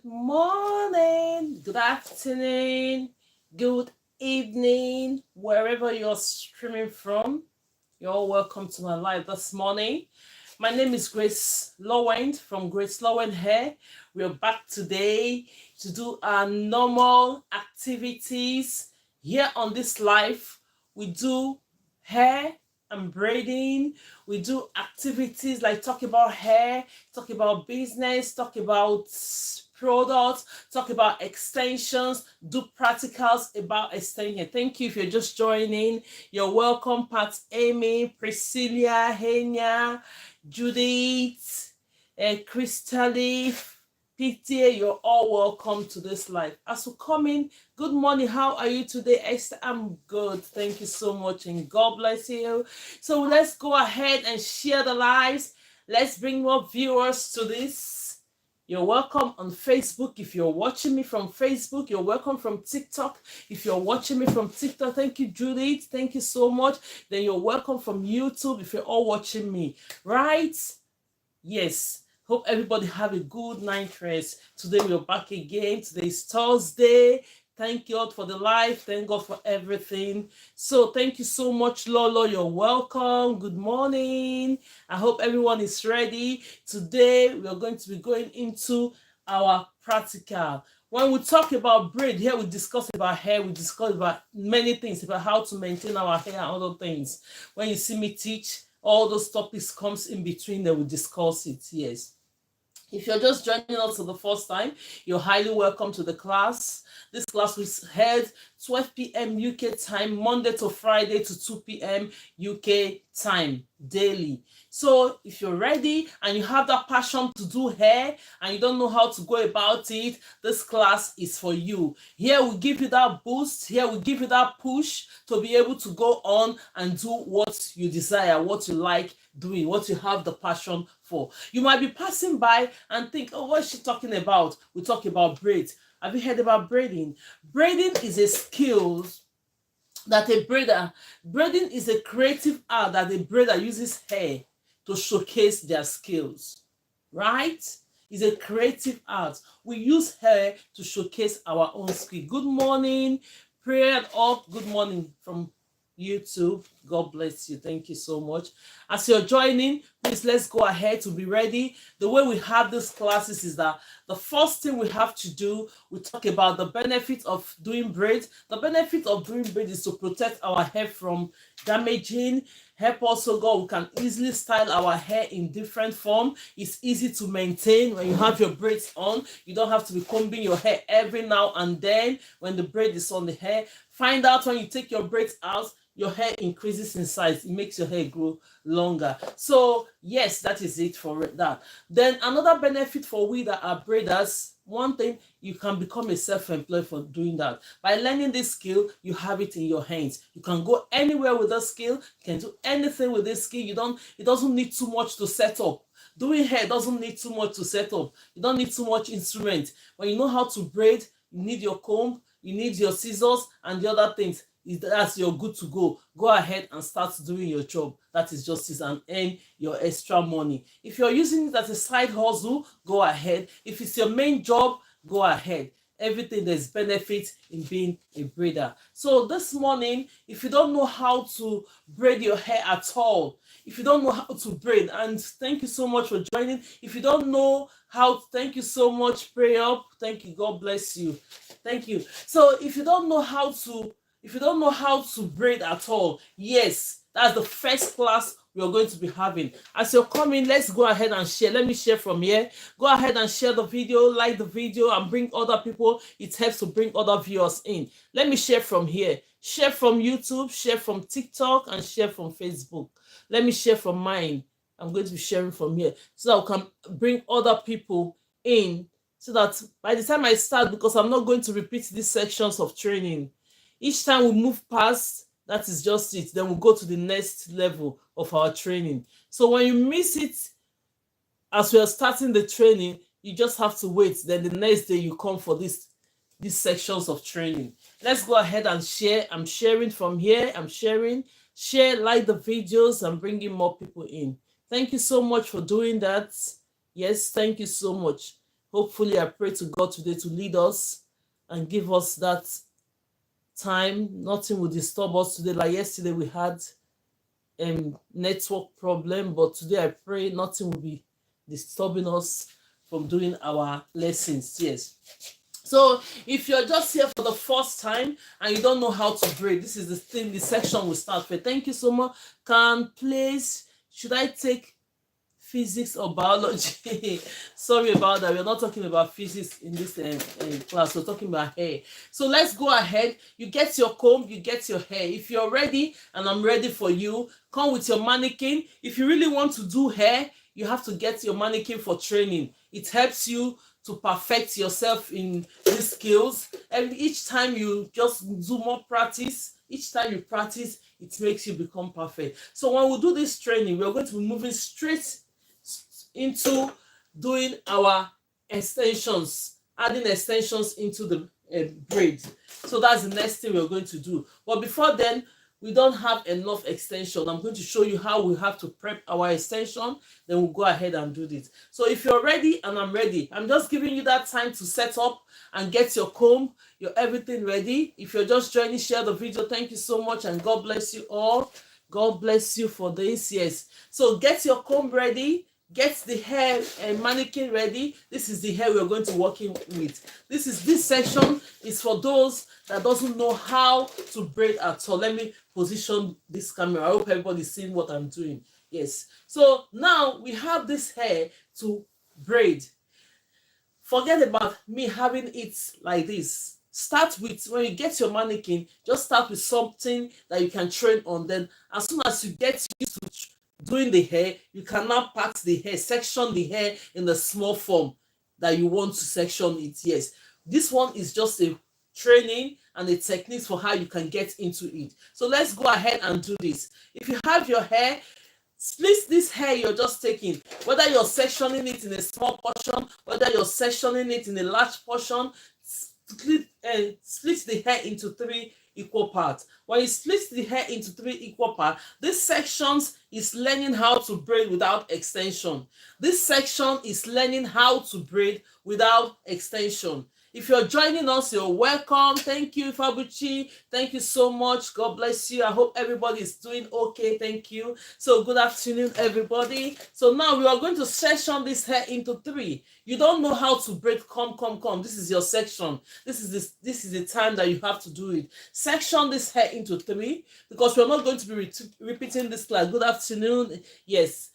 morning, good afternoon, good evening, wherever you're streaming from. You're all welcome to my live this morning. My name is Grace Lowend from GraceLawendhair. We're back today to do our normal activities here on this live. We do hair and braiding. We do activities like talk about hair, talk about business, talk about products, talk about extensions, do practicals about extension. Thank you if you're just joining. You're welcome, Pat, Amy, Priscilla, Henya, Judith, Crystal, PTA, you're all welcome to this live. As we come in, good morning. How are you today, Esther? I'm good. Thank you so much, and God bless you. So let's go ahead and share the lives. Let's bring more viewers to this. You're welcome on Facebook. If you're watching me from Facebook, you're welcome from TikTok. If you're watching me from TikTok, thank you, Judith. Thank you so much. Then you're welcome from YouTube if you're all watching me, right? Yes. Hope everybody have a good night rest. Today we're back again. Today is Thursday. Thank God for the life. Thank God for everything. So thank you so much, Lolo. You're welcome. Good morning. I hope everyone is ready. Today we are going to be going into our practical. When we talk about braid, here we discuss about hair, we discuss about many things, about how to maintain our hair and other things. When you see me teach, all those topics comes in between, then we discuss it. Yes. If you're just joining us for the first time, you're highly welcome to the class. This class was held 12 p.m. UK time, Monday to Friday to 2 p.m. UK time, daily. So if you're ready and you have that passion to do hair and you don't know how to go about it, this class is for you. Here we give you that boost. Here we give you that push to be able to go on and do what you desire, what you like doing, what you have the passion for. You might be passing by and think, oh, what is she talking about? We talk about braids. Have you heard about braiding? Braiding is a skill that braiding is a creative art that a braider uses hair to showcase their skills, right? It's a creative art. We use hair to showcase our own skill. Good morning, prayer up. Good morning from YouTube. God bless you. Thank you so much. As you're joining, please let's go ahead to be ready. The way we have these classes is that the first thing we have to do, we talk about the benefit of doing braids. The benefit of doing braids is to protect our hair from damaging. Help also go, we can easily style our hair in different form. It's easy to maintain when you have your braids on. You don't have to be combing your hair every now and then when the braid is on the hair. Find out when you take your braids out, your hair increases in size. It makes your hair grow longer. So yes, that is it for that. Then another benefit for we that are braiders, one thing, you can become a self-employed for doing that. By learning this skill, you have it in your hands. You can go anywhere with this skill. You can do anything with this skill. It doesn't need too much to set up. Doing hair doesn't need too much to set up. You don't need too much instrument. When you know how to braid, you need your comb, you need your scissors and the other things. That's you're good to go. Go ahead and start doing your job. That is justice and earn your extra money. If you're using it as a side hustle, go ahead. If it's your main job, go ahead. Everything, there's benefit in being a braider. So this morning, if you don't know how to braid your hair at all, if you don't know how to braid, and thank you so much for joining. If you don't know how, thank you so much, pray up. Thank you, God bless you. Thank you. So if you don't know how to braid at all, yes, that's the first class we are going to be having. As you're coming, let's go ahead and share. Let me share from here. Go ahead and share the video, like the video, and bring other people. It helps to bring other viewers in. Let me share from here. Share from YouTube, share from TikTok, and share from Facebook. Let me share from mine. I'm going to be sharing from here so that we can bring other people in, so that by the time I start, because I'm not going to repeat these sections of training, each time we move past, that is just it. Then we'll go to the next level of our training. So when you miss it as we are starting the training, you just have to wait. Then the next day you come for these sections of training. Let's go ahead and share. I'm sharing from here. I'm sharing. Share, like the videos, and bringing more people in. Thank you so much for doing that. Yes, thank you so much. Hopefully, I pray to God today to lead us and give us that time. Nothing will disturb us today. Like yesterday, we had network problem, but today I pray nothing will be disturbing us from doing our lessons. Yes. So if you're just here for the first time and you don't know how to braid, this is the thing, the section we start with. Thank you so much. Should I take physics or biology? Sorry about that. We're not talking about physics in this class. We're talking about hair. So let's go ahead. You get your comb, you get your hair. If you're ready and I'm ready for you, come with your mannequin. If you really want to do hair, you have to get your mannequin for training. It helps you to perfect yourself in these skills. And each time you just do more practice, each time you practice, it makes you become perfect. So when we do this training, we're going to be moving straight into doing our extensions, adding extensions into the braid. So that's the next thing we're going to do. But before then, we don't have enough extension. I'm going to show you how we have to prep our extension. Then we'll go ahead and do this. So if you're ready and I'm ready, I'm just giving you that time to set up and get your comb, your everything ready. If you're just joining, share the video. Thank you so much and God bless you all. God bless you for this. Yes. So get your comb ready. Get the hair and mannequin ready. This is the hair we're going to work in with. This section is for those that doesn't know how to braid at all. Let me position this camera. I hope everybody's seeing what I'm doing. Yes. So now we have this hair to braid. Forget about me having it like this. Start with, when you get your mannequin, just start with something that you can train on. Then as soon as you get used to doing the hair, you can now part the hair, section the hair in the small form that you want to section it. Yes, this one is just a training and a technique for how you can get into it. So let's go ahead and do this. If you have your hair, split this hair you're just taking, whether you're sectioning it in a small portion, whether you're sectioning it in a large portion, split the hair into 3 equal parts. When you split the hair into 3 equal parts, this section is learning how to braid without extension. This section is learning how to braid without extension. If you're joining us, you're welcome. Thank you, Fabuchi. Thank you so much. God bless you. I hope everybody is doing okay. Thank you. So good afternoon, everybody. So now we are going to section this hair into 3. You don't know how to braid. Come. This is your section. This is the time that you have to do it. Section this hair into 3 because we're not going to be repeating this class. Good afternoon. Yes,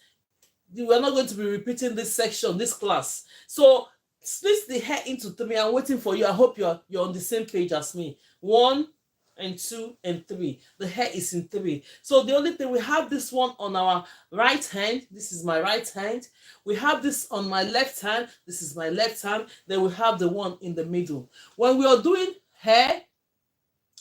we're not going to be repeating this section, this class. So split the hair into 3. I'm waiting for you. I hope you're on the same page as me. 1 and 2 and 3. The hair is in 3. So the only thing, we have this one on our right hand. This is my right hand. We have this on my left hand. This is my left hand. Then we have the one in the middle. When we are doing hair,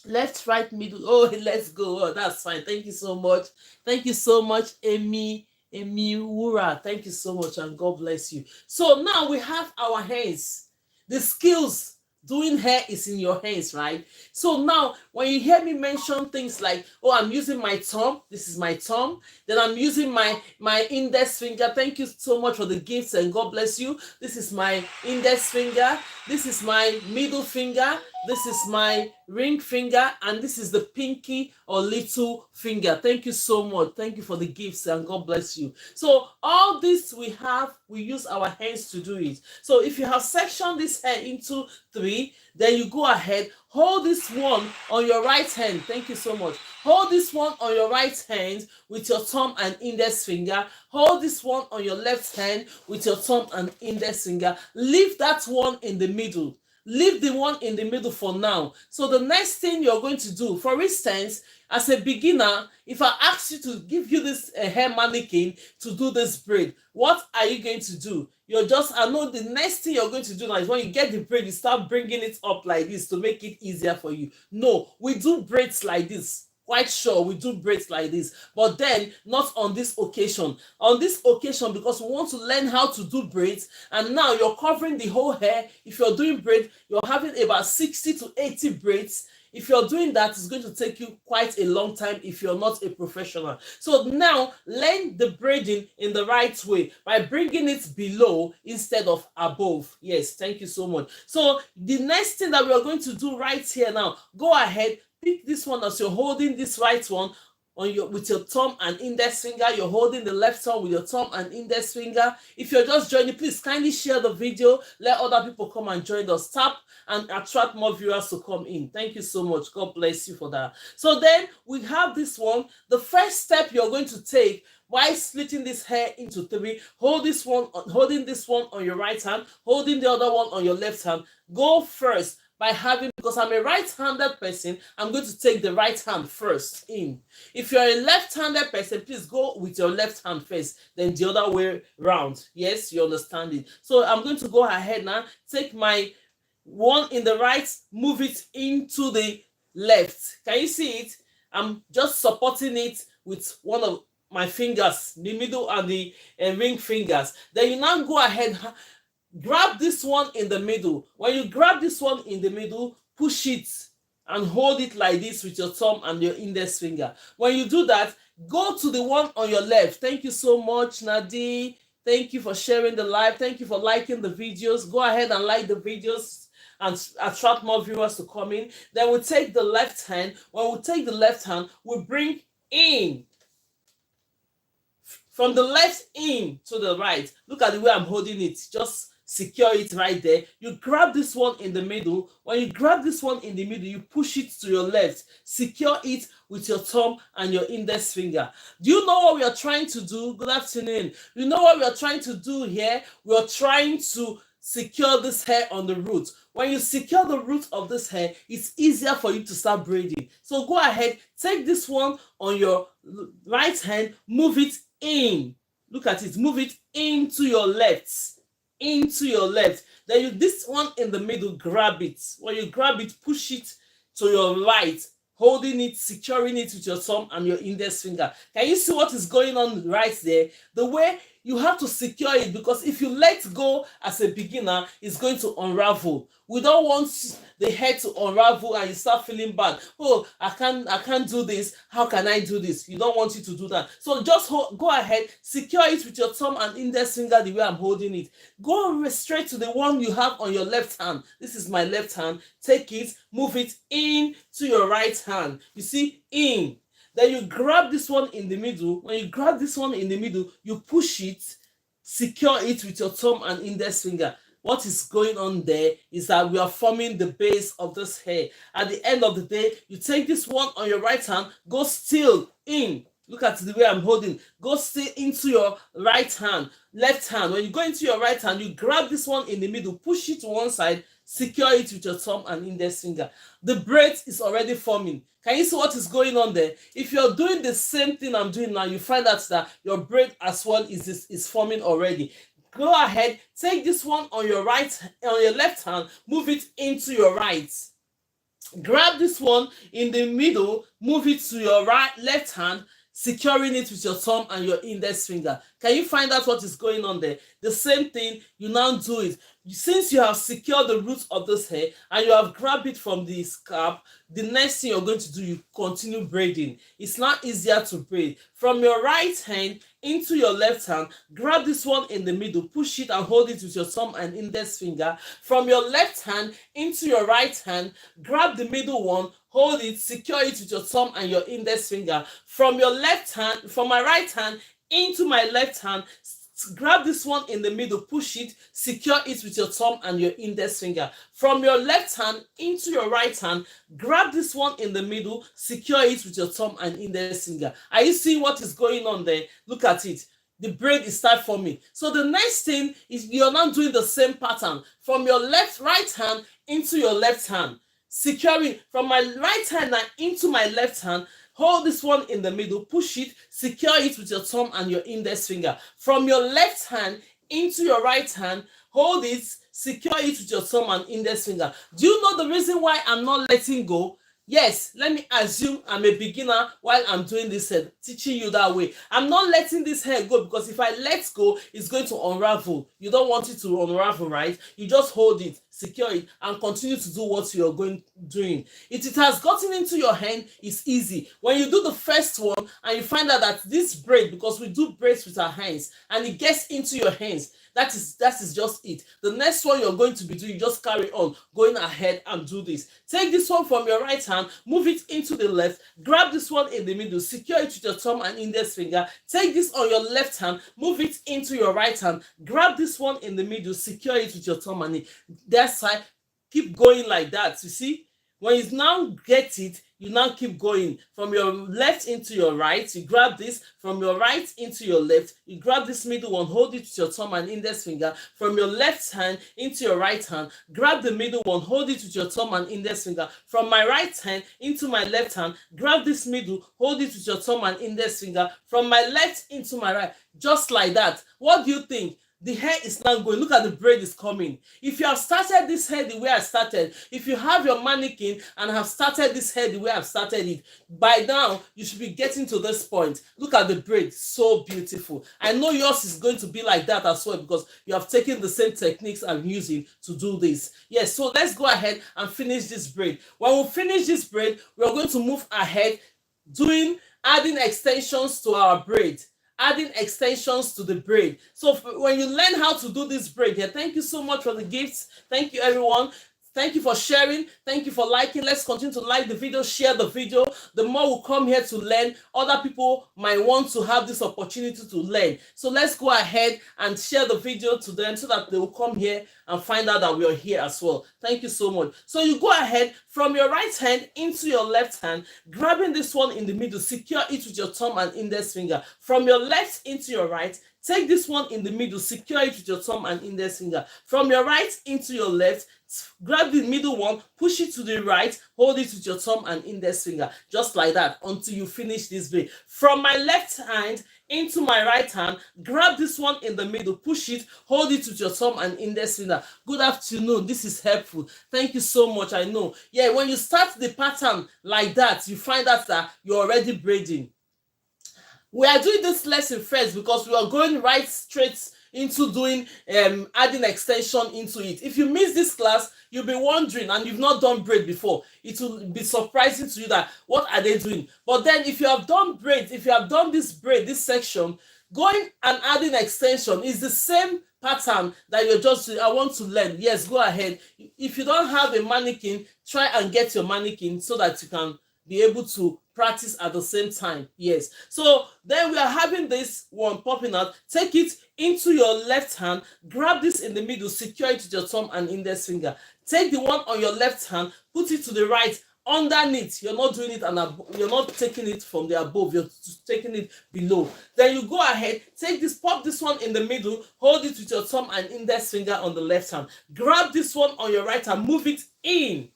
left, right, middle. Oh, let's go. Oh, that's fine. Thank you so much. Thank you so much, Amy Wura. Thank you so much and God bless you. So now we have our hands. The skills doing hair is in your hands, right? So now when you hear me mention things like, oh, I'm using my thumb, this is my thumb, then I'm using my index finger. Thank you so much for the gifts and God bless you. This is my index finger, this is my middle finger, this is my ring finger, and this is the pinky or little finger. Thank you so much. Thank you for the gifts and God bless you. So all this we use our hands to do it. So if you have sectioned this hair into 3, then you go ahead, hold this one on your right hand. Thank you so much. Hold this one on your right hand with your thumb and index finger. Hold this one on your left hand with your thumb and index finger. Leave that one in the middle. Leave the one in the middle for now. So the next thing you're going to do, for instance, as a beginner, if I ask you to give you this hair mannequin to do this braid, what are you going to do? I know the next thing you're going to do now is when you get the braid, you start bringing it up like this to make it easier for you. No, we do braids like this. Quite sure we do braids like this, but then not on this occasion. On this occasion, because we want to learn how to do braids, and now you're covering the whole hair. If you're doing braid, you're having about 60 to 80 braids If you're doing that, it's going to take you quite a long time if you're not a professional. So now learn the braiding in the right way by bringing it below instead of above. Yes, thank you so much. So the next thing that we are going to do right here now, go ahead, pick this one as you're holding this right one on your with your thumb and index finger. You're holding the left one with your thumb and index finger. If you're just joining, please kindly share the video, let other people come and join us, tap and attract more viewers to come in. Thank you so much. God bless you for that. So then we have this one. The first step you're going to take while splitting this hair into three, holding this one on your right hand, holding the other one on your left hand. Go first by having, because I'm a right-handed person, I'm going to take the right hand first in. If you're a left-handed person, please go with your left hand first, then the other way round. Yes, you understand it. So I'm going to go ahead now, take my one in the right, move it into the left. Can you see it? I'm just supporting it with one of my fingers, the middle and the ring fingers. Then you now go ahead, grab this one in the middle. When you grab this one in the middle, push it and hold it like this with your thumb and your index finger. When you do that, go to the one on your left. Thank you so much, Nadi. Thank you for sharing the live. Thank you for liking the videos. Go ahead and like the videos and attract more viewers to come in. Then we'll take the left hand. When we take the left hand, we bring in from the left in to the right. Look at the way I'm holding it. Just secure it right there. You grab this one in the middle. When you grab this one in the middle, you push it to your left. Secure it with your thumb and your index finger. Do you know what we are trying to do? Good afternoon. You know what we are trying to do here? We are trying to secure this hair on the root. When you secure the root of this hair, it's easier for you to start braiding. So go ahead, take this one on your right hand, move it in. Look at it, move it into your left. Into your left. Then you this one in the middle, grab it. When you grab it, push it to your right, holding it, securing it with your thumb and your index finger. Can you see what is going on right there? The way you have to secure it, because if you let go as a beginner, it's going to unravel. We don't want the hair to unravel and you start feeling bad. Oh, I can't do this. How can I do this? You don't want you to do that. So just go ahead, secure it with your thumb and index finger the way I'm holding it. Go straight to the one you have on your left hand. This is my left hand. Take it, move it in to your right hand. You see, in. Then you grab this one in the middle. When you grab this one in the middle, you push it, secure it with your thumb and index finger. What is going on there is that we are forming the base of this hair. At the end of the day, you take this one on your right hand, go still in. Look at the way I'm holding. Go still into your right hand, left hand. When you go into your right hand, you grab this one in the middle, push it to one side, secure it with your thumb and index finger. The braid is already forming. Can you see what is going on there? If you're doing the same thing I'm doing now, you find out that your braid as well is forming already. Go ahead, take this one on your left hand, move it into your right. Grab this one in the middle, move it to your left hand, securing it with your thumb and your index finger. Can you find out what is going on there? The same thing, you now do it. Since you have secured the roots of this hair and you have grabbed it from the scalp, the next thing you're going to do, you continue braiding. It's now easier to braid. From your right hand into your left hand, grab this one in the middle, push it and hold it with your thumb and index finger. From your left hand into your right hand, grab the middle one, hold it, secure it with your thumb and your index finger. From my right hand into my left hand, grab this one in the middle, push it, secure it with your thumb and your index finger. From your left hand into your right hand, grab this one in the middle, secure it with your thumb and index finger. Are you seeing what is going on there? Look at it. The braid is start forming. So the next thing is you're now doing the same pattern. From your right hand into your left hand, securing from my right hand and into my left hand. Hold this one in the middle, push it, secure it with your thumb and your index finger. From your left hand into your right hand, hold it, secure it with your thumb and index finger. Do you know the reason why I'm not letting go? Yes, let me assume I'm a beginner while I'm doing this hair, teaching you that way. I'm not letting this hair go because if I let go, it's going to unravel. You don't want it to unravel, right? You just hold it, secure it, and continue to do what you're doing. It has gotten into your hand, it's easy. When you do the first one and you find out that this braid, because we do braids with our hands, and it gets into your hands, that is just it. The next one you're going to be doing, you just carry on going ahead and do this. Take this one from your right hand, move it into the left, grab this one in the middle, secure it with your thumb and index finger. Take this on your left hand, move it into your right hand, grab this one in the middle, secure it with your thumb and that side. Keep going like that. You see, when you now get it, you now keep going from your left into your right. You grab this from your right into your left. You grab this middle one, hold it with your thumb and index finger. From your left hand into your right hand, grab the middle one, hold it with your thumb and index finger. From my right hand into my left hand, grab this middle, hold it with your thumb and index finger. From my left into my right, just like that. What do you think? The hair is now going. Look at the braid is coming. If you have started this hair the way I started, if you have your mannequin and have started this hair the way I've started it, by now you should be getting to this point. Look at the braid, so beautiful. I know yours is going to be like that as well, because you have taken the same techniques I'm using to do this. Yes, so let's go ahead and finish this braid. When we finish this braid, we are going to move ahead adding extensions to our braid. Adding extensions to the braid. So when you learn how to do this braid here, thank you so much for the gifts. Thank you, everyone. Thank you for sharing. Thank you for liking. Let's continue to like the video, share the video. The more we come here to learn, other people might want to have this opportunity to learn. So let's go ahead and share the video to them so that they will come here and find out that we are here as well. Thank you so much. So you go ahead from your right hand into your left hand, grabbing this one in the middle, secure it with your thumb and index finger. From your left into your right, take this one in the middle, secure it with your thumb and index finger. From your right into your left, grab the middle one, push it to the right, hold it with your thumb and index finger, just like that until you finish this braid. From my left hand into my right hand, grab this one in the middle, push it, hold it with your thumb and index finger. Good afternoon. This is helpful. Thank you so much. I know. Yeah, when you start the pattern like that, you find out that you're already braiding. We are doing this lesson first because we are going right straight into doing adding extension into it. If you miss this class, you'll be wondering, and you've not done braid before, it will be surprising to you that what are they doing. But then if you have done braid, if you have done this braid, this section, going and adding extension is the same pattern that you're just I want to learn. Yes, go ahead. If you don't have a mannequin, try and get your mannequin so that you can be able to practice at the same time. Yes, so then we are having this one popping out. Take it into your left hand, grab this in the middle, secure it with your thumb and index finger. Take the one on your left hand, put it to the right underneath. You're not doing it and you're not taking it from the above, you're taking it below. Then you go ahead, take this, pop this one in the middle, hold it with your thumb and index finger on the left hand. Grab this one on your right hand, move it in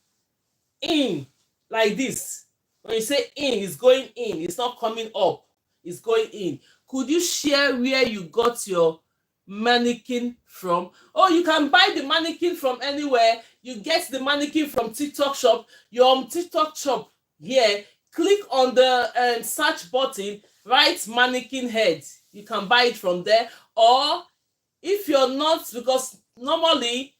like this. When you say in, it's going in. It's not coming up. It's going in. Could you share where you got your mannequin from? Oh, you can buy the mannequin from anywhere. You get the mannequin from TikTok shop. You're on TikTok shop here. Click on the search button, write mannequin head. You can buy it from there. Or if you're not, because normally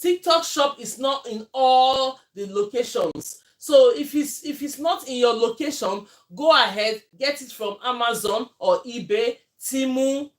TikTok shop is not in all the locations. So if it's not in your location, go ahead, get it from Amazon or eBay, Temu,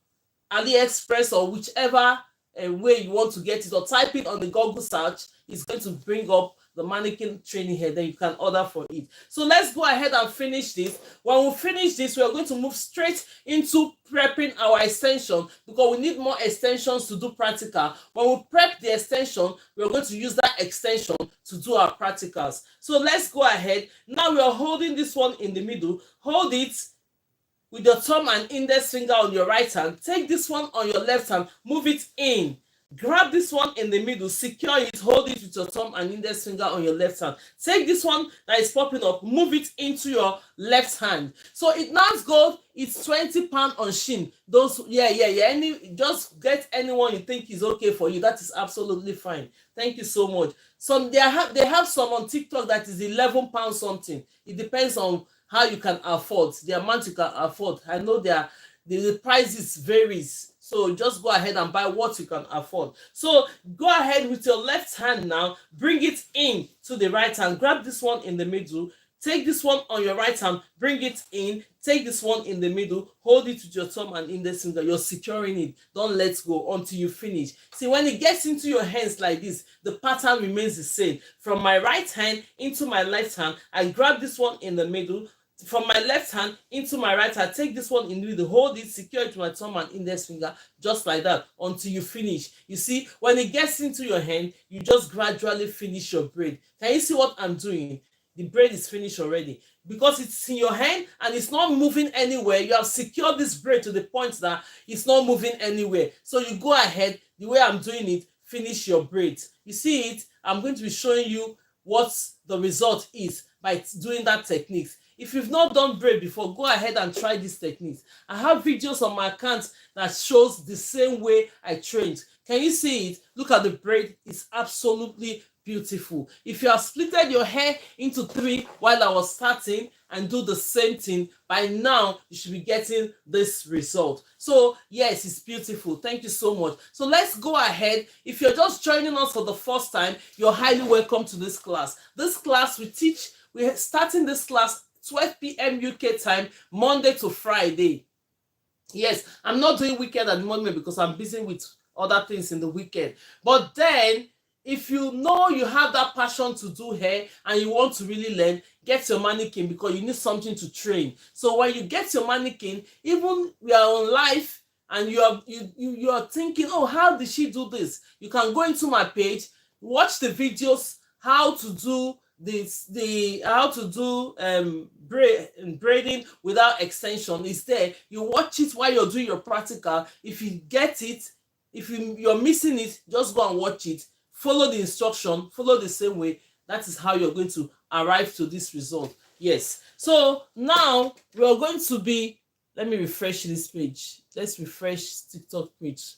AliExpress, or whichever way you want to get it, or type it on the Google search. It's going to bring up the mannequin training here, then you can order for it. So let's go ahead and finish this. When we finish this, we are going to move straight into prepping our extension, because we need more extensions to do practical. When we prep the extension, we are going to use that extension to do our practicals. So let's go ahead. Now we are holding this one in the middle. Hold it with your thumb and index finger on your right hand. Take this one on your left hand, move it in. Grab this one in the middle, secure it, hold it with your thumb and index finger on your left hand. Take this one that is popping up, move it into your left hand. So it now goes, it's 20 pounds on Shein. Those, just get anyone you think is okay for you. That is absolutely fine. Thank you so much. Some they have some on TikTok that is 11 pounds something. It depends on how you can afford, the amount you can afford. I know the prices varies. So just go ahead and buy what you can afford. So go ahead with your left hand now, bring it in to the right hand, grab this one in the middle, take this one on your right hand, bring it in, take this one in the middle, hold it with your thumb and index finger. You're securing it. Don't let go until you finish. See, when it gets into your hands like this, the pattern remains the same. From my right hand into my left hand, I grab this one in the middle. From my left hand into my right hand, take this one in the middle, hold it, secure it with my thumb and index finger, just like that, until you finish. You see, when it gets into your hand, you just gradually finish your braid. Can you see what I'm doing? The braid is finished already because it's in your hand and it's not moving anywhere. You have secured this braid to the point that it's not moving anywhere. So you go ahead, the way I'm doing it, finish your braid. You see it? I'm going to be showing you what the result is by doing that technique. If you've not done braid before, go ahead and try these techniques. I have videos on my account that shows the same way I trained. Can you see it? Look at the braid. It's absolutely beautiful. If you have splitted your hair into 3 while I was starting and do the same thing, by now you should be getting this result. So yes, it's beautiful. Thank you so much. So let's go ahead. If you're just joining us for the first time, you're highly welcome to this class. This class we're starting this class 12 p.m. UK time, Monday to Friday. Yes, I'm not doing weekend at the moment because I'm busy with other things in the weekend. But then, if you know you have that passion to do hair and you want to really learn, get your mannequin because you need something to train. So when you get your mannequin, even we are on live and you are thinking, oh, how did she do this? You can go into my page, watch the videos, how to do braiding without extension is there. You watch it while you're doing your practical. If you get it, if you're missing it, just go and watch it. Follow the instruction, follow the same way. That is how you're going to arrive to this result. Yes. So now we are going to be, let me refresh this page. Let's refresh TikTok page.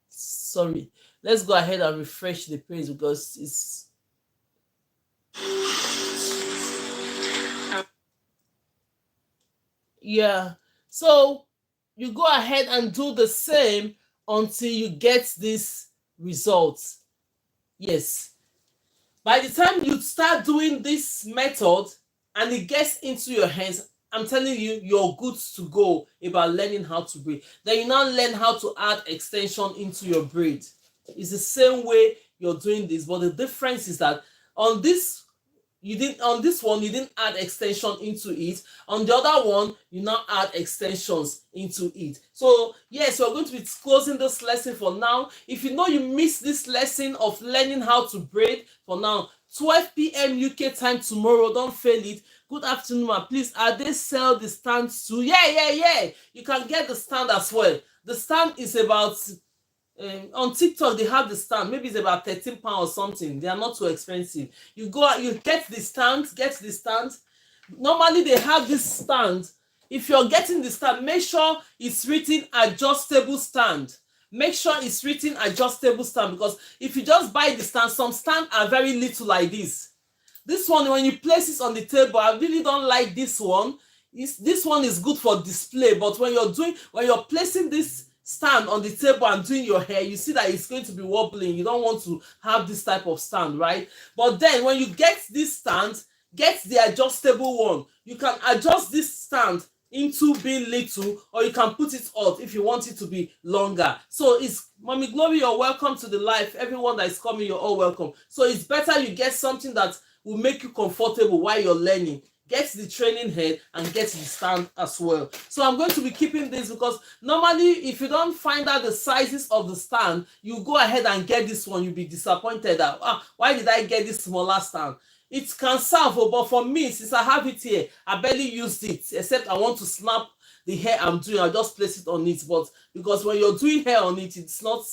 Sorry. Let's go ahead and refresh the page because it's yeah. So you go ahead and do the same until you get this result. Yes. By the time you start doing this method and it gets into your hands, I'm telling you, you're good to go about learning how to braid. Then you now learn how to add extension into your braid. It's the same way you're doing this, but the difference is that on this one you didn't add extension into it. On the other one, you now add extensions into it. So yes, we're going to be closing this lesson for now. If you know you missed this lesson of learning how to braid, for now 12 p.m. UK time tomorrow, don't fail it. Good afternoon, and please, they sell the stand too? Yeah, you can get the stand as well. The stand is about on TikTok they have the stand, maybe it's about 13 pounds or something. They are not too expensive. You go, you get the stand. Normally they have this stand. If you're getting the stand, make sure it's written adjustable stand. Make sure it's written adjustable stand, because if you just buy the stand, some stands are very little like this. This one, when you place it on the table, I really don't like this one. This one is good for display, but when you're placing this stand on the table and doing your hair, you see that it's going to be wobbling. You don't want to have this type of stand, right? But then when you get this stand, get the adjustable one. You can adjust this stand into being little, or you can put it out if you want it to be longer. So it's Mommy Glory, you're welcome to the live. Everyone that is coming, you're all welcome. So it's better you get something that will make you comfortable while you're learning. Get the training head and get the stand as well. So I'm going to be keeping this because normally if you don't find out the sizes of the stand, you go ahead and get this one. You'll be disappointed that, why did I get this smaller stand? It can serve, but for me, since I have it here, I barely used it, except I want to snap the hair I'm doing. I'll just place it on it. But because when you're doing hair on it, it's not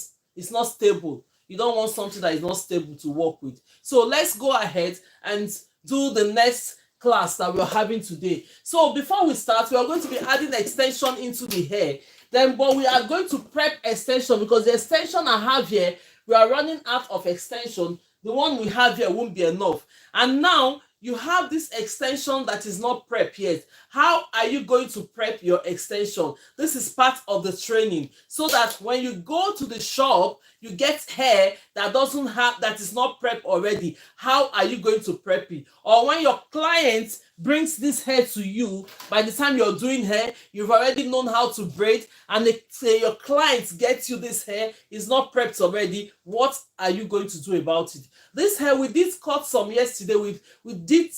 stable. You don't want something that is not stable to work with. So let's go ahead and do the next class that we're having today. So before we start, we are going to be adding extension into the hair. But we are going to prep extension, because the extension I have here, we are running out of extension. The one we have here won't be enough. And now you have this extension that is not prep yet. How are you going to prep your extension? This is part of the training, so that when you go to the shop, you get hair that is not prep already. How are you going to prep it? Or when your client brings this hair to you, by the time you're doing hair, you've already known how to braid, and say your client gets you this hair is not prepped already. What are you going to do about it? This hair, we did cut some yesterday. We did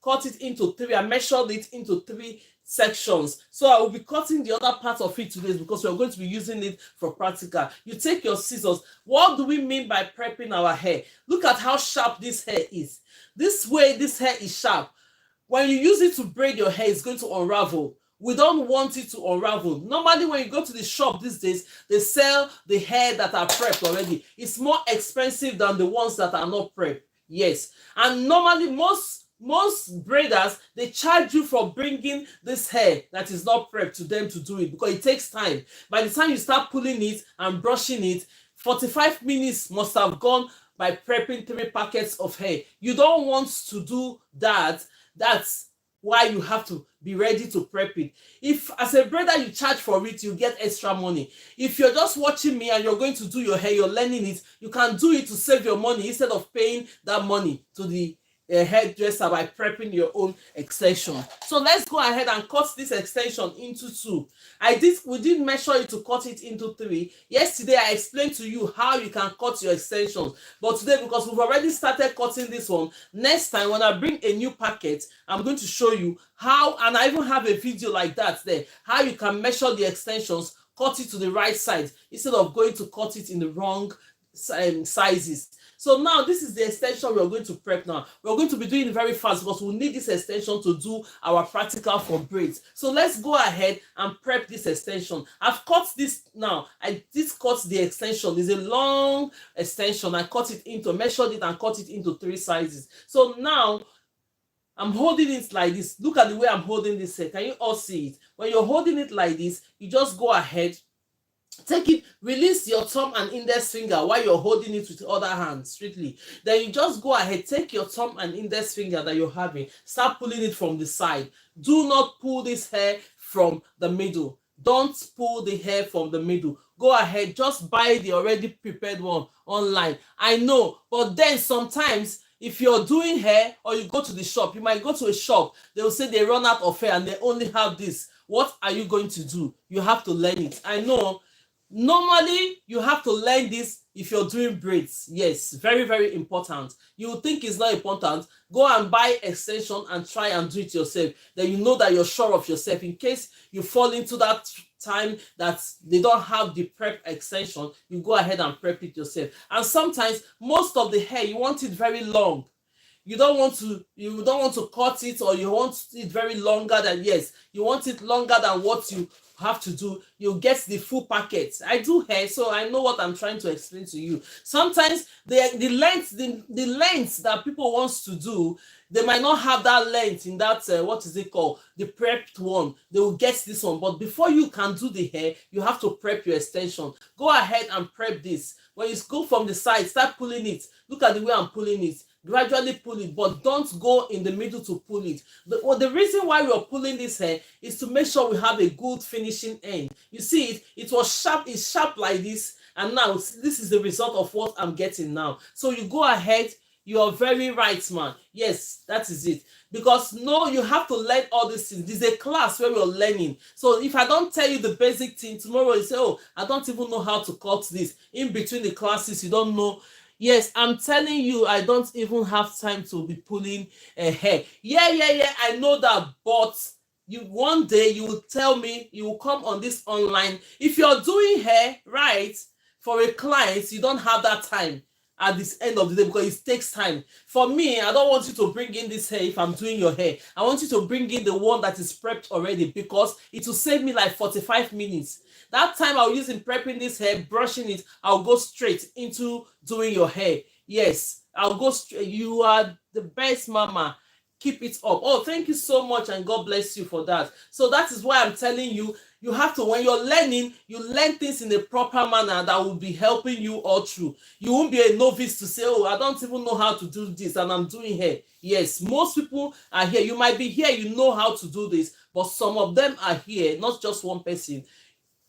cut it into 3. I measured it into 3 sections, so I will be cutting the other part of it today because we're going to be using it for practical. You take your scissors. What do we mean by prepping our hair? Look at how sharp this hair is. This way, this hair is sharp. When you use it to braid your hair, it's going to unravel. We don't want it to unravel. Normally, when you go to the shop these days, they sell the hair that are prepped already. It's more expensive than the ones that are not prepped. Yes. And normally, most braiders, they charge you for bringing this hair that is not prepped to them to do it, because it takes time. By the time you start pulling it and brushing it, 45 minutes must have gone by prepping 3 packets of hair. You don't want to do that. That's why you have to be ready to prep it. If as a braider you charge for it, you get extra money. If you're just watching me and you're going to do your hair, you're learning it, you can do it to save your money instead of paying that money to the hairdresser by prepping your own extension. So let's go ahead and cut this extension into 2. We did measure it to cut it into 3. Yesterday I explained to you how you can cut your extensions, but today, because we've already started cutting this one, next time when I bring a new packet, I'm going to show you how, and I even have a video like that there, how you can measure the extensions, cut it to the right side instead of going to cut it in the wrong sizes. So now this is the extension we're going to prep now. We're going to be doing it very fast because we'll need this extension to do our practical for braids. So let's go ahead and prep this extension. I've cut this now. I did cut the extension. It's a long extension. I measured it and cut it into 3 sizes. So now I'm holding it like this. Look at the way I'm holding this hair. Can you all see it? When you're holding it like this, you just go ahead, take it, release your thumb and index finger while you're holding it with the other hand strictly. Then you just go ahead, take your thumb and index finger that you're having, start pulling it from the side. Do not pull this hair from the middle. Don't pull the hair from the middle. Go ahead, just buy the already prepared one online. I know, but then sometimes if you're doing hair or you go to the shop, you might go to a shop, they will say they run out of hair and they only have this. What are you going to do? You have to learn it. I know. Normally, you have to learn this if you're doing braids. Yes, very, very important. You will think it's not important. Go and buy extension and try and do it yourself. Then you know that you're sure of yourself. In case you fall into that time that they don't have the prep extension, you go ahead and prep it yourself. And sometimes, most of the hair, you want it very long. You don't want to cut it, or you want it very longer than, yes, you want it longer than what you have to do. You get the full packet. I do hair, so I know what I'm trying to explain to you. Sometimes the length that people wants to do, they might not have that length in that what is it called, the prepped one. They will get this one, but before you can do the hair, you have to prep your extension. Go ahead and prep this. When you go from the side, start pulling it. Look at the way I'm pulling it. Gradually pull it, but don't go in the middle to pull it. The reason why we're pulling this hair is to make sure we have a good finishing end. You see it was sharp, it's sharp like this, and now this is the result of what I'm getting now. So you go ahead, you are very right, man. Yes, that is it. Because no, you have to learn all these things. This is a class where we're learning. So if I don't tell you the basic thing, tomorrow you say, oh, I don't even know how to cut this. In between the classes, you don't know. Yes, I'm telling you, I don't even have time to be pulling hair. Yeah, I know that, but one day you will tell me, you will come on this online. If you're doing hair, right, for a client, you don't have that time at this end of the day because it takes time. For me, I don't want you to bring in this hair if I'm doing your hair. I want you to bring in the one that is prepped already because it will save me like 45 minutes. That time I'll use in prepping this hair, brushing it, I'll go straight into doing your hair. Yes, I'll go straight. You are the best, mama. keep it up. Oh, thank you so much, and God bless you for that. So that is why I'm telling you, you have to, when you're learning, you learn things in a proper manner that will be helping you all through. You won't be a novice to say, oh, I don't even know how to do this and I'm doing here. Yes, most people are here. You might be here, you know how to do this, but some of them are here, not just one person.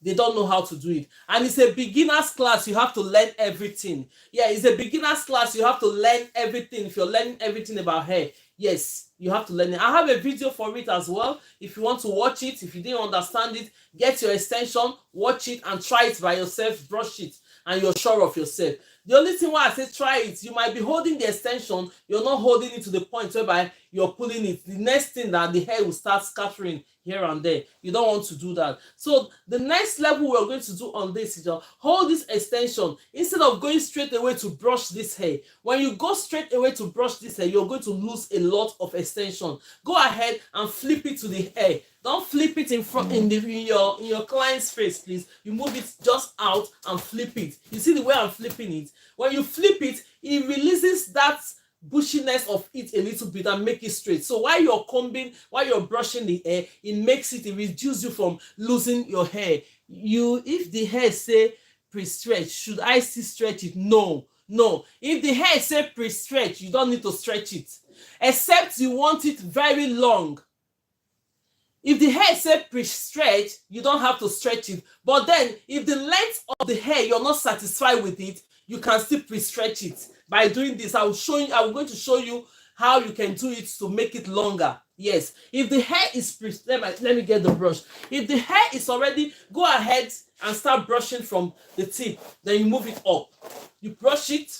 They don't know how to do it, and it's a beginner's class. You have to learn everything. Yeah, it's a beginner's class. You have to learn everything. If you're learning everything about hair, yes, you have to learn it. I have a video for it as well. If you want to watch it, if you didn't understand it, get your extension, watch it, and try it by yourself. Brush it, and you're sure of yourself. The only thing why I say try it, you might be holding the extension, you're not holding it to the point whereby you're pulling it. The next thing that the hair will start scattering here and there. You don't want to do that. So the next level we're going to do on this is just hold this extension instead of going straight away to brush this hair. When you go straight away to brush this hair, you're going to lose a lot of extension. Go ahead and flip it to the hair. Don't flip it in front in your client's face, please. You move it just out and flip it. You see the way I'm flipping it? When you flip it, it releases that bushiness of it a little bit and make it straight. So while you're combing, while you're brushing the hair, it reduces you from losing your hair. If the hair say pre-stretch, should I still stretch it? No. If the hair say pre-stretch, you don't need to stretch it, except you want it very long. If the hair say pre-stretch, you don't have to stretch it. But then, if the length of the hair, you're not satisfied with it, you can still pre-stretch it. By doing this, I'm going to show you how you can do it to make it longer. Yes, if the hair is let me get the brush. If the hair is already, go ahead and start brushing from the tip. Then you move it up. You brush it.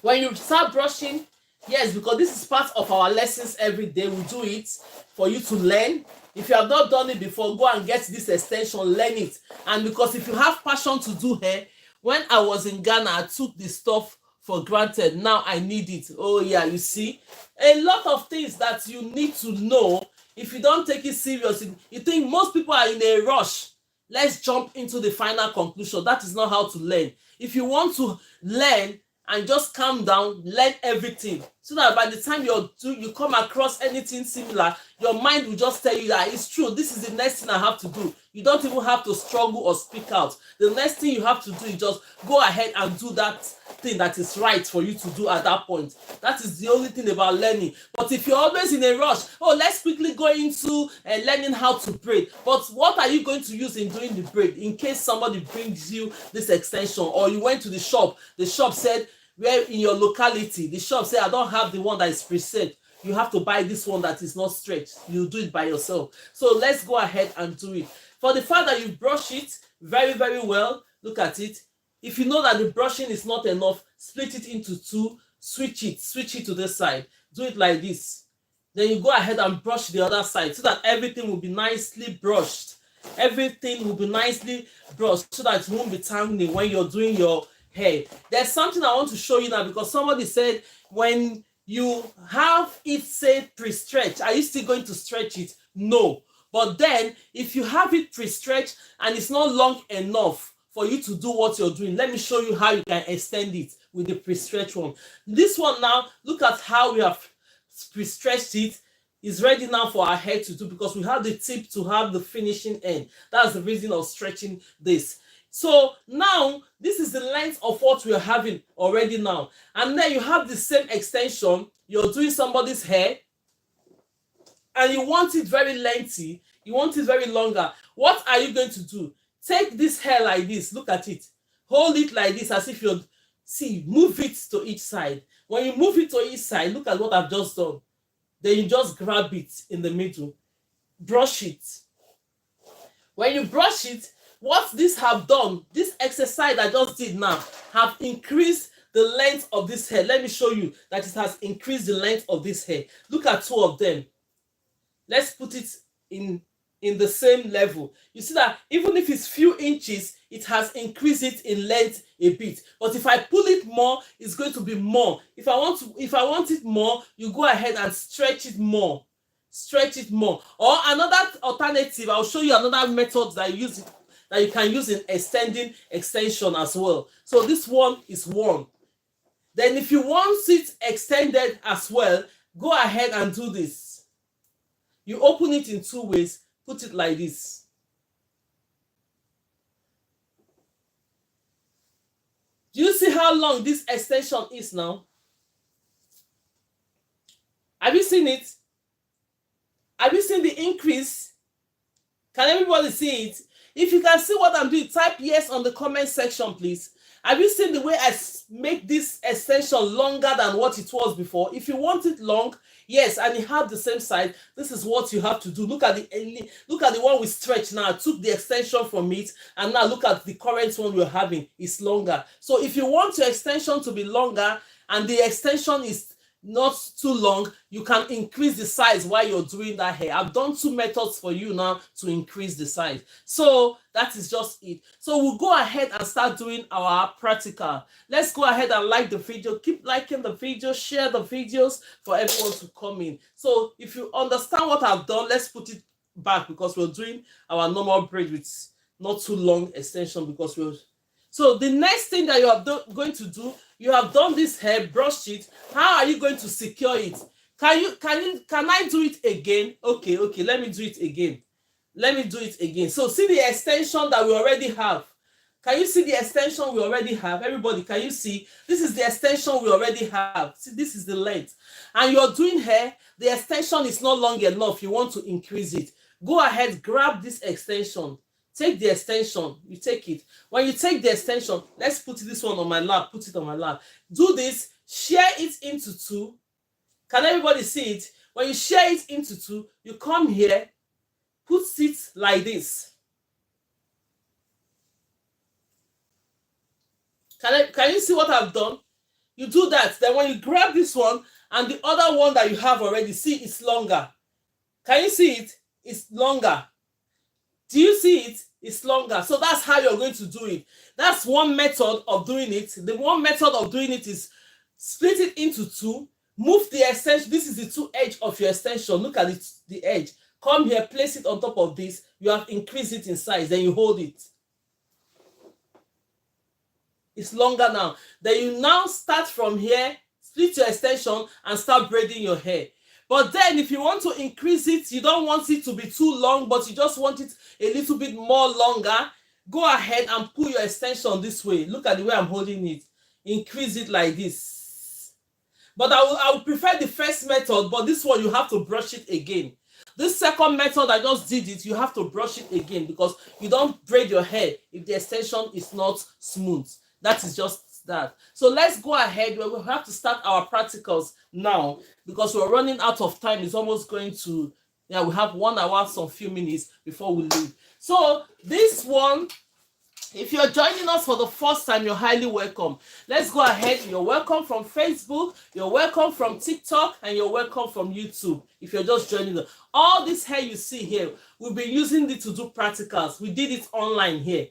When you start brushing, yes, because this is part of our lessons every day. We do it for you to learn. If you have not done it before, go and get this extension, learn it. And because if you have passion to do hair, when I was in Ghana, I took this stuff for granted. Now I need it. Oh yeah, you see, a lot of things that you need to know. If you don't take it serious, you think most people are in a rush. Let's jump into the final conclusion. That is not how to learn. If you want to learn and just calm down, learn everything, so that by the time you come across anything similar, your mind will just tell you that it's true. This is the next thing I have to do. You don't even have to struggle or speak out. The next thing you have to do is just go ahead and do that thing that is right for you to do at that point. That is the only thing about learning. But if you're always in a rush, oh, let's quickly go into learning how to braid. But what are you going to use in doing the braid in case somebody brings you this extension, or you went to the shop said, where in your locality, the shop said, I don't have the one that is preset. You have to buy this one that is not stretched. You do it by yourself. So let's go ahead and do it. For the fact that you brush it very, very well, look at it. If you know that the brushing is not enough, split it into two, switch it to this side. Do it like this. Then you go ahead and brush the other side so that everything will be nicely brushed. Everything will be nicely brushed so that it won't be tangling when you're doing your hair. There's something I want to show you now, because somebody said when you have it say pre-stretch, are you still going to stretch it? No. But then if you have it pre-stretched and it's not long enough for you to do what you're doing, let me show you how you can extend it with the pre-stretch one. This one now, look at how we have pre-stretched it. Is ready now for our hair to do, because we have the tip to have the finishing end. That's the reason of stretching this. So now this is the length of what we are having already now. And then you have the same extension. You're doing somebody's hair and you want it very lengthy. You want it very longer. What are you going to do? Take this hair like this. Look at it. Hold it like this as if you're... See, move it to each side. When you move it to each side, look at what I've just done. Then you just grab it in the middle. Brush it. When you brush it, what this have done, this exercise I just did now, have increased the length of this hair. Let me show you that it has increased the length of this hair. Look at two of them. Let's put it in the same level. You see that even if it's few inches, it has increased it in length a bit. But if I pull it more, it's going to be more. If I want it more, you go ahead and stretch it more. Stretch it more. Or another alternative, I'll show you another method that you can use in extension as well. So this one is one. Then if you want it extended as well, Go ahead and do this. You open it in 2 ways. Put it like this. Do you see how long this extension is now? Have you seen it? Have you seen the increase? Can everybody see it? If you can see what I'm doing, type yes on the comment section, please. Have you seen the way I make this extension longer than what it was before? If you want it long, yes, and you have the same size, this is what you have to do. Look at the one we stretch now. I took the extension from it, and now look at the current one we're having. It's longer. So if you want your extension to be longer and the extension is not too long, you can increase the size while you're doing that hair. I've done 2 methods for you now to increase the size. So that is just it. So we'll go ahead and start doing our practical. Let's go ahead and like the video. Keep liking the video, share the videos for everyone to come in. So if you understand what I've done, let's put it back because we're doing our normal braid with not too long extension because we're... So the next thing that you are going to do, you have done this hair, brushed it. How are you going to secure it? Can I do it again? Okay, let me do it again. Let me do it again. So see the extension that we already have. Can you see the extension we already have? Everybody, can you see? This is the extension we already have. See, this is the length. And you're doing hair, the extension is not long enough. You want to increase it. Go ahead, grab this extension. Take the extension, you take it. When you take the extension, let's put this one on my lap, put it on my lap. Do this, share it into 2. Can everybody see it? When you share it into 2, you come here, put it like this. Can you see what I've done? You do that. Then when you grab this one and the other one that you have already, see it's longer. Can you see it? It's longer. Do you see it? It's longer. So that's how you're going to do it. That's one method of doing it. The one method of doing it is split it into 2. Move the extension. This is the 2 edge of your extension. Look at it, the edge. Come here, place it on top of this. You have increased it in size. Then you hold it. It's longer now. Then you now start from here, split your extension, and start braiding your hair. But then if you want to increase it, you don't want it to be too long, but you just want it a little bit more longer, go ahead and pull your extension this way. Look at the way I'm holding it. Increase it like this. But I would prefer the first method, but this one you have to brush it again. This second method, I just did it, you have to brush it again because you don't braid your hair if the extension is not smooth. That is just that. So let's go ahead. We will have to start our practicals now because we're running out of time. It's almost going to, yeah, we have 1 hour, some few minutes before we leave. So this one, if you're joining us for the first time, you're highly welcome. Let's go ahead. You're welcome from Facebook, you're welcome from TikTok, and you're welcome from YouTube. If you're just joining us, all this hair you see here, we've been using it to do practicals. We did it online here.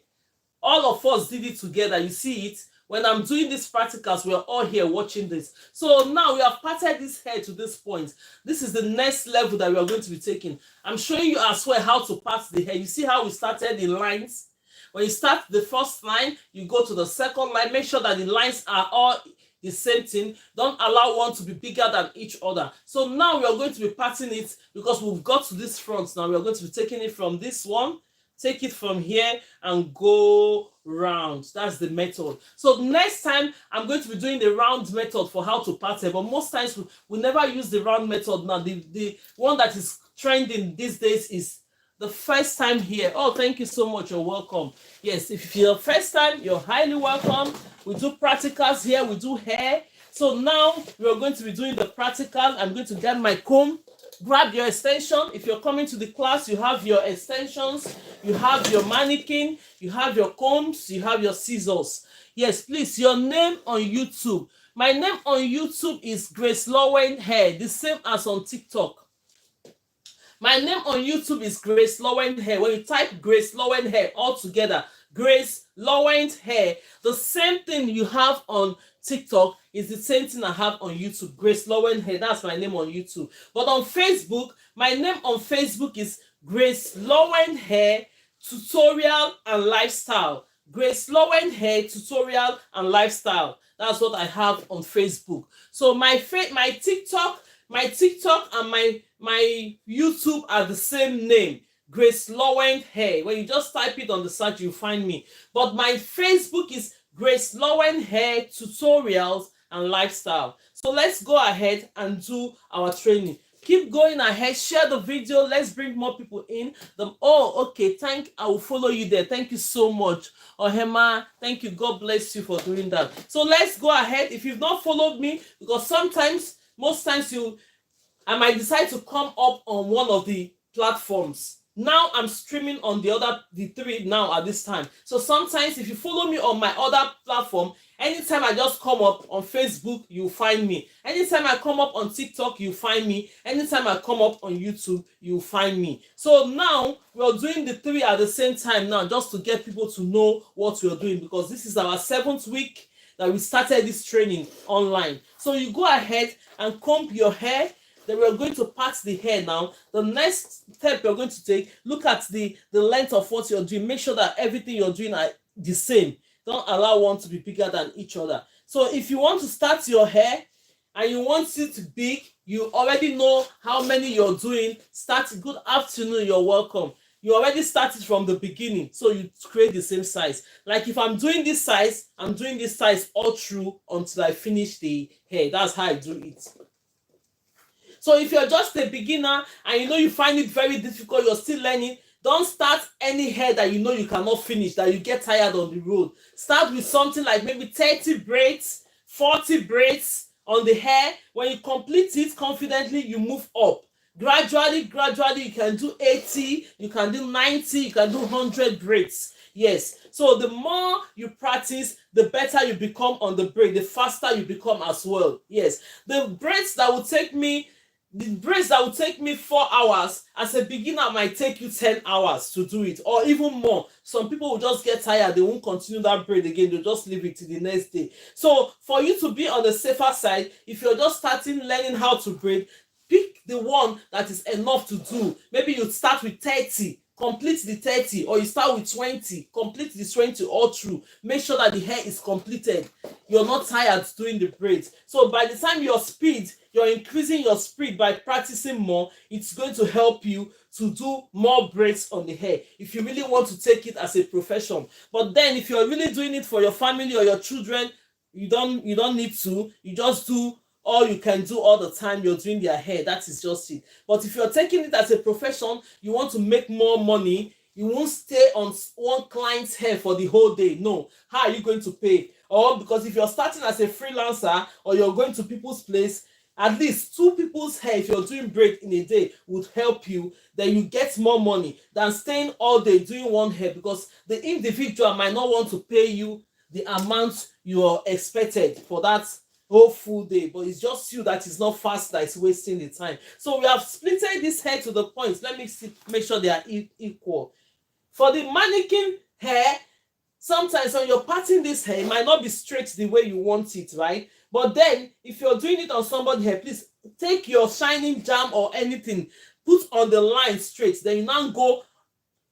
All of us did it together. You see it? When I'm doing these practicals, we're all here watching this. So now we have parted this hair to this point. This is the next level that we are going to be taking. I'm showing you as well how to part the hair. You see how we started in lines? When you start the first line, you go to the second line. Make sure that the lines are all the same thing. Don't allow one to be bigger than each other. So now we are going to be parting it because we've got to this front. Now we are going to be taking it from this one. Take it from here and go round. That's the method. So next time I'm going to be doing the round method for how to part hair, but most times we never use the round method now. The one that is trending these days is the first time here. Oh, thank you so much. You're welcome. Yes, if you're first time, you're highly welcome. We do practicals here. We do hair. So now we're going to be doing the practical. I'm going to get my comb. Grab your extension. If you're coming to the class, you have your extensions, you have your mannequin, you have your combs, you have your scissors. Yes, please, your name on YouTube. My name on YouTube is GraceLawendhair, the same as on TikTok. My name on YouTube is GraceLawendhair. When you type GraceLawendhair all together, GraceLawendhair, the same thing you have on TikTok is the same thing I have on YouTube. GraceLawendhair, that's my name on YouTube. But on Facebook, my name on Facebook is GraceLawendhair Tutorial and Lifestyle. GraceLawendhair Tutorial and Lifestyle. That's what I have on Facebook. So my TikTok, My TikTok and my YouTube are the same name, GraceLawendhair. When you just type it on the search, you find me. But my Facebook is GraceLawendhair Tutorials and Lifestyle. So let's go ahead and do our training. Keep going ahead, share the video. Let's bring more people in. Oh, okay. I will follow you there. Thank you so much. Ohema, thank you. God bless you for doing that. So let's go ahead. If you've not followed me, because most times I might decide to come up on one of the platforms. Now I'm streaming on the three now at this time. So sometimes if you follow me on my other platform, anytime I just come up on Facebook, you find me. Anytime I come up on TikTok, you find me. Anytime I come up on YouTube, you find me. So now we're doing the three at the same time now, just to get people to know what we're doing, because this is our 7th week that we started this training online. So you go ahead and comb your hair. Then we're going to part the hair now. The next step you're going to take, look at the length of what you're doing. Make sure that everything you're doing are the same. Don't allow one to be bigger than each other. So if you want to start your hair and you want it big, you already know how many you're doing. Start. Good afternoon, you're welcome. You already started from the beginning, so you create the same size. Like if I'm doing this size, I'm doing this size all through until I finish the hair. That's how I do it. So if you're just a beginner and you find it very difficult, you're still learning, don't start any hair that you cannot finish, that you get tired on the road. Start with something like maybe 30 braids, 40 braids on the hair. When you complete it confidently, you move up. Gradually, you can do 80, you can do 90, you can do 100 braids. Yes. So the more you practice, the better you become on the braid, the faster you become as well. Yes. The braids that will take me 4 hours as a beginner might take you 10 hours to do it, or even more. Some people will just get tired, they won't continue that braid again, they'll just leave it till the next day. So for you to be on the safer side, if you're just starting learning how to braid, pick the one that is enough to do. Maybe you start with 30, complete the 30, or you start with 20, complete the 20 all through. Make sure that the hair is completed. You're not tired doing the braids. So by the time you're increasing your speed by practicing more, it's going to help you to do more braids on the hair if you really want to take it as a profession. But then if you're really doing it for your family or your children, you don't need to. You just do all you can do all the time you're doing their hair. That is just it. But if you're taking it as a profession, you want to make more money, you won't stay on one client's hair for the whole day. No. How are you going to pay? Or because if you're starting as a freelancer or you're going to people's place, at least 2 people's hair, if you're doing braid in a day, would help you. Then you get more money than staying all day doing one hair, because the individual might not want to pay you the amount you're expected for that whole full day, but it's just you that is not fast, that is wasting the time. So we have splitted this hair to the points. Let me make sure they are equal. For the mannequin hair, sometimes when you're parting this hair, it might not be straight the way you want it, right? But then if you're doing it on somebody's hair, please take your shining jam or anything, put on the line straight, then you now go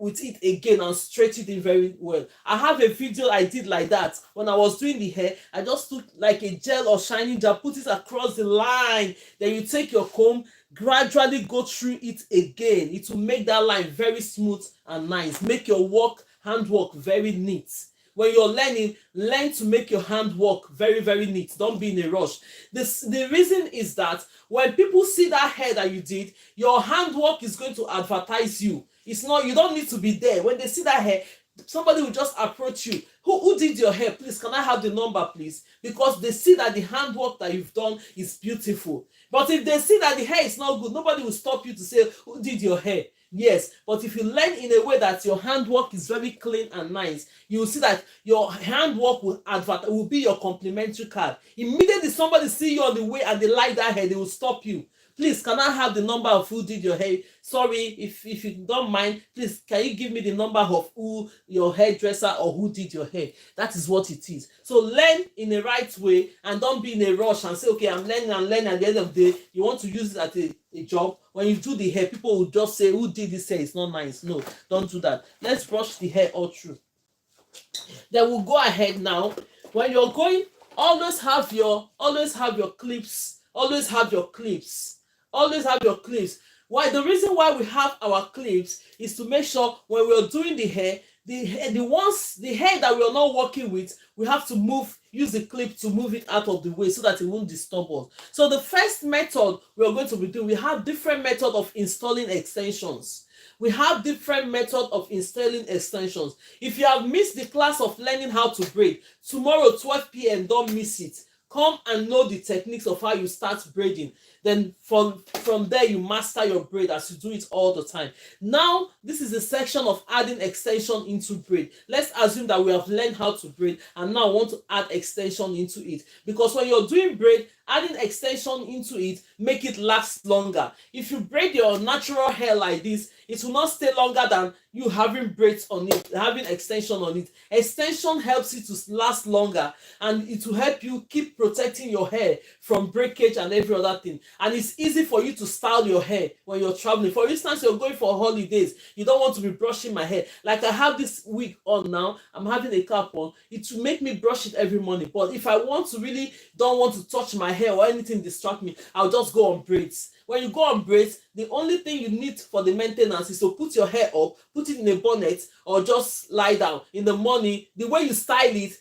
with it again and stretch it in very well. I have a video I did like that. When I was doing the hair, I just took like a gel or shining gel, put it across the line, then you take your comb, gradually go through it again. It will make that line very smooth and nice. Make your handwork very neat. When you're learning, learn to make your handwork very, very neat. Don't be in a rush. The reason is that when people see that hair that you did, your handwork is going to advertise you. It's not, you don't need to be there. When they see that hair, somebody will just approach you. Who did your hair? Please, can I have the number, please? Because they see that the handwork that you've done is beautiful. But if they see that the hair is not good, nobody will stop you to say, who did your hair? Yes, but if you learn in a way that your handwork is very clean and nice, you will see that your handwork will be your complimentary card. Immediately somebody see you on the way and they like that hair, they will stop you. Please, can I have the number of who did your hair? Sorry, if you don't mind, please, can you give me the number of who your hairdresser or who did your hair? That is what it is. So learn in the right way and don't be in a rush and say, okay, I'm learning and learning. At the end of the day, you want to use it as a job. When you do the hair, people will just say, who did this hair? It's not nice. No, don't do that. Let's brush the hair all through. Then we'll go ahead now. When you're going, always have your clips. Always have your clips. Always have your clips. Why? The reason why we have our clips is to make sure when we are doing the hair, the hair that we are not working with, we have to use the clip to move it out of the way so that it won't disturb us. So the first method we are going to be doing, we have different method of installing extensions. We have different method of installing extensions. If you have missed the class of learning how to braid, tomorrow 12 p.m. don't miss it. Come and know the techniques of how you start braiding. Then from there you master your braid as you do it all the time. Now this is the section of adding extension into braid. Let's assume that we have learned how to braid and now want to add extension into it, because when you're doing braid, adding extension into it make it last longer. If you braid your natural hair like this, it will not stay longer than you having braids on it, having extension on it. Extension helps it to last longer, and it will help you keep protecting your hair from breakage and every other thing. And it's easy for you to style your hair when you're traveling. For instance, you're going for holidays, you don't want to be brushing my hair. Like I have this wig on now, I'm having a cap on. It will make me brush it every morning. But if I want to really don't want to touch my hair or anything distract me, I'll just go on braids. When you go on braids, the only thing you need for the maintenance is to put your hair up, put it in a bonnet, or just lie down. In the morning, the way you style it,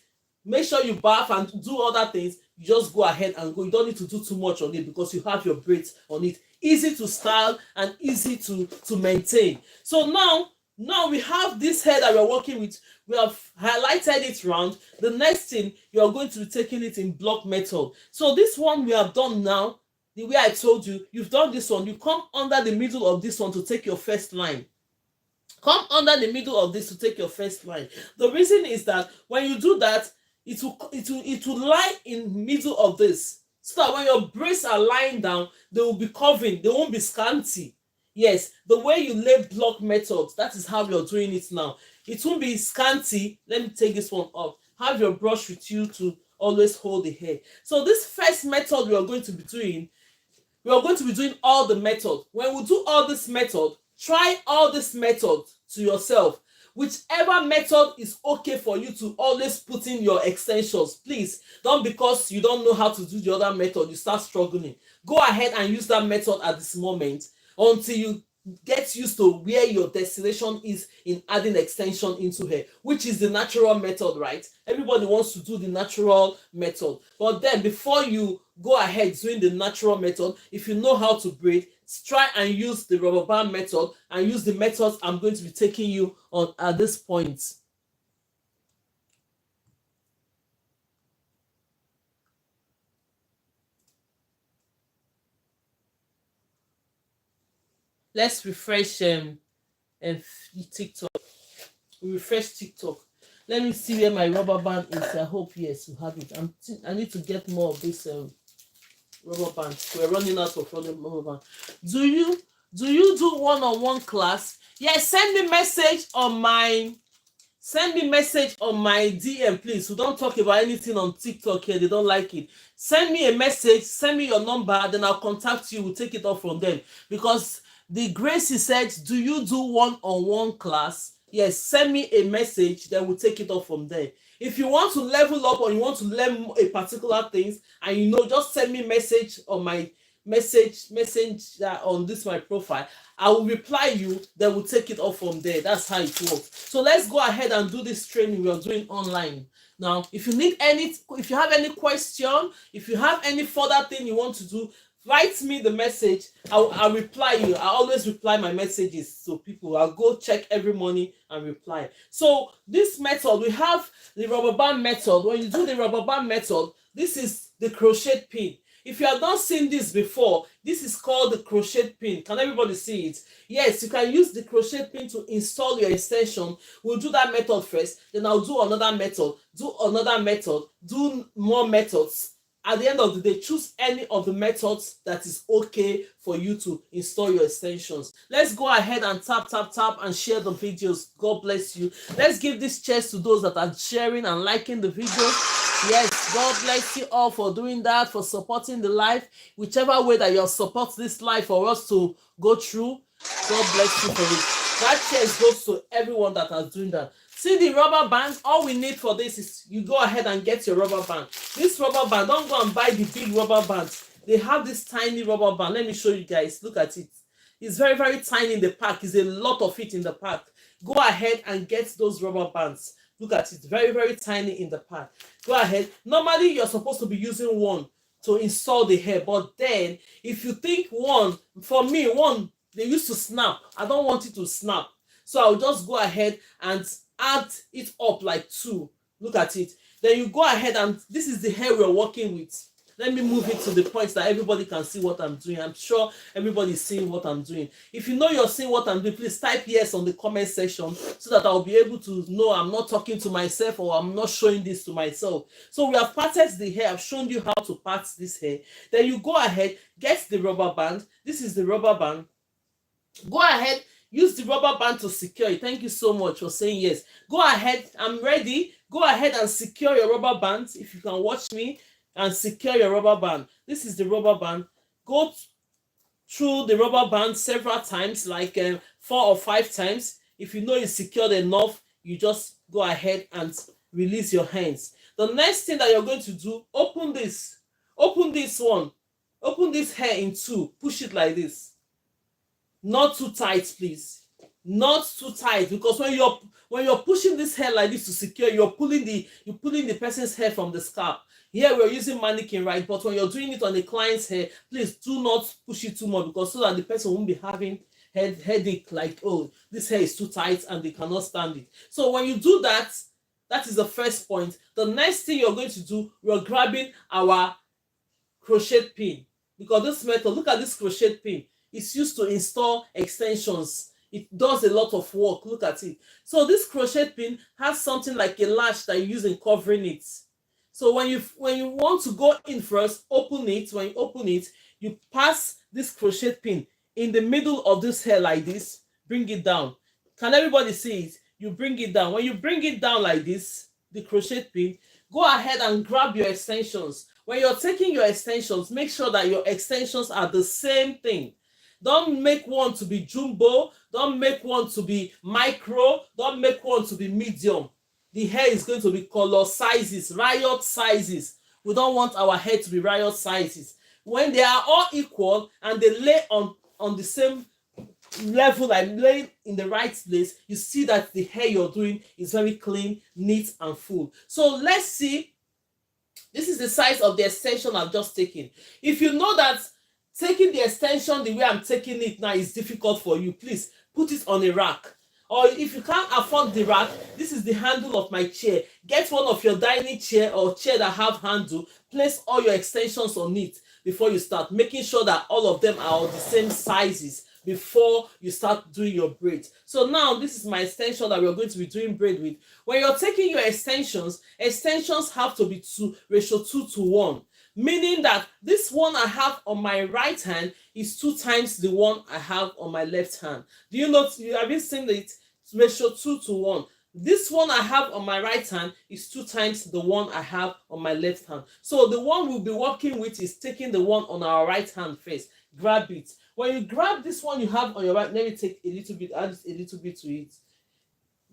make sure you bath and do other things. You just go ahead and go. You don't need to do too much on it because you have your braids on it. Easy to style and easy to maintain. So now we have this hair that we're working with. We have highlighted it round. The next thing, you are going to be taking it in block method. So this one we have done now, the way I told you, you've done this one. You come under the middle of this one to take your first line. Come under the middle of this to take your first line. The reason is that when you do that, it will lie in middle of this, so that when your braids are lying down, they will be covering, they won't be scanty. Yes, the way you lay block method, that is how you're doing it now. It won't be scanty. Let me take this one off. Have your brush with you to always hold the hair. So this first method we are going to be doing, we are going to be doing all the method. When we do all this method, try all this method to yourself. Whichever method is okay for you to always put in your extensions. Please don't, because you don't know how to do the other method, you start struggling. Go ahead and use that method at this moment until you get used to where your destination is in adding extension into hair, which is the natural method, right? Everybody wants to do the natural method. But then before you go ahead doing the natural method, if you know how to braid, try and use the rubber band method and use the methods I'm going to be taking you on at this point. Let's refresh TikTok. Refresh TikTok. Let me see where my rubber band is. I hope yes, you have it. I need to get more of this rubber band. We're running out of rubber band. Do you do one-on-one class? Yes, send me message on my DM, please. We don't talk about anything on TikTok here. They don't like it. Send me a message, send me your number, then I'll contact you. We'll take it off from them. Because the Grace said, do you do one-on-one class? Yes, send me a message, then we'll take it off from there. If you want to level up or you want to learn a particular things, and just send me message on my message on this my profile. I will reply you, then we'll take it off from there. That's how it works. So let's go ahead and do this training we are doing online. Now, if you have any question, if you have any further thing you want to do, write me the message. I'll reply you. I always reply my messages, so people, I'll go check every morning and reply. So this method, we have the rubber band method. When you do the rubber band method, this is the crochet pin. If you have not seen this before, this is called the crochet pin. Can everybody see it? Yes, you can use the crochet pin to install your extension. We'll do that method first, then I'll do another method, do more methods. At the end of the day, choose any of the methods that is okay for you to install your extensions. Let's go ahead and tap and share the videos. God bless you. Let's give this chance to those that are sharing and liking the videos. Yes, God bless you all for doing that, for supporting the life. Whichever way that you support this life for us to go through, God bless you for it. That chance goes to everyone that is doing that. See the rubber band? All we need for this is you go ahead and get your rubber band. This rubber band, don't go and buy the big rubber band. they have this tiny rubber band. Let me show you guys. Look at it. It's very, very tiny in the pack. It's a lot of it in the pack. Go ahead and get those rubber bands. Look at it. Very, very tiny in the pack. Go ahead. Normally, you're supposed to be using one to install the hair. But then, if you think one, for me, one, they used to snap. I don't want it to snap. So I'll just go ahead and add it up like 2. Look at it. Then you go ahead and this is the hair we're working with. Let me move it to the point that everybody can see what I'm doing. I'm sure everybody's seeing what I'm doing. If you know you're seeing what I'm doing, please type yes on the comment section so that I'll be able to know I'm not talking to myself or I'm not showing this to myself. So we have parted the hair. I've shown you how to part this hair. Then you go ahead, get the rubber band. This is the rubber band. Go ahead, use the rubber band to secure it. Thank you so much for saying yes. Go ahead, I'm ready. Go ahead and secure your rubber band. If you can watch me, and secure your rubber band. This is the rubber band. Go through the rubber band several times, like 4 or 5 times. If you know it's secured enough, you just go ahead and release your hands. The next thing that you're going to do, open this one, open this hair in 2, push it like this. Not too tight, please. Not too tight, because when you're pushing this hair like this to secure, you're pulling the person's hair from the scalp. Here we're using mannequin, right? But when you're doing it on the client's hair, please do not push it too much, because so that the person won't be having headache, like, oh, this hair is too tight and they cannot stand it. So when you do that, that is the first point. The next thing you're going to do, we're grabbing our crochet pin, because this method, look at this crochet pin. It's used to install extensions. It does a lot of work. Look at it. So this crochet pin has something like a latch that you use in covering it. So when you want to go in first, open it. When you open it, you pass this crochet pin in the middle of this hair like this. Bring it down. Can everybody see it? You bring it down. When you bring it down like this, the crochet pin, go ahead and grab your extensions. When you're taking your extensions, make sure that your extensions are the same thing. Don't make one to be jumbo. Don't make one to be micro. Don't make one to be medium. The hair is going to be color sizes, riot sizes. We don't want our hair to be riot sizes. When they are all equal and they lay on the same level, like laying in the right place, you see that the hair you're doing is very clean, neat, and full. So let's see. This is the size of the extension I've just taken. If you know that taking the extension the way I'm taking it now is difficult for you, please put it on a rack. Or if you can't afford the rack, this is the handle of my chair. Get one of your dining chair or chair that have handle. Place all your extensions on it before you start, making sure that all of them are the same sizes before you start doing your braids. So now this is my extension that we're going to be doing braid with. When you're taking your extensions have to be ratio 2:1. Meaning that this one I have on my right hand is 2 times the one I have on my left hand. Do you know? Have you seen it? Ratio 2:1. This one I have on my right hand is 2 times the one I have on my left hand. So the one we'll be working with is taking the one on our right hand first. Grab it. When you grab this one you have on your right, let me take a little bit, add a little bit to it.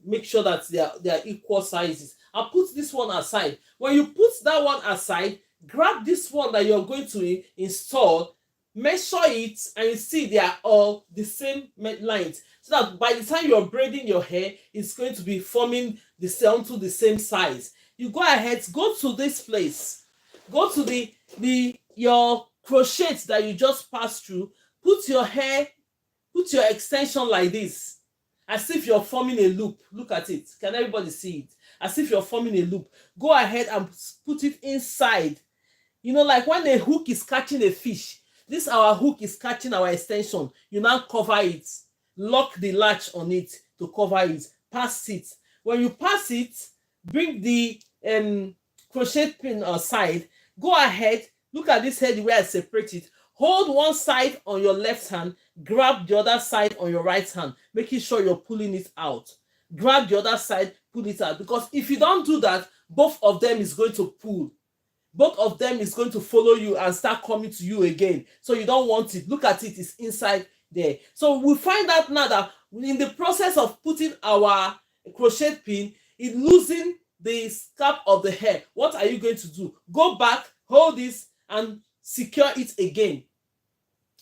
Make sure that they are equal sizes. I'll put this one aside. When you put that one aside, grab this one that you're going to install, measure it, and you see they are all the same length, so that by the time you're braiding your hair, it's going to be forming onto the same size. You go ahead, go to this place, go to your crochet that you just passed through, put your extension like this, as if you're forming a loop. Look at it. Can everybody see it? As if you're forming a loop. Go ahead and put it inside. You know, like when a hook is catching a fish, this our hook is catching our extension. You now cover it. Lock the latch on it to cover it. Pass it. When you pass it, bring the crochet pin aside. Go ahead. Look at this head, the way I separate it. Hold one side on your left hand. Grab the other side on your right hand, making sure you're pulling it out. Grab the other side, pull it out. Because if you don't do that, both of them is going to pull. Both of them is going to follow you and start coming to you again. So you don't want it. Look at it, it's inside there. So we find out now that in the process of putting our crochet pin, it losing the scalp of the hair. What are you going to do? Go back, hold this, and secure it again.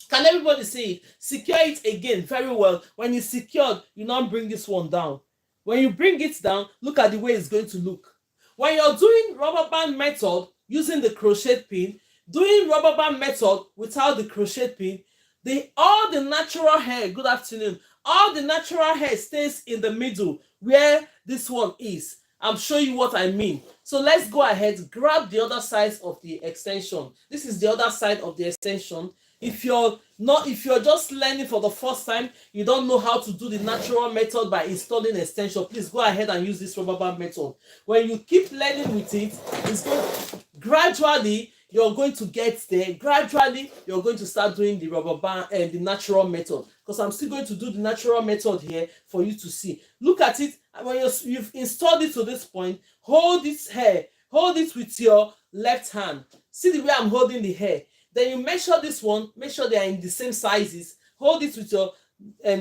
Can everybody see it? Secure it again very well. When it's secured, you now bring this one down. When you bring it down, look at the way it's going to look. When you're doing rubber band method using the crochet pin, doing rubber band method without the crochet pin, all the natural hair, good afternoon, all the natural hair stays in the middle where this one is. I'm showing you what I mean. So let's go ahead, grab the other side of the extension. This is the other side of the extension. If you're just learning for the first time, you don't know how to do the natural method by installing extension, please go ahead and use this rubber band method. When you keep learning with it, it's going gradually you're going to get there. Gradually, you're going to start doing the rubber band and the natural method. Because I'm still going to do the natural method here for you to see. Look at it. When you've installed it to this point, hold it here. Hold it with your left hand. See the way I'm holding the hair. Then you measure this one. Make sure they are in the same sizes. Hold it with your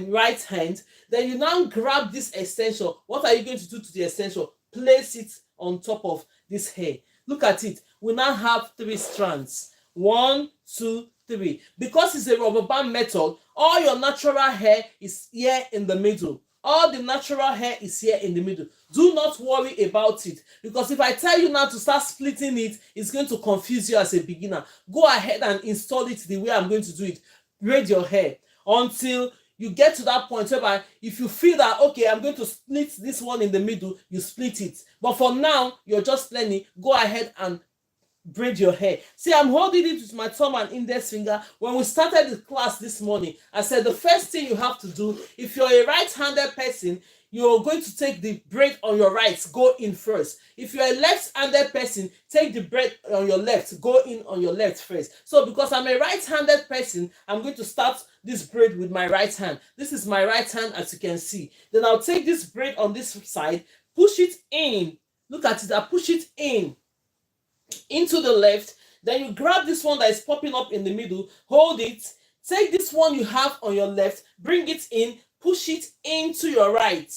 right hand. Then you now grab this extension. What are you going to do to the extension? Place it on top of this hair. Look at it. We now have 3 strands. 1, 2, 3. Because it's a rubber band method, all your natural hair is here in the middle. All the natural hair is here in the middle. Do not worry about it. Because if I tell you now to start splitting it, it's going to confuse you as a beginner. Go ahead and install it the way I'm going to do it. Braid your hair until you get to that point whereby if you feel that, okay, I'm going to split this one in the middle, you split it. But for now, you're just learning. Go ahead and braid your hair. See, I'm holding it with my thumb and index finger. When we started the class this morning, I said the first thing you have to do, if you're a right-handed person, you're going to take the braid on your right, go in first. If you're a left-handed person, take the braid on your left, go in on your left first. So because I'm a right-handed person, I'm going to start this braid with my right hand. This is my right hand, as you can see. Then I'll take this braid on this side, push it in. Look at it, I push it in into the left. Then you grab this one that is popping up in the middle, hold it, take this one you have on your left, bring it in, push it into your right.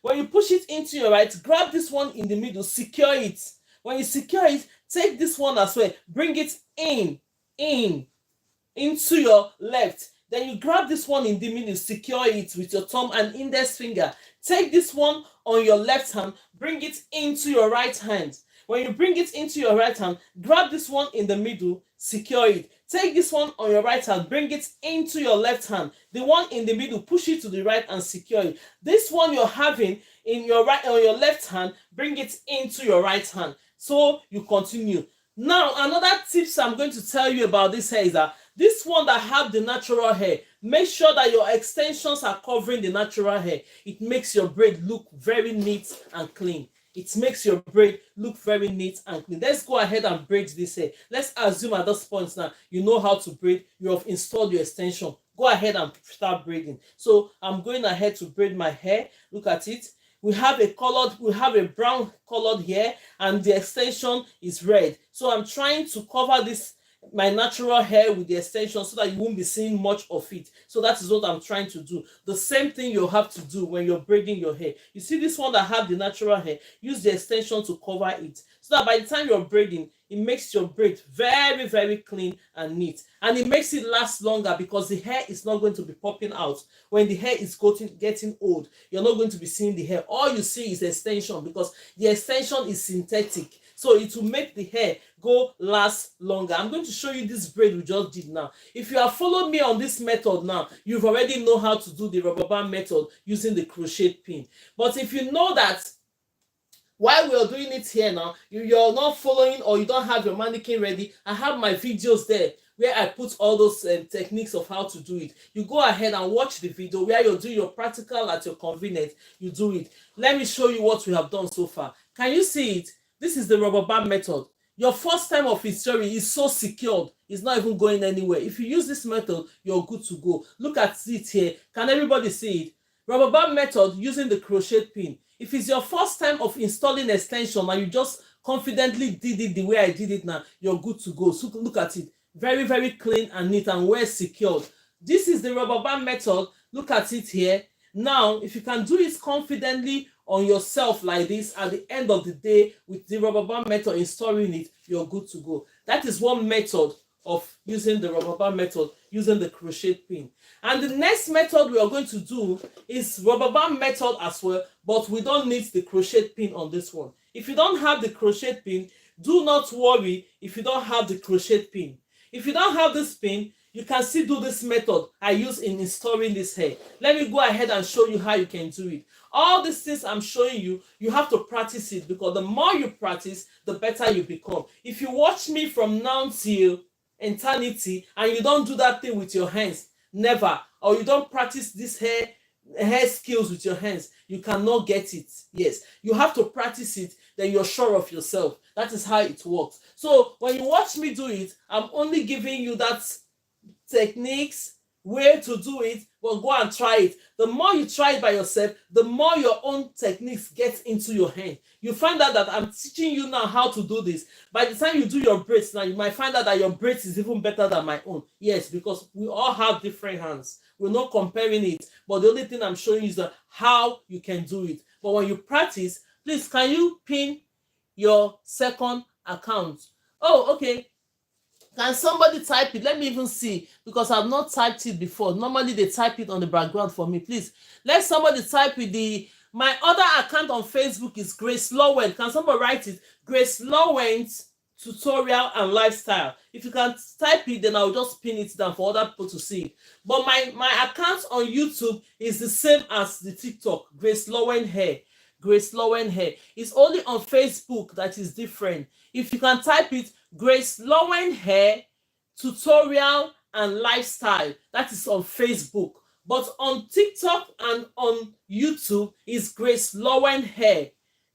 When you push it into your right, grab this one in the middle, secure it. When you secure it, take this one as well, bring it into your left. Then you grab this one in the middle, secure it with your thumb and index finger. Take this one on your left hand, bring it into your right hand. When you bring it into your right hand, grab this one in the middle, secure it. Take this one on your right hand, bring it into your left hand. The one in the middle, push it to the right and secure it. This one you're having in your right or your left hand, bring it into your right hand. So you continue. Now, another tips I'm going to tell you about this hair is that this one that have the natural hair, make sure that your extensions are covering the natural hair. It makes your braid look very neat and clean. It makes your braid look very neat and clean. Let's go ahead and braid this hair. Let's assume at this point now you know how to braid. You have installed your extension. Go ahead and start braiding. So I'm going ahead to braid my hair. Look at it. We have a brown colored hair and the extension is red. So I'm trying to cover my natural hair with the extension so that you won't be seeing much of it. So that is what I'm trying to do. The same thing you have to do when you're braiding your hair. You see this one that have the natural hair, use the extension to cover it so that by the time you're braiding, it makes your braid very, very clean and neat. And it makes it last longer because the hair is not going to be popping out. When the hair is getting old, you're not going to be seeing the hair. All you see is the extension because the extension is synthetic. So it will make the hair last longer. I'm going to show you this braid we just did now. If you have followed me on this method now, you've already know how to do the rubber band method using the crochet pin. But if you know that while we're doing it here now, you're not following or you don't have your mannequin ready, I have my videos there where I put all those techniques of how to do it. You go ahead and watch the video where you're doing your practical at your convenience. You do it. Let me show you what we have done so far. Can you see it? This is the rubber band method. Your first time of history is so secured. It's not even going anywhere. If you use this method, you're good to go. Look at it here. Can everybody see it? Rubber band method using the crochet pin. If it's your first time of installing extension and you just confidently did it the way I did it now, you're good to go. So look at it. Very, very clean and neat and well secured. This is the rubber band method. Look at it here. Now, if you can do it confidently on yourself like this, at the end of the day with the rubber band method installing it, you're good to go. That is one method of using the rubber band method using the crochet pin. And the next method we are going to do is rubber band method as well, but we don't need the crochet pin on this one. If you don't have the crochet pin, do not worry if you don't have the crochet pin. If you don't have this pin, you can still do this method I use in installing this hair. Let me go ahead and show you how you can do it. All these things I'm showing you, you have to practice it, because the more you practice, the better you become. If you watch me from now till eternity and you don't do that thing with your hands, never, or you don't practice this hair skills with your hands, you cannot get it. Yes, you have to practice it, then you're sure of yourself. That is how it works. So when you watch me do it, I'm only giving you that techniques, where to do it, but go and try it. The more you try it by yourself, the more your own techniques get into your hand. You find out that I'm teaching you now how to do this. By the time you do your braids now, you might find out that your braids is even better than my own. Yes, because we all have different hands. We're not comparing it, but the only thing I'm showing you is that how you can do it. But when you practice, please, can you pin your second account? Oh, okay. Can somebody type it? Let me even see, because I've not typed it before. Normally they type it on the background for me. Please, let somebody type it. My other account on Facebook is Grace Lawend. Can somebody write it? Grace Lawend Tutorial and Lifestyle. If you can type it, then I'll just pin it down for other people to see it. But my account on YouTube is the same as the TikTok, GraceLawendhair. GraceLawendhair. It's only on Facebook that is different. If you can type it, GraceLawendhair Tutorial and Lifestyle, that is on Facebook. But on TikTok and on YouTube is GraceLawendhair.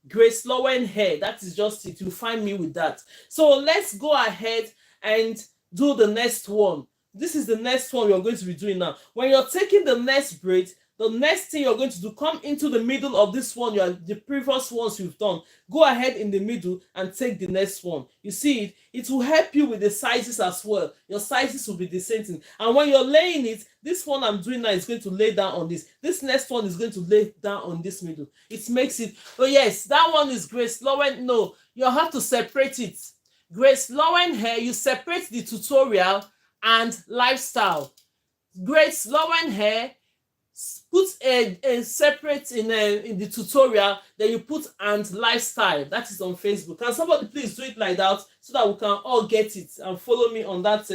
GraceLawendhair. That is just it. You'll find me with that. So let's go ahead and do the next one. This is the next one you're going to be doing now. When you're taking the next braid, the next thing you're going to do, come into the middle of this one, the previous ones you've done. Go ahead in the middle and take the next one. You see it? It will help you with the sizes as well. Your sizes will be the same thing. And when you're laying it, this one I'm doing now is going to lay down on this. This next one is going to lay down on this middle. It makes it, oh yes, that one is Grace Lawend. No, you have to separate it. GraceLawendhair, you separate the tutorial and lifestyle. GraceLawendhair, put a separate in the tutorial, then you put and lifestyle. That is on Facebook. Can somebody please do it like that, so that we can all get it and follow me on that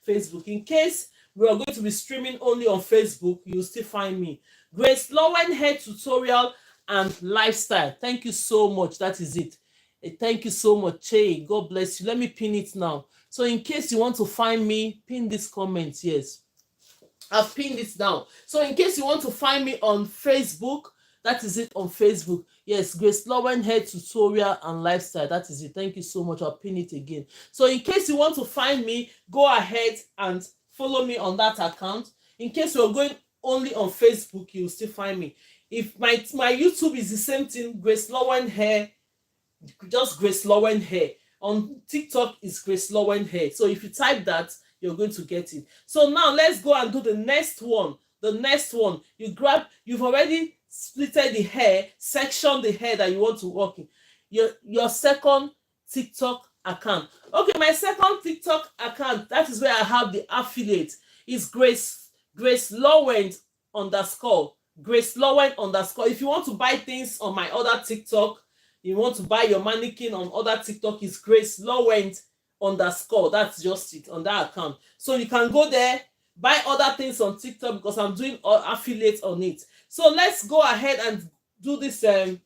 Facebook? In case we are going to be streaming only on Facebook, you'll still find me. GraceLawendhair Tutorial and Lifestyle. Thank you so much. That is it. Thank you so much, Che. God bless you. Let me pin it now. So in case you want to find me, pin this comment. Yes, I've pinned it down. So in case you want to find me on Facebook, that is it on Facebook. Yes, GraceLawendhair Tutorial and Lifestyle. That is it. Thank you so much. I'll pin it again. So in case you want to find me, go ahead and follow me on that account. In case you're going only on Facebook, you'll still find me. If my YouTube is the same thing, GraceLawendhair, just GraceLawendhair. On TikTok is GraceLawendhair. So if you type that, you're going to get it. So now let's go and do the next one. The next one, you've already splitted the hair, section the hair that you want to work in. Your second TikTok account. Okay, my second TikTok account, that is where I have the affiliate. Is Grace Lawend _ Grace Lawend _ If you want to buy things on my other TikTok, you want to buy your mannequin on other TikTok, is Grace Lawend _ That's just it on that account. So you can go there, buy other things on TikTok, because I'm doing affiliate on it. So let's go ahead and do this. Let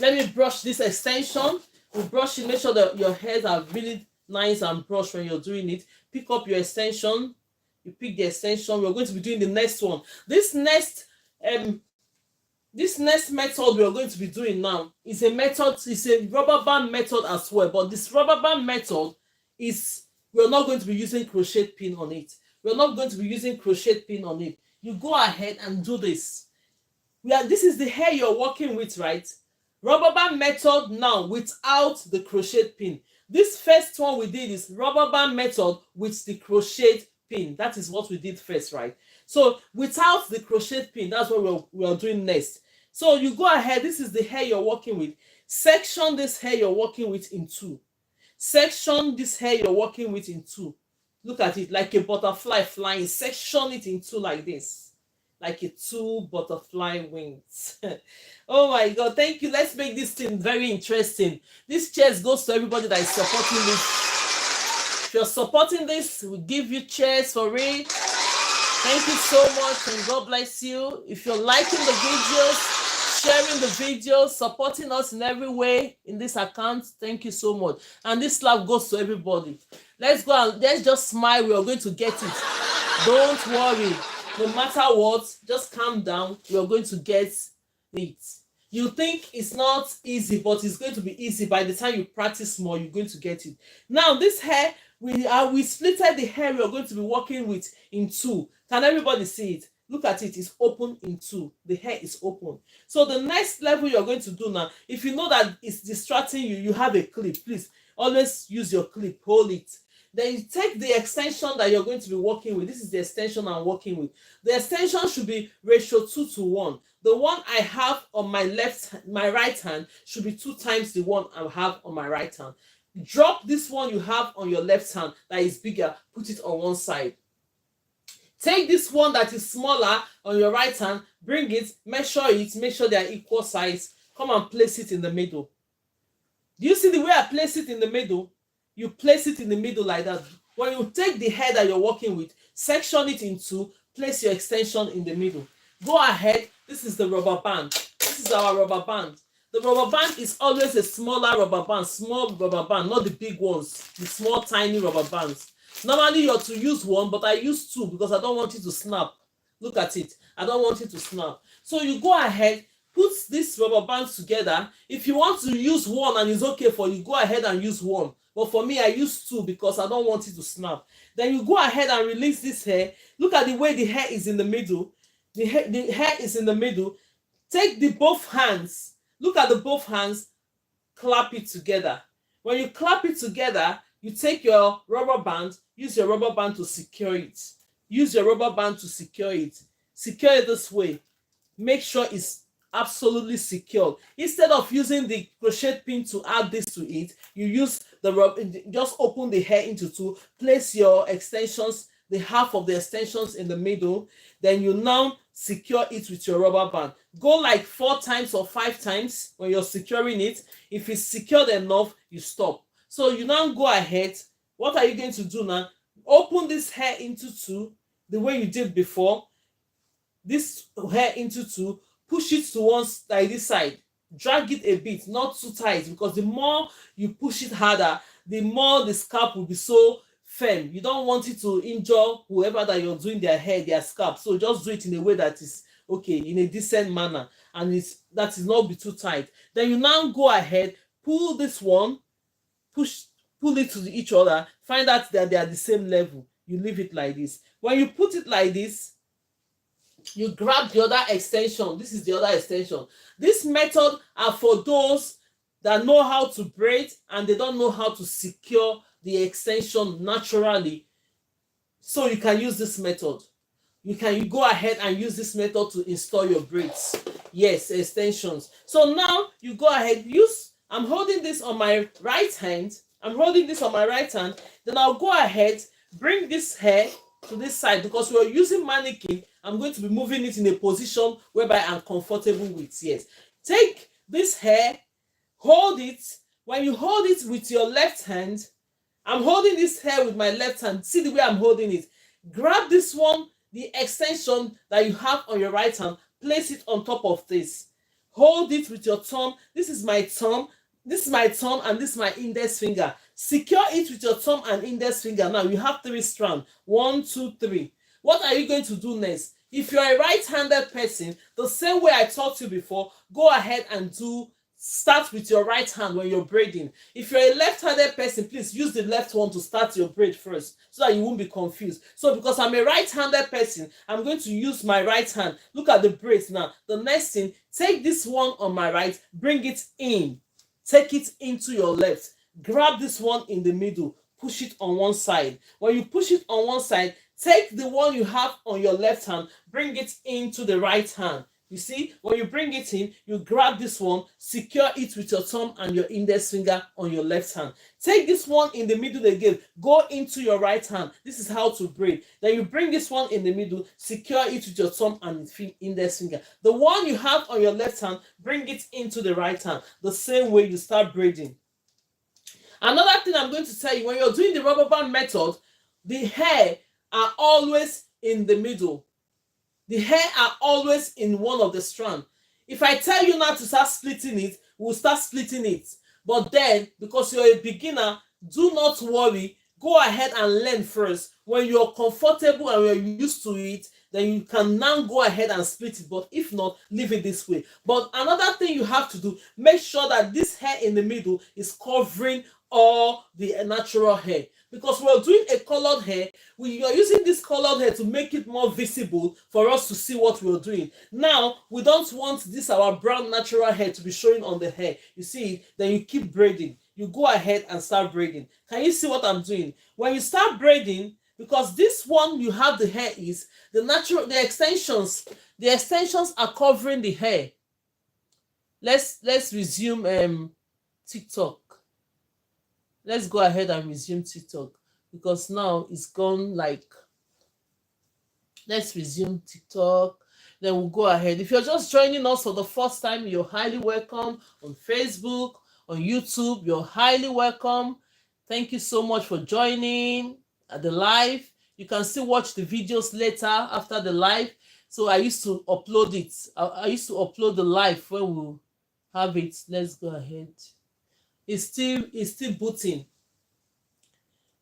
me brush this extension. We brush it, make sure that your hairs are really nice and brushed when you're doing it. Pick up your extension. You pick the extension. We're going to be doing the next one. This next method we are going to be doing now is a method, it's a rubber band method as well. But this rubber band method is, we're not going to be using crochet pin on it. We're not going to be using crochet pin on it. You go ahead and do this. This is the hair you're working with, right? Rubber band method now without the crochet pin. This first one we did is rubber band method with the crochet pin. That is what we did first, right? So without the crochet pin, that's what we're doing next. So you go ahead, this is the hair you're working with. Section this hair you're working with in two. Section this hair you're working with in two. Look at it like a butterfly flying. Section it in two like this, like a two butterfly wings. Oh my God, thank you. Let's make this thing very interesting. This cheers goes to everybody that is supporting this. If you're supporting this, we give you cheers for it. Thank you so much and God bless you. If you're liking the videos, sharing the videos, supporting us in every way in this account, thank you so much. And this love goes to everybody. Let's go and let's just smile. We are going to get it. Don't worry. No matter what, just calm down. We are going to get it. You think it's not easy, but it's going to be easy. By the time you practice more, you're going to get it. Now, this hair, we splitted the hair we are going to be working with in two. Can everybody see it? Look at it. It's open in two. The hair is open. So the next level you're going to do now, if you know that it's distracting you, you have a clip. Please always use your clip. Hold it. Then you take the extension that you're going to be working with. This is the extension I'm working with. The extension should be ratio 2:1. The one I have on my right hand should be 2 times the one I have on my right hand. Drop this one you have on your left hand that is bigger, put it on one side. Take this one that is smaller on your right hand, bring it, measure it, make sure they are equal size. Come and place it in the middle. Do you see the way I place it in the middle? You place it in the middle like that. When you take the hair that you're working with, section it in two, place your extension in the middle. Go ahead. This is the rubber band. This is our rubber band. The rubber band is always a smaller rubber band, small rubber band, not the big ones, the small, tiny rubber bands. Normally, you're to use one, but I use two because I don't want it to snap. Look at it. I don't want it to snap. So you go ahead, put these rubber bands together. If you want to use one and it's okay for you, go ahead and use one. But for me, I use two because I don't want it to snap. Then you go ahead and release this hair. Look at the way the hair is in the middle. The hair is in the middle. Take the both hands. Look at the both hands. Clap it together. When you clap it together, you take your rubber band. Use your rubber band to secure it. Use your rubber band to secure it. Secure it this way. Make sure it's absolutely secure. Instead of using the crochet pin to add this to it, you use the rubber. Just open the hair into two. Place your extensions, the half of the extensions in the middle. Then you now secure it with your rubber band. Go like 4 times or 5 times when you're securing it. If it's secured enough, you stop. So you now go ahead. What are you going to do now? Open this hair into two the way you did before. This hair into two. Push it to one like this side. Drag it a bit, not too tight, because the more you push it harder, the more the scalp will be so firm. You don't want it to injure whoever that you're doing their hair, their scalp. So just do it in a way that is okay, in a decent manner, and that is not be too tight. Then you now go ahead, pull this one, pull it to each other, find out that they are the same level. You leave it like this. When you put it like this, you grab the other extension. This is the other extension. This method are for those that know how to braid and they don't know how to secure the extension naturally. So you can use this method. You go ahead and use this method to install your braids. Yes, extensions. So now you go ahead, I'm holding this on my right hand. Then I'll go ahead, bring this hair to this side because we're using mannequin. I'm going to be moving it in a position whereby I'm comfortable with. Yes. Take this hair, hold it. When you hold it with your left hand, I'm holding this hair with my left hand. See the way I'm holding it. Grab this one, the extension that you have on your right hand, place it on top of this. Hold it with your thumb. This is my thumb, and this is my index finger. Secure it with your thumb and index finger. Now you have 3 strands. 1, 2, 3. What are you going to do next? If you're a right-handed person, the same way I taught you before, go ahead and start with your right hand when you're braiding. If you're a left-handed person, please use the left one to start your braid first so that you won't be confused. So because I'm a right-handed person, I'm going to use my right hand. Look at the braids now. The next thing, take this one on my right, bring it in. Take it into your left. Grab this one in the middle. Push it on one side. When you push it on one side, take the one you have on your left hand, bring it into the right hand. You see, when you bring it in, you grab this one, secure it with your thumb and your index finger on your left hand. Take this one in the middle again, go into your right hand. This is how to braid. Then you bring this one in the middle, secure it with your thumb and index finger. The one you have on your left hand, bring it into the right hand. The same way you start braiding. Another thing I'm going to tell you, when you're doing the rubber band method, the hair are always in the middle. The hair are always in one of the strands. If I tell you now to start splitting it, we'll start splitting it. But then, because you're a beginner, do not worry. Go ahead and learn first. When you're comfortable and you're used to it, then you can now go ahead and split it. But if not, leave it this way. But another thing you have to do, make sure that this hair in the middle is covering all the natural hair. Because we're doing a colored hair, we are using this colored hair to make it more visible for us to see what we're doing. Now, we don't want this our brown natural hair to be showing on the hair. You see, then you keep braiding. You go ahead and start braiding. Can you see what I'm doing? When you start braiding, because this one you have the hair is, the extensions are covering the hair. Let's resume TikTok. Let's go ahead and resume TikTok because now it's gone like, let's resume TikTok. Then we'll go ahead. If you're just joining us for the first time, you're highly welcome on Facebook, on YouTube. You're highly welcome. Thank you so much for joining at the live. You can still watch the videos later after the live. So I used to upload it. I used to upload the live when we have it. Let's go ahead. It's still booting.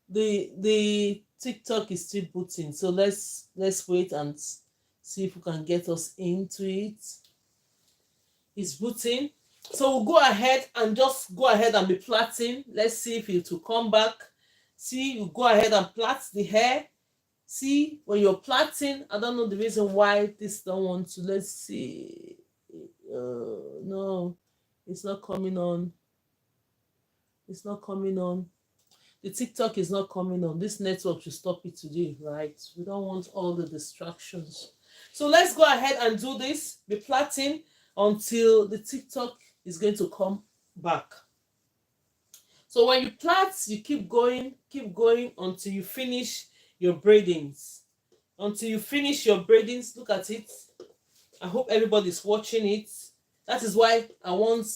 The TikTok is still booting. So let's wait and see if we can get us into it. It's booting. So we'll go ahead and just go ahead and be plaiting. Let's see if it will come back. See, you go ahead and plait the hair. See, when you're plaiting, I don't know the reason why this don't want to. Let's see. No, it's not coming on. It's not coming on. The TikTok is not coming on. This network should stop it today, right? We don't want all the distractions. So let's go ahead and do this. Be plaiting until the TikTok is going to come back. So when you plait, you keep going until you finish your braidings. Until you finish your braidings, look at it. I hope everybody's watching it. That is why I want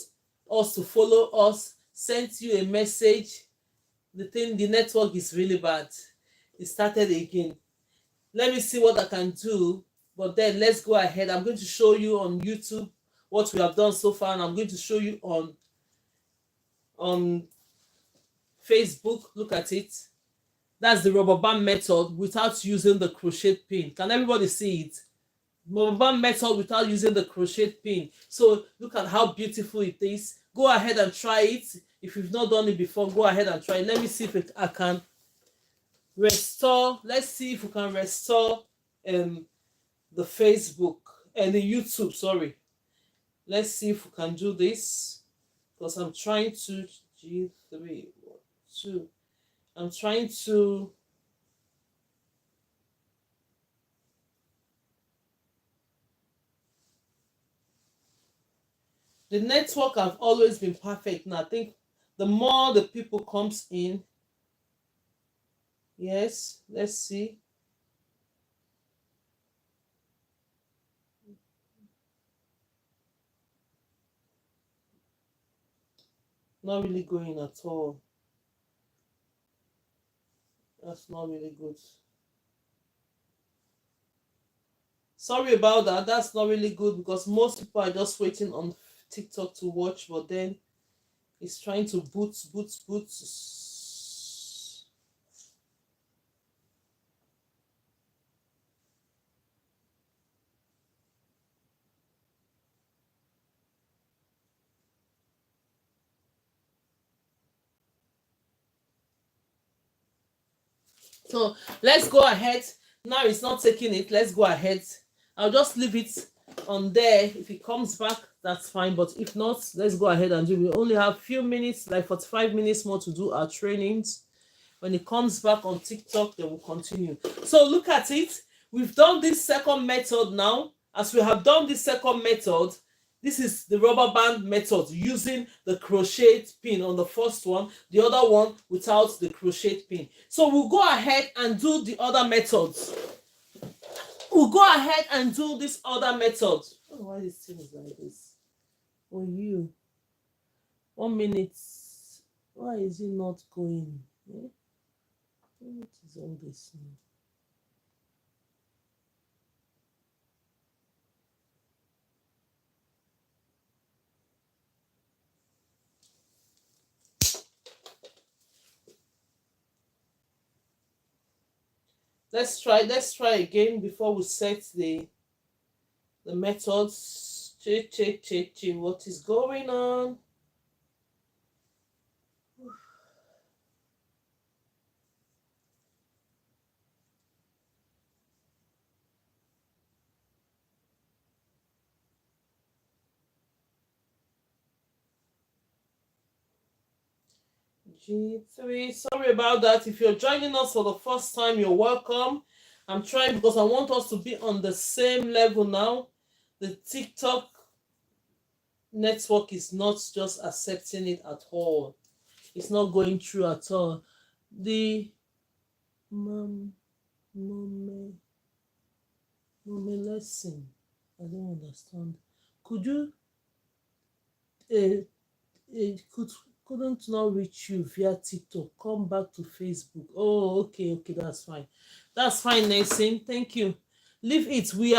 us to follow us. Sent you a message. The network is really bad. It started again. Let me see what I can do. But then let's go ahead. I'm going to show you on YouTube what we have done so far, and I'm going to show you on Facebook. Look at it. That's the rubber band method without using the crochet pin. Can everybody see it? Rubber band method without using the crochet pin. So look at how beautiful it is. Go ahead and try it. If you've not done it before, go ahead and try it. Let me see if I can restore. Let's see if we can restore the Facebook and the YouTube. Sorry. Let's see if we can do this. Because I'm trying to G3, 2. I'm trying to the network have always been perfect. And I think the more the people comes in, yes, let's see. Not really going at all. That's not really good. Sorry about that. That's not really good because most people are just waiting on TikTok to watch, but then it's trying to boot. So let's go ahead. Now it's not taking it. Let's go ahead. I'll just leave it on there. If it comes back, that's fine. But if not, let's go ahead and do it. We only have a few minutes, like 45 minutes more to do our trainings. When it comes back on TikTok, then we'll continue. So look at it. We've done this second method now. as we have done the second method, this is the rubber band method using the crochet pin on the first one, the other one without the crochet pin. So we'll go ahead and do the other methods. We'll go ahead and do this other method. Oh, why this thing is like this? Oh, you. 1 minute. Why is it not going? Eh? What is all this now? Let's try again before we set the methods. What is going on? G3, sorry about that. If you're joining us for the first time, you're welcome. I'm trying because I want us to be on the same level now. The TikTok network is not just accepting it at all. It's not going through at all. The mommy lesson, I don't understand. Could you couldn't now reach you via TikTok? Come back to Facebook. Oh, okay, that's fine. That's fine, Nelson. Thank you. Leave it. We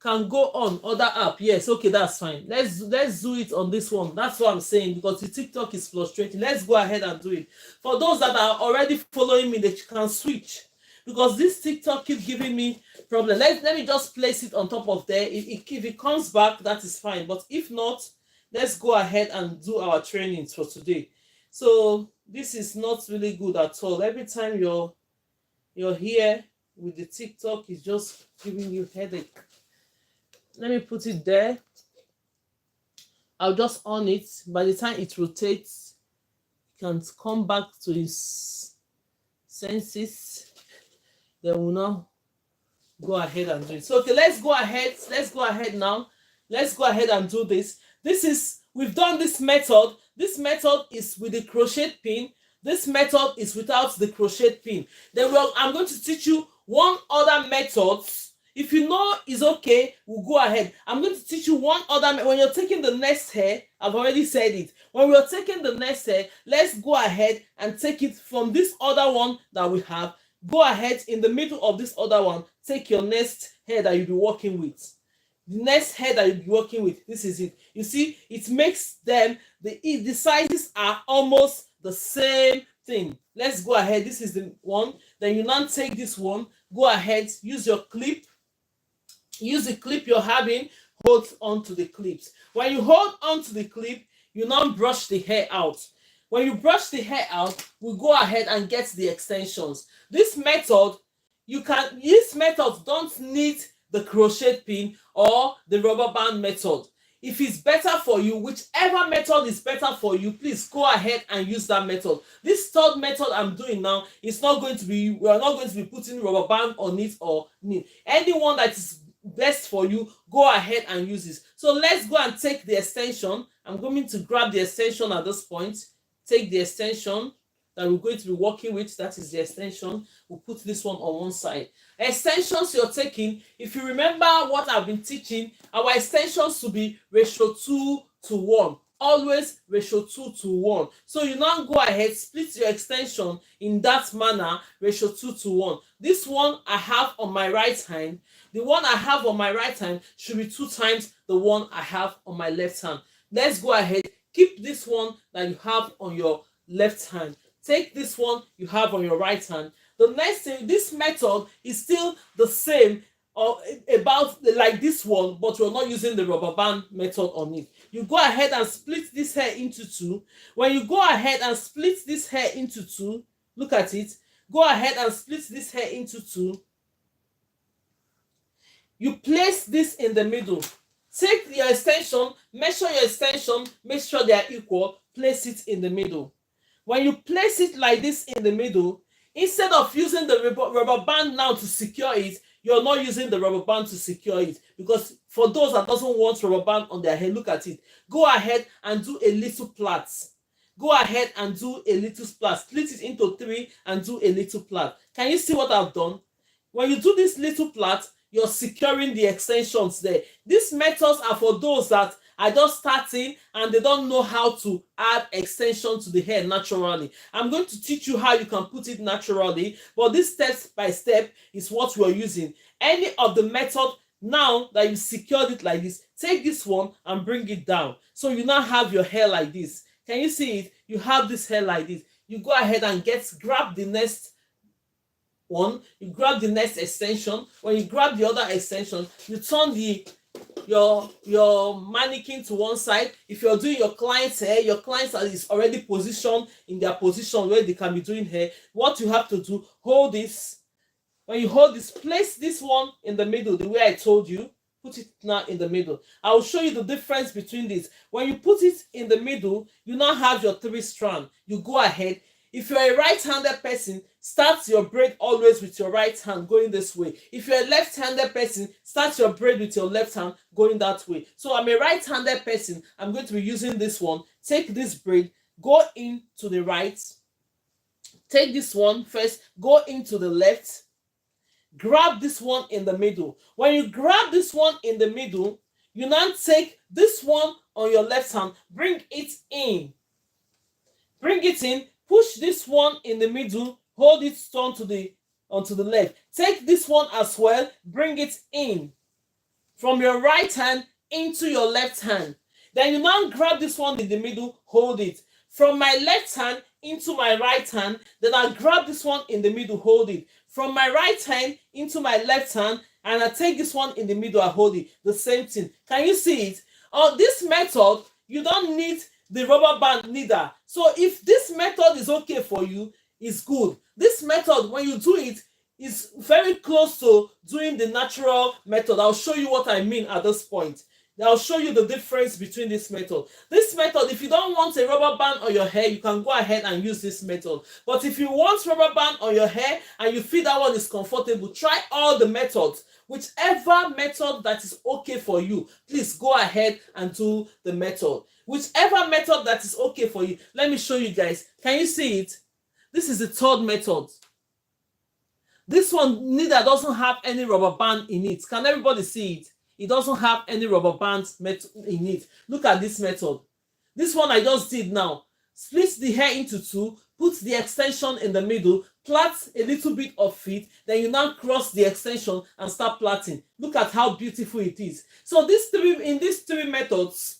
can go on other app. Yes, okay, that's fine. Let's do it on this one. That's what I'm saying, because the TikTok is frustrating. Let's go ahead and do it. For those that are already following me, they can switch, because this TikTok keeps giving me problem. Let me just place it on top of there. If it comes back, that is fine. But if not, let's go ahead and do our trainings for today. So this is not really good at all. Every time you're here with the TikTok, it's just giving you headache. Let me put it there. I'll just on it. By the time it rotates, it can come back to its senses. Then we'll now go ahead and do it. So okay, let's go ahead now. Let's go ahead and do this. We've done this method. This method is with the crochet pin. This method is without the crochet pin. Then I'm going to teach you one other method. If you know it's okay, we'll go ahead. I'm going to teach you one other. When you're taking the next hair, I've already said it. When we're taking the next hair, let's go ahead and take it from this other one that we have. Go ahead in the middle of this other one. Take your next hair that you'll be working with. The next hair that you'll be working with, this is it. You see, it makes them, the sizes are almost the same thing. Let's go ahead. This is the one. Then you now take this one. Go ahead, use your clip. Use the clip you're having, hold on to the clips. When you hold on to the clip, you now brush the hair out. When you brush the hair out, we go ahead and get the extensions. This method don't need the crochet pin or the rubber band method. If it's better for you, whichever method is better for you, please go ahead and use that method. This third method I'm doing now is not going to be, we are not going to be putting rubber band on it or knit. Anyone that is best for you, go ahead and use this. So let's go and take the extension. I'm going to grab the extension at this point. Take the extension that we're going to be working with. That is the extension. We'll put this one on one side. Extensions you're taking, if you remember what I've been teaching, our extensions to be ratio 2:1. Always ratio 2:1. So you now go ahead, split your extension in that manner, ratio 2:1. This one I have on my right hand. The one I have on my right hand should be 2 times the one I have on my left hand. Let's go ahead. Keep this one that you have on your left hand. Take this one you have on your right hand. The next thing, this method is still the same or about like this one, but we're not using the rubber band method on it. You go ahead and split this hair into 2. When you go ahead and split this hair into 2, look at it. Go ahead and split this hair into 2. You place this in the middle. Take your extension, measure your extension, make sure they are equal, place it in the middle. When you place it like this in the middle, instead of using the rubber band now to secure it, you're not using the rubber band to secure it. Because for those that doesn't want rubber band on their hair, look at it. Go ahead and do a little plait. Go ahead and do a little plait. Split it into 3 and do a little plait. Can you see what I've done? When you do this little plait, you're securing the extensions there. These methods are for those that are just starting and they don't know how to add extension to the hair naturally. I'm going to teach you how you can put it naturally, but this step by step is what we're using. Any of the method, now that you secured it like this, take this one and bring it down. So you now have your hair like this. Can you see it? You have this hair like this. You go ahead and grab the next one. You grab the next extension. When you grab the other extension, you turn your mannequin to one side. If you're doing your client's hair, your client is already positioned in their position where they can be doing hair. What you have to do, hold this. When you hold this, place this one in the middle, the way I told you. Put it now in the middle. I will show you the difference between this. When you put it in the middle, you now have your 3 strands. You go ahead. If you're a right-handed person, start your braid always with your right hand going this way. If you're a left-handed person, start your braid with your left hand going that way. So I'm a right-handed person. I'm going to be using this one. Take this braid, go in to the right. Take this one first, go into the left. Grab this one in the middle. When you grab this one in the middle, you now take this one on your left hand, bring it in. Bring it in, push this one in the middle, hold it onto the left. Take this one as well, bring it in. From your right hand into your left hand. Then you now grab this one in the middle, hold it. From my left hand into my right hand, then I grab this one in the middle, hold it. From my right hand into my left hand, and I take this one in the middle, I hold it. The same thing. Can you see it? On this method, you don't need the rubber band neither. So if this method is okay for you, it's good. This method, when you do it, is very close to doing the natural method. I'll show you what I mean at this point. I'll show you the difference between this method. This method, if you don't want a rubber band on your hair, you can go ahead and use this method. But if you want rubber band on your hair and you feel that one is comfortable, try all the methods. Whichever method that is okay for you, please go ahead and do the method. Whichever method that is okay for you. Let me show you guys. Can you see it? This is the 3rd method. This one neither doesn't have any rubber band in it. Can everybody see it? It doesn't have any rubber bands in it. Look at this method. This one I just did now. Split the hair into 2, put the extension in the middle, plait a little bit of it, then you now cross the extension and start plaiting. Look at how beautiful it is. So in these 3 methods,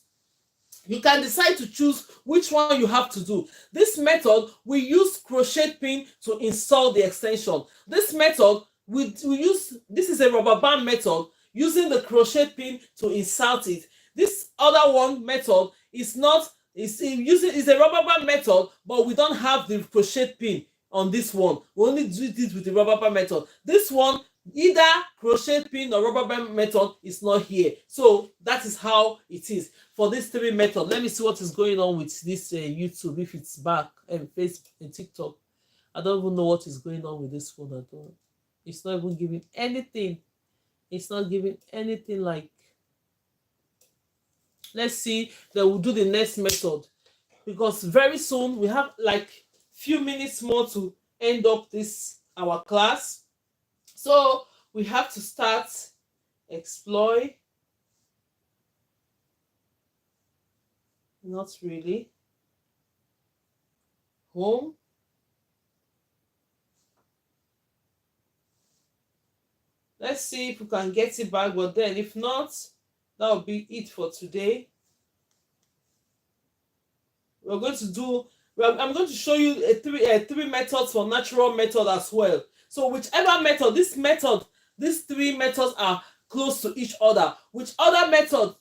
you can decide to choose which one you have to do. This method, we use crochet pin to install the extension. This method, this is a rubber band method, using the crochet pin to insert it. This other one method is a rubber band method, but we don't have the crochet pin on this one. We only do it with the rubber band method. This one, either crochet pin or rubber band method, is not here. So that is how it is for these 3 methods. Let me see what is going on with this YouTube, if it's back, and Facebook and TikTok. I don't even know what is going on with this phone at all. It's not even giving anything. It's not giving anything like. Let's see. Then we'll do the next method, because very soon we have like few minutes more to end up our class. So we have to start exploit. Not really. Home. Let's see if we can get it back, but then if not, that will be it for today. I'm going to show you three methods for natural method as well. So whichever method, these 3 methods are close to each other. Which other method?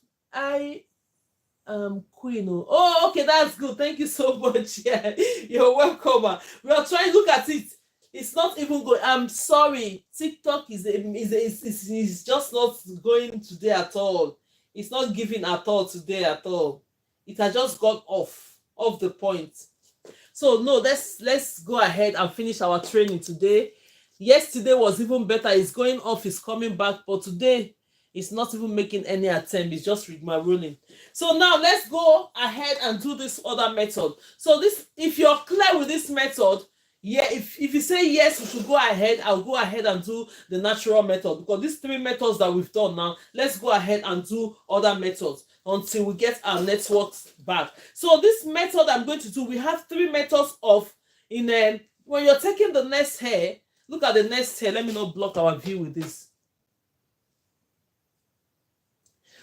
Queen. Oh, okay, that's good. Thank you so much. Yeah, you're welcome. We are trying to look at it. It's not even going. I'm sorry. TikTok is just not going today at all. It's not giving at all today at all. It has just got off the point. So no, let's go ahead and finish our training today. Yesterday was even better. It's going off, it's coming back, but today it's not even making any attempt. It's just rigmaroling. So now let's go ahead and do this other method. So this, if you're clear with this method, yeah, if you say yes, we should go ahead, I'll go ahead and do the natural method, because these 3 methods that we've done now, let's go ahead and do other methods until we get our networks back. So this method I'm going to do, we have 3 methods of, when you're taking the nest hair, look at the nest hair. Let me not block our view with this.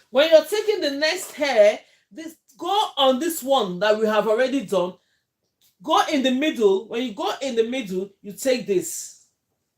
When you're taking the nest hair, go on this one that we have already done. Go in the middle. When you go in the middle, you take this.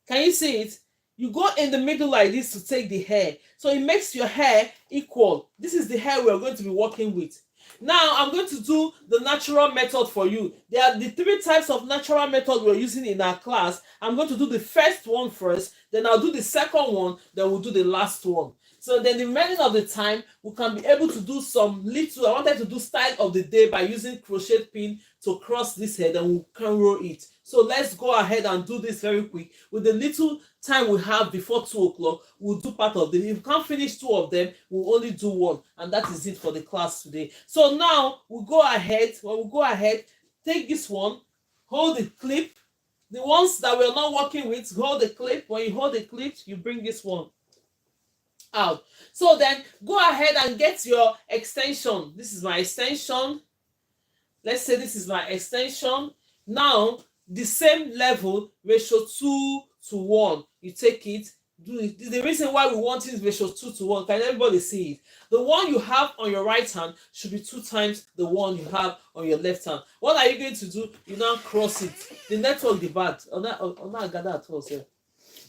Can you see it? You go in the middle like this to take the hair. So it makes your hair equal. This is the hair we're going to be working with. Now, I'm going to do the natural method for you. There are the 3 types of natural method we're using in our class. I'm going to do the first one first, then I'll do the second one, then we'll do the last one. So then the remaining of the time, we can be able to do some little, I wanted to do style of the day by using crochet pin to cross this head, and we can roll it. So let's go ahead and do this very quick. With the little time we have before 2 o'clock, we'll do part of them. If we can't finish 2 of them, we'll only do 1. And that is it for the class today. So now we'll go ahead, take this one, hold the clip. The ones that we're not working with, hold the clip. When you hold the clip, you bring this one out. So then go ahead and get your extension. This is my extension. Let's say this is my extension. Now the same level, ratio 2:1. You take it, do it. The reason why we want it is ratio 2:1. Can everybody see it? The one you have on your right hand should be 2 times the one you have on your left hand. What are you going to do? You now cross it. The network divide. On that gather at all, sir.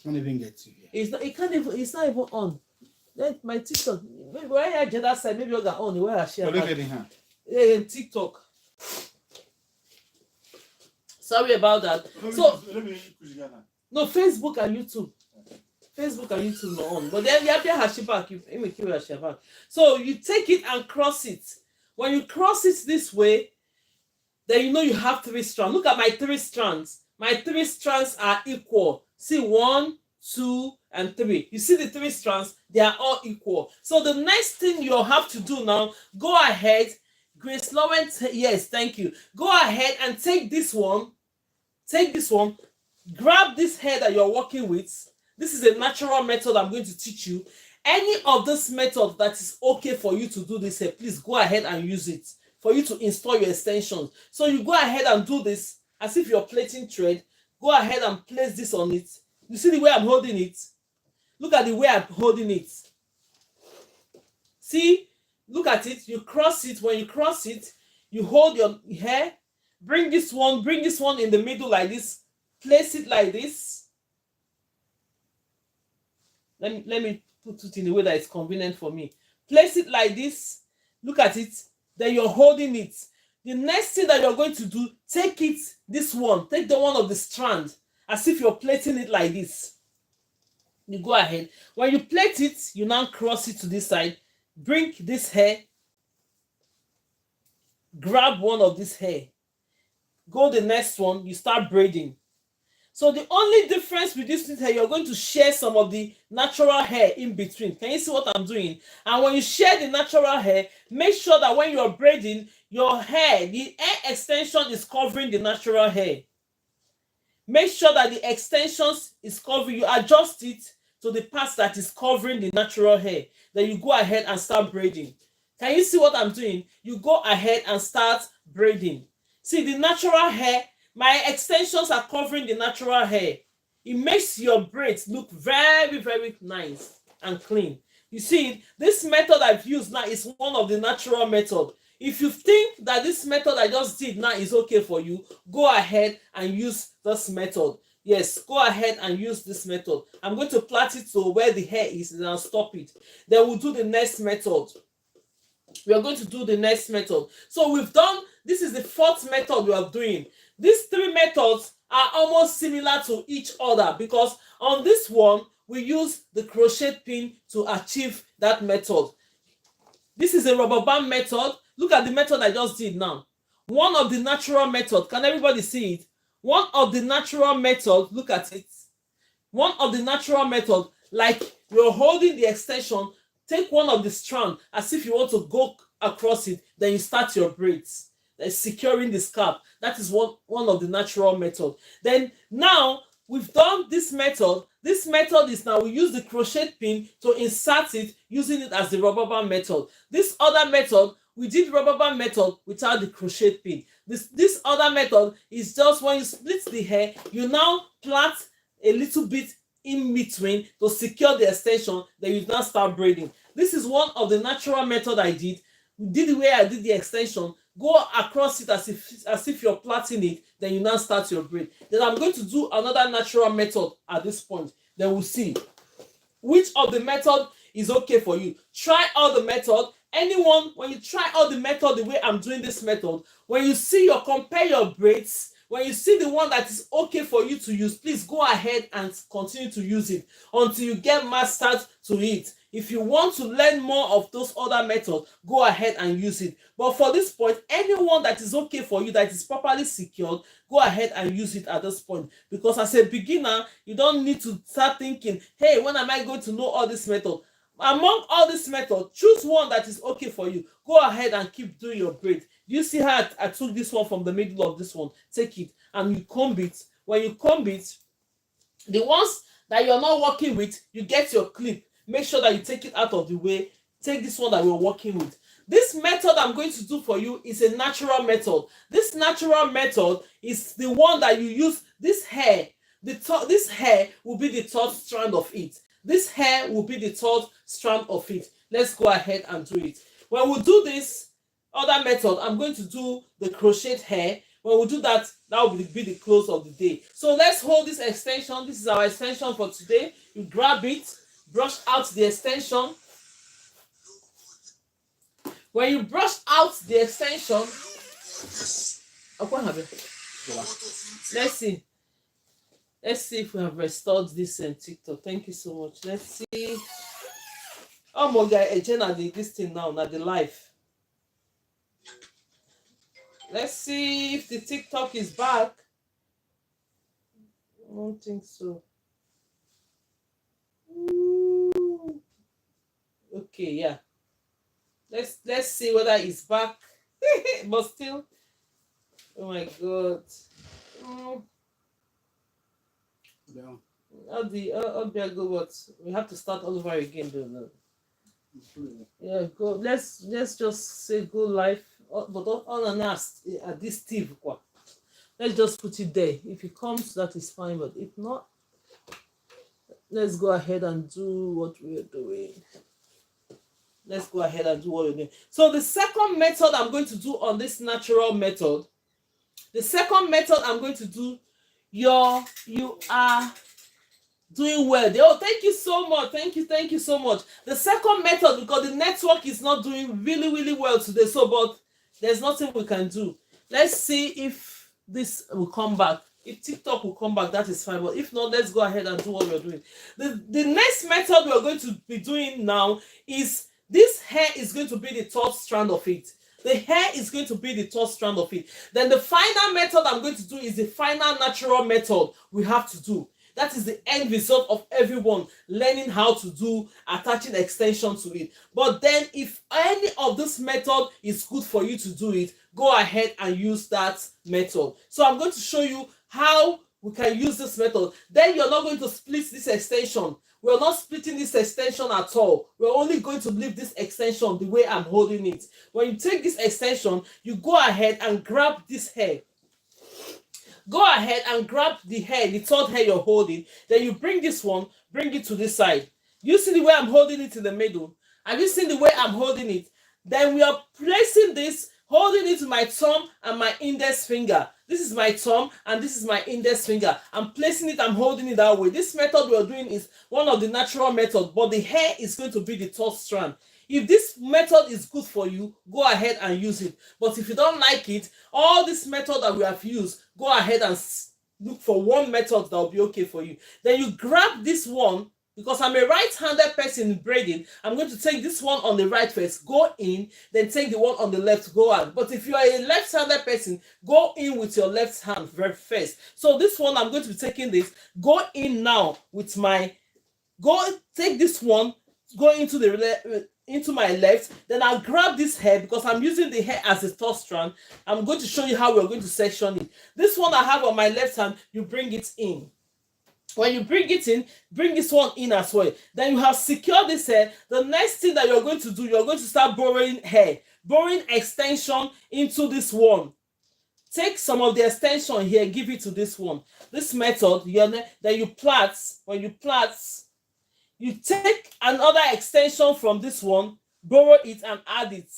Can't even get to here. It's not even on. Then my TikTok. Maybe where I get that side, maybe you got on where I share. TikTok. Sorry about that. No, Facebook and YouTube. Facebook and YouTube are on. But then you have to hash back. So you take it and cross it. When you cross it this way, then you know you have 3 strands. Look at my 3 strands. My 3 strands are equal. See, 1, 2, and 3. You see the 3 strands? They are all equal. So the next thing you'll have to do now, go ahead, GraceLawendhair, yes, thank you. Go ahead and take this one, grab this hair that you're working with. This is a natural method I'm going to teach you. Any of this method that is okay for you to do this hair, please go ahead and use it for you to install your extensions. So you go ahead and do this as if you're plaiting thread. Go ahead and place this on it. You see the way I'm holding it? Look at the way I'm holding it. See? Look at it. You cross it. When you cross it, you hold your hair. Bring this one in the middle like this. Place it like this. Let me put it in a way that is convenient for me. Place it like this. Look at it. Then you're holding it. The next thing that you're going to do, take it, this one. Take the one of the strand as if you're plaiting it like this. You go ahead. When you plait it, you now cross it to this side. Bring this hair. Grab one of this hair. Go the next one. You start braiding. So the only difference with this hair, you're going to share some of the natural hair in between. Can you see what I'm doing? And when you share the natural hair, make sure that when you're braiding, your hair, the hair extension is covering the natural hair. Make sure that the extensions is covering. You adjust it to the part that is covering the natural hair. Then you go ahead and start braiding. Can you see what I'm doing? You go ahead and start braiding. See the natural hair. My extensions are covering the natural hair. It makes your braids look very, very nice and clean. You see, this method I've used now is one of the natural methods. If you think that this method I just did now is okay for you, go ahead and use this method. Yes, go ahead and use this method. I'm going to plait it to where the hair is and I'll stop it. Then we'll do the next method. We are going to do the next method. So we've done, this is the 4th method we are doing. These 3 methods are almost similar to each other because on this one, we use the crochet pin to achieve that method. This is a rubber band method. Look at the method I just did now. One of the natural methods. Can everybody see it? One of the natural methods, look at it. one of the natural method, like you're holding the extension, take one of the strand as if you want to go across it, then you start your braids. Securing the scalp. That is one of the natural method. Then now we've done this method. This method is now we use the crochet pin to insert it, using it as the rubber band method. This other method, we did rubber band method without the crochet pin. This other method is just when you split the hair, you now plait a little bit in between to secure the extension, then you now start braiding. This is one of the natural method I did. The way I did the extension, go across it as if you're plaiting it, then you now start your braid. Then I'm going to do another natural method at this point. Then we'll see which of the method is okay for you. Try all the method. Anyone, when you try all the method the way I'm doing this method, when you see your compare your braids, when you see the one that is okay for you to use, please go ahead and continue to use it until you get mastered to it. If you want to learn more of those other methods, go ahead and use it. But for this point, anyone that is okay for you, that is properly secured, go ahead and use it at this point. Because as a beginner, you don't need to start thinking, hey, when am I going to know all this method? Among all this method, choose one that is okay for you. Go ahead and keep doing your braid. You see how I took this one from the middle of this one? Take it and you comb it. When you comb it, the ones that you're not working with, you get your clip. Make sure that you take it out of the way. Take this one that we're working with. This method I'm going to do for you is a natural method. This natural method is the one that you use. This hair, this hair will be the third strand of it. This hair will be the third strand of it. Let's go ahead and do it. When we do this other method, I'm going to do the crocheted hair. When we do that, that will be the close of the day. So let's hold this extension. This is our extension for today. You grab it, brush out the extension. When you brush out the extension, let's see. Let's see if we have restored this in TikTok. Thank you so much. Let's see. Oh my God, Jenna did this thing now, not the live. Let's see if the TikTok is back. I don't think so. Ooh. Okay, yeah. Let's see whether it's back. But still, oh my God. Yeah. I'll be a good what? We have to start all over again, don't know. Yeah, go. Let's just say go live, but on and ask at this Steve. Let's just put it there. If it comes, that is fine. But if not, let's go ahead and do what we're doing. Let's go ahead and do what we're doing. So the second method I'm going to do on this natural method, the second method I'm going to do, you are doing well. Oh, thank you so much. Thank you so much. The second method, because the network is not doing really well today, so but there's nothing we can do. Let's see if this will come back. If TikTok will come back, that is fine. But if not, let's go ahead and do what we're doing. The next method we're going to be doing now is this hair is going to be the third strand of it. The hair is going to be the third strand of it. Then the final method I'm going to do is the final natural method we have to do. That is the end result of everyone learning how to do attaching extension to it. But then if any of this method is good for you to do it, go ahead and use that method. So I'm going to show you how we can use this method. Then you're not going to split this extension. We're not splitting this extension at all. We're only going to leave this extension the way I'm holding it. When you take this extension, you go ahead and grab this hair. Go ahead and grab the hair, the third hair you're holding. Then you bring this one, bring it to this side. You see the way I'm holding it in the middle? Have you seen the way I'm holding it? Then we are placing this, holding it to my thumb and my index finger. This is my thumb and this is my index finger. I'm placing it, I'm holding it that way. This method we're doing is one of the natural methods, but the hair is going to be the third strand. If this method is good for you, go ahead and use it. But if you don't like it, all this method that we have used, go ahead and look for one method that will be okay for you. Then you grab this one, because I'm a right-handed person in braiding, I'm going to take this one on the right first, go in, then take the one on the left, go out. But if you are a left-handed person, go in with your left hand very first. So this one, I'm going to be taking this, go in now with my, go take this one, go into the into my left, then I'll grab this hair because I'm using the hair as a third strand. I'm going to show you how we're going to section it. This one I have on my left hand, you bring it in. When you bring it in, bring this one in as well. Then you have secured this hair. The next thing that you're going to do, you're going to start borrowing hair, borrowing extension into this one. Take some of the extension here, give it to this one. This method, then you plait. When you plait, you take another extension from this one, borrow it and add it.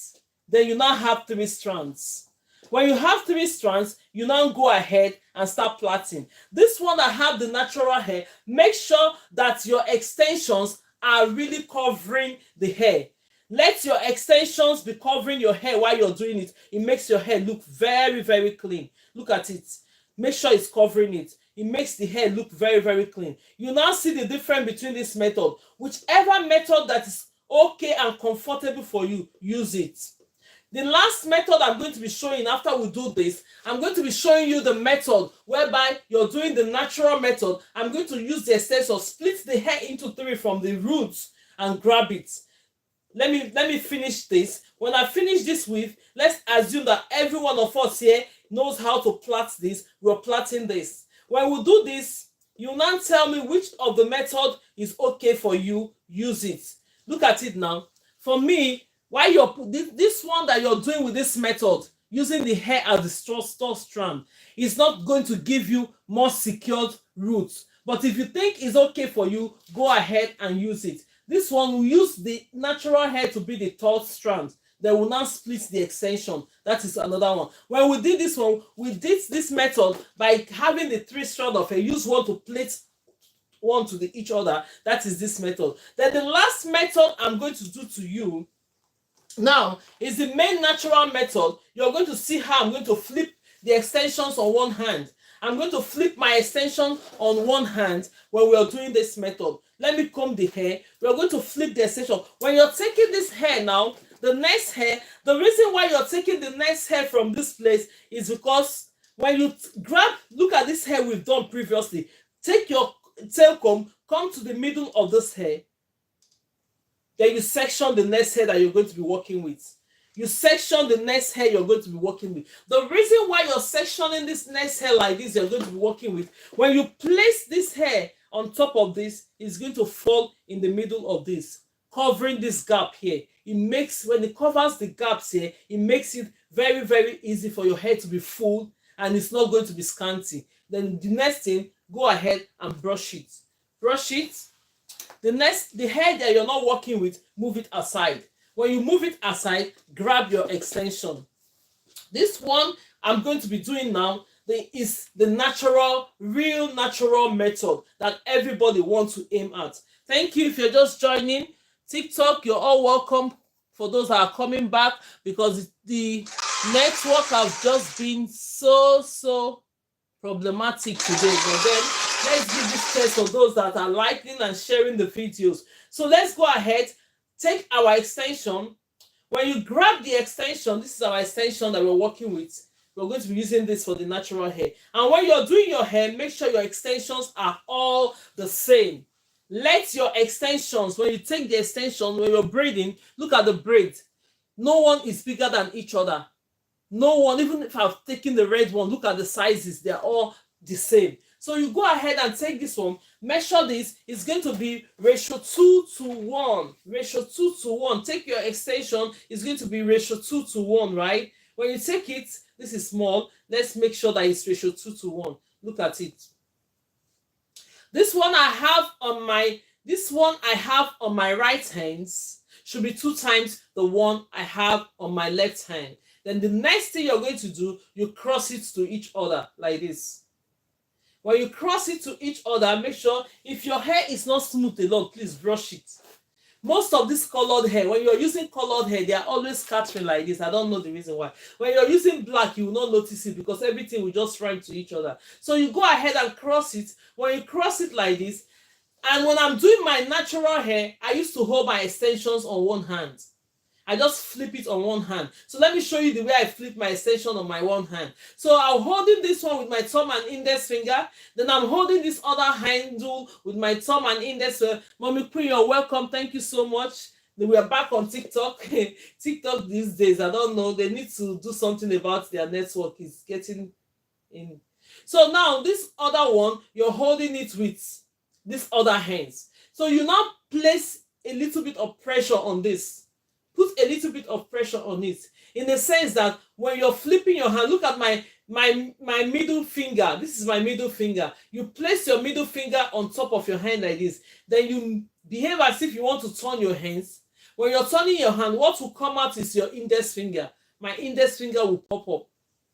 Then you now have 3 strands. When you have 3 strands, you now go ahead and start plaiting. This one that have the natural hair, make sure that your extensions are really covering the hair. Let your extensions be covering your hair while you're doing it. It makes your hair look very, very clean. Look at it. Make sure it's covering it. It makes the hair look very, very clean. You now see the difference between this method. Whichever method that is okay and comfortable for you, use it. The last method I'm going to be showing after we do this, I'm going to be showing you the method whereby you're doing the natural method. I'm going to use the extension, split the hair into 3 from the roots and grab it. Let me finish this. When I finish this weave, let's assume that every one of us here knows how to plait this. We're plaiting this. When we do this, you now tell me which of the method is okay for you. Use it. Look at it now. For me, why you're this one that you're doing with this method, using the hair as the store strand, is not going to give you more secured roots. But if you think it's okay for you, go ahead and use it. This one will use the natural hair to be the third strand. Then we'll now split the extension. That is another one. When we did this one, we did this method by having the 3 strands of hair. Use one to plait one to each other. That is this method. Then the last method I'm going to do to you now is the main natural method. You're going to see how I'm going to flip the extensions on one hand. I'm going to flip my extension on one hand when we are doing this method. Let me comb the hair. We are going to flip the extension. When you're taking this hair now, the next hair, the reason why you're taking the next hair from this place is because when you grab, look at this hair we've done previously. Take your tail comb, come to the middle of this hair. Then you section the next hair that you're going to be working with. You section the next hair you're going to be working with. The reason why you're sectioning this next hair like this you're going to be working with, when you place this hair on top of this, it's going to fall in the middle of this, covering this gap here. It makes, when it covers the gaps here, it makes it very, very easy for your hair to be full and it's not going to be scanty. Then the next thing, go ahead and brush it. Brush it. The hair that you're not working with, move it aside. When you move it aside, grab your extension. This one I'm going to be doing now is the natural, real natural method that everybody wants to aim at. Thank you if you're just joining TikTok. You're all welcome. For those that are coming back, because the network has just been so problematic today. But then let's give this test for those that are liking and sharing the videos. So let's go ahead, take our extension. When you grab the extension, this is our extension that we're working with. We're going to be using this for the natural hair. And when you're doing your hair, make sure your extensions are all the same. Let your extensions, when you take the extension, when you're braiding, look at the braid. No one is bigger than each other. No one, even if I've taken the red one, look at the sizes, they're all the same. So you go ahead and take this one, measure this. It's going to be ratio 2:1. Ratio 2:1. Take your extension, it's going to be ratio 2:1, right? When you take it, this is small. Let's make sure that it's ratio 2:1. Look at it. This one I have on my right hand should be 2 times the one I have on my left hand. Then the next thing you're going to do, you cross it to each other like this. When you cross it to each other, make sure if your hair is not smooth along, please brush it. Most of this colored hair, when you're using colored hair, they are always scattering like this. I don't know the reason why. When you're using black, you will not notice it because everything will just rhyme to each other. So you go ahead and cross it. When you cross it like this, And when I'm doing my natural hair, I used to hold my extensions on one hand. I just flip it on one hand. So let me show you the way I flip my extension on my one hand. So I'm holding this one with my thumb and index finger. Then I'm holding this other handle with my thumb and index finger. Mommy Queen, you're welcome. Thank you so much. We are back on TikTok. TikTok these days, I don't know. They need to do something about their network. It's getting in. So now this other one, you're holding it with this other hands. So you now place a little bit of pressure on this. Put a little bit of pressure on it, in the sense that when you're flipping your hand, look at my middle finger. This is my middle finger. You place your middle finger on top of your hand like this. Then you behave as if you want to turn your hands. When you're turning your hand, what will come out is your index finger. My index finger will pop up.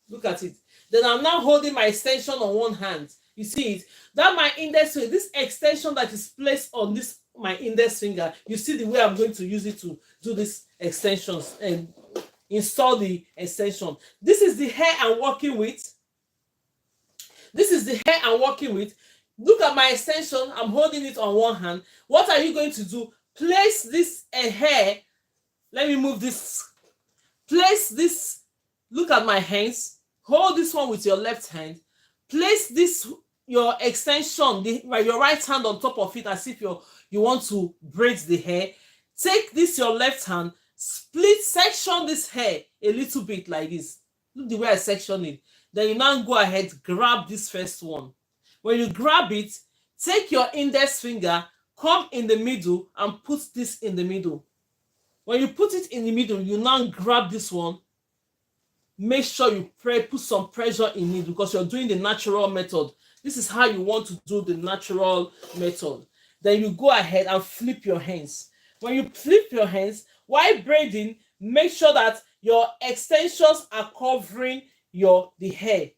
Look at it. Then I'm now holding my extension on one hand. You see it? That my index finger, this extension that is placed on this my index finger, you see the way I'm going to use it to do these extensions and install the extension. This is the hair I'm working with. This is the hair I'm working with. Look at my extension. I'm holding it on one hand. What are you going to do? Place this hair. Let me move this. Place this. Look at my hands. Hold this one with your left hand. Place this, your extension, your right hand on top of it, as if you want to braid the hair. Take this, your left hand, section this hair a little bit like this. Look the way I section it. Then you now go ahead, grab this first one. When you grab it, take your index finger, come in the middle and put this in the middle. When you put it in the middle, you now grab this one. Make sure you put some pressure in it, because you're doing the natural method. This is how you want to do the natural method. Then you go ahead and flip your hands. When you flip your hands, while braiding, make sure that your extensions are covering the hair.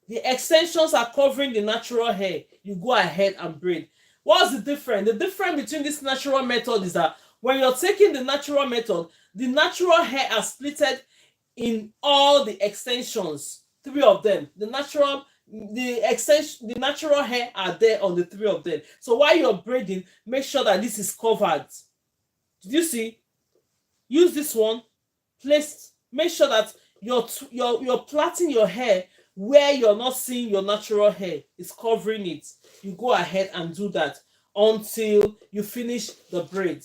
The extensions are covering the natural hair. You go ahead and braid. What's the difference? The difference between this natural method is that when you're taking the natural method, the natural hair are splitted in all the extensions, 3 of them. The natural hair are there on the 3 of them. So while you're braiding, make sure that this is covered. Did you see? Use this one. Make sure that you're plaiting your hair where you're not seeing your natural hair. It's covering it. You go ahead and do that until you finish the braid.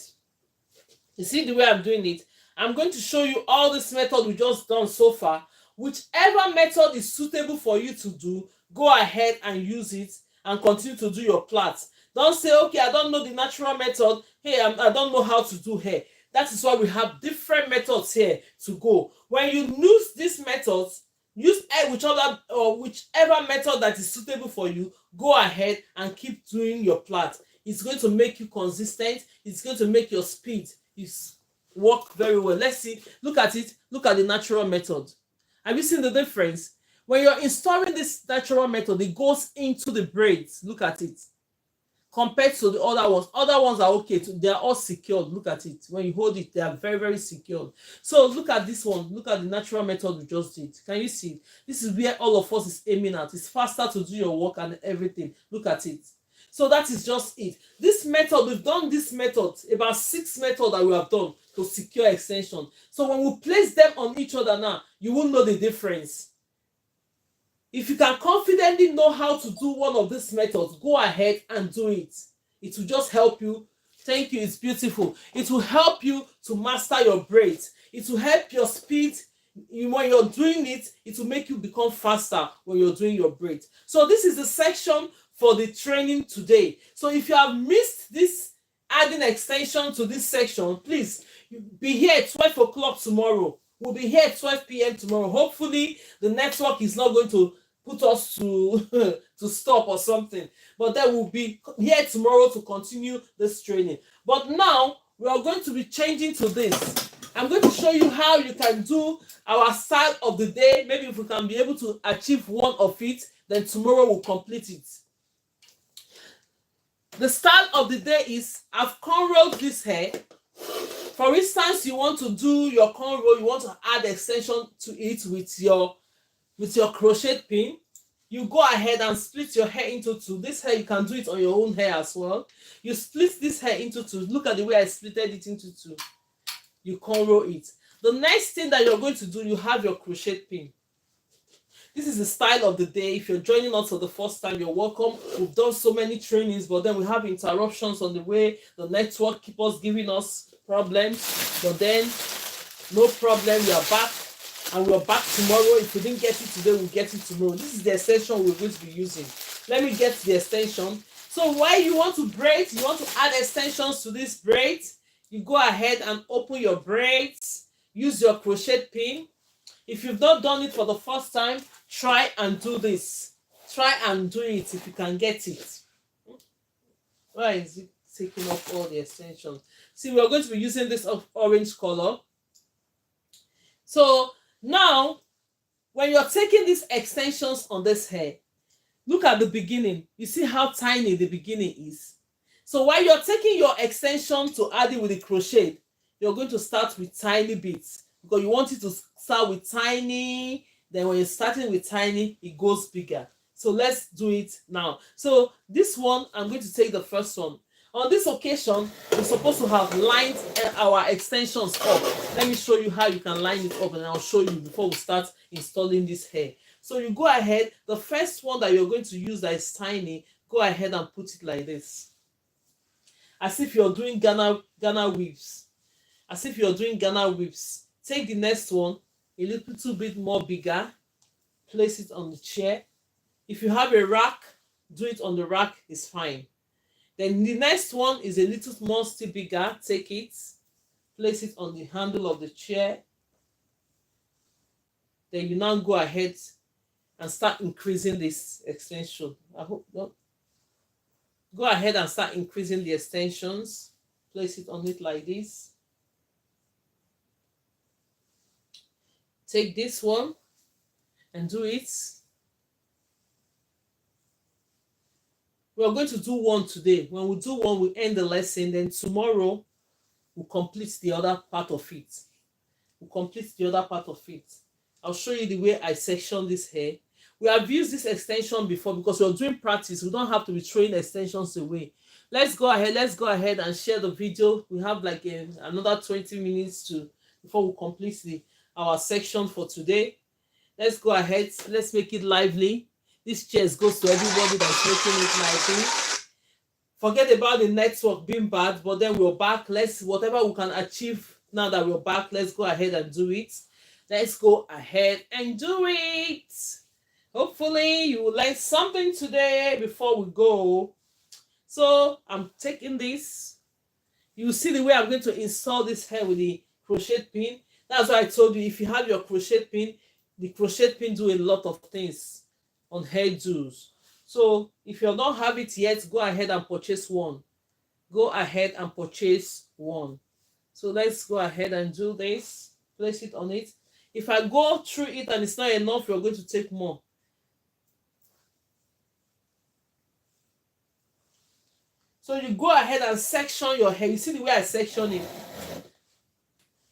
You see the way I'm doing it? I'm going to show you all this method we just done so far. Whichever method is suitable for you to do, go ahead and use it and continue to do your plaits. Don't say, okay, I don't know the natural method. Hey, I don't know how to do hair. That is why we have different methods here to go. When you use these methods, use whichever method that is suitable for you, go ahead and keep doing your plait. It's going to make you consistent. It's going to make your speed work very well. Let's see. Look at it. Look at the natural method. Have you seen the difference? When you're installing this natural method, it goes into the braids. Look at it. Compared to the other ones. Other ones are okay. They are all secured. Look at it. When you hold it, they are very, very secured. So look at this one. Look at the natural method we just did. Can you see? This is where all of us is aiming at. It's faster to do your work and everything. Look at it. So that is just it. This method, we've done this method, about 6 methods that we have done to secure extension. So when we place them on each other now, you will know the difference. If you can confidently know how to do one of these methods, go ahead and do it. It will just help you. Thank you, it's beautiful. It will help you to master your braids. It will help your speed. When you're doing it, it will make you become faster when you're doing your braids. So this is the section for the training today. So if you have missed this adding extension to this section, please be here at 12 o'clock tomorrow. We'll be here at 12 p.m. tomorrow. Hopefully the network is not going to put us to stop or something. But then we'll be here tomorrow to continue this training. But now we are going to be changing to this. I'm going to show you how you can do our style of the day. Maybe if we can be able to achieve one of it, then tomorrow we'll complete it. The style of the day is, I've cornrowed this hair. For instance, you want to do your cornrow, you want to add extension to it with your crochet pin. you go ahead and split your hair into two. This hair, you can do it on your own hair as well. You split this hair into two. Look at the way I splitted it into two. You cornrow it. The next thing that you're going to do, you have your crochet pin. This is the style of the day. If you're joining us for the first time, you're welcome. We've done so many trainings, but then we have interruptions on the way. The network keeps us giving us problems, but then no problem. We are back, and we're back tomorrow. If we didn't get it today, we'll get it tomorrow. This is the extension we're going to be using. Let me get the extension. So while you want to braid, you want to add extensions to this braid, you go ahead and open your braids. Use your crochet pin. If you've not done it for the first time, try and do this. Try and do it if you can get it. Why is it taking off all the extensions? See, we're going to be using this orange color. So now, when you're taking these extensions on this hair, look at the beginning. You see how tiny the beginning is. So while you're taking your extension to add it with the crochet, you're going to start with tiny bits, because you want it to start with tiny, then when you're starting with tiny, it goes bigger. So let's do it now. So this one, I'm going to take the first one. On this occasion, we're supposed to have lined our extensions up. Let me show you how you can line it up, and I'll show you before we start installing this hair. So you go ahead, the first one that you're going to use that is tiny, go ahead and put it like this. As if you're doing Ghana weaves. As if you're doing Ghana weaves. Take the next one, a little bit more bigger. Place it on the chair. If you have a rack, do it on the rack, is fine. Then the next one is a little more still bigger. Take it, place it on the handle of the chair. Then you now go ahead and start increasing this extension. I hope not. Go ahead and start increasing the extensions. Place it on it like this. Take this one and do it. We are going to do one today. When we do one, we end the lesson. Then tomorrow, we'll complete the other part of it. We'll complete the other part of it. I'll show you the way I section this hair. We have used this extension before because we're doing practice. We don't have to be throwing extensions away. Let's go ahead and share the video. We have like another 20 minutes before we complete our section for today. Let's go ahead. Let's make it lively. This cheers goes to everybody that's making it lively. Forget about the network being bad, but then we're back. Whatever we can achieve now that we're back, let's go ahead and do it. Let's go ahead and do it. Hopefully you will learn something today before we go. So I'm taking this. You see the way I'm going to install this hair with the crochet pin. That's why I told you, if you have your crochet pin, the crochet pin do a lot of things on hairdos. So if you don't have it yet, go ahead and purchase one. Go ahead and purchase one. So let's go ahead and do this. Place it on it. If I go through it and it's not enough, you're going to take more. So you go ahead and section your hair. You see the way I section it?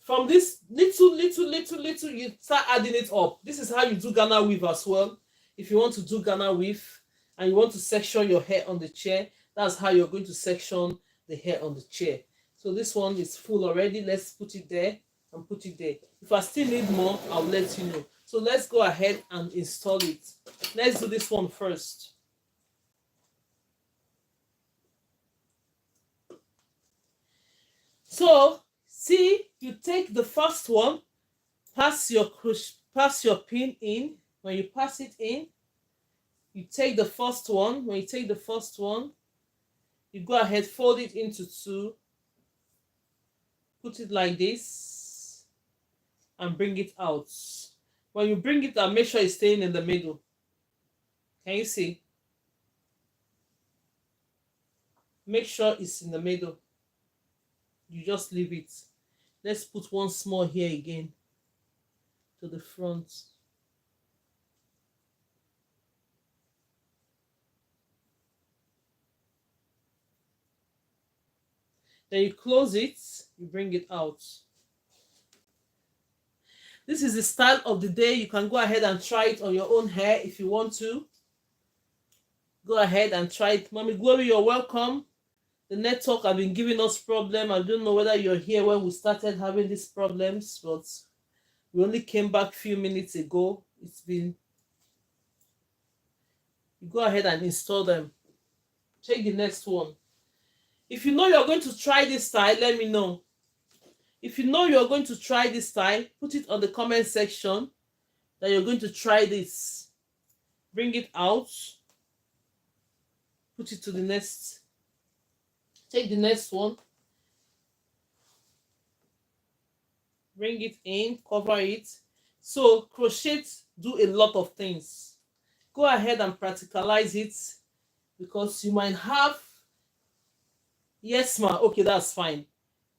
From this little, you start adding it up. This is how you do Ghana weave as well. If you want to do Ghana weave and you want to section your hair on the chair, that's how you're going to section the hair on the chair. So this one is full already. Let's put it there and put it there. If I still need more, I'll let you know. So let's go ahead and install it. Let's do this one first. So, see, you take the first one, pass your pin in. When you pass it in, you take the first one. When you take the first one, you go ahead, fold it into two, put it like this, and bring it out. When you bring it out, make sure it's staying in the middle. Can you see? Make sure it's in the middle. You just leave it. Let's put one small here again to the front. Then you close it, you bring it out. This is the style of the day. You can go ahead and try it on your own hair if you want to. Go ahead and try it. Mommy Glory, you're welcome. The network have been giving us problem. I don't know whether you're here when we started having these problems, but we only came back a few minutes ago. It's been, you go ahead and install them. Check the next one. If you know you're going to try this style, let me know. If you know you're going to try this style, put it on the comment section that you're going to try this. Bring it out. Put it to the next. Take the next one. Bring it in, cover it. So crochet do a lot of things. Go ahead and practicalize it, because you might have, yes ma, okay, that's fine.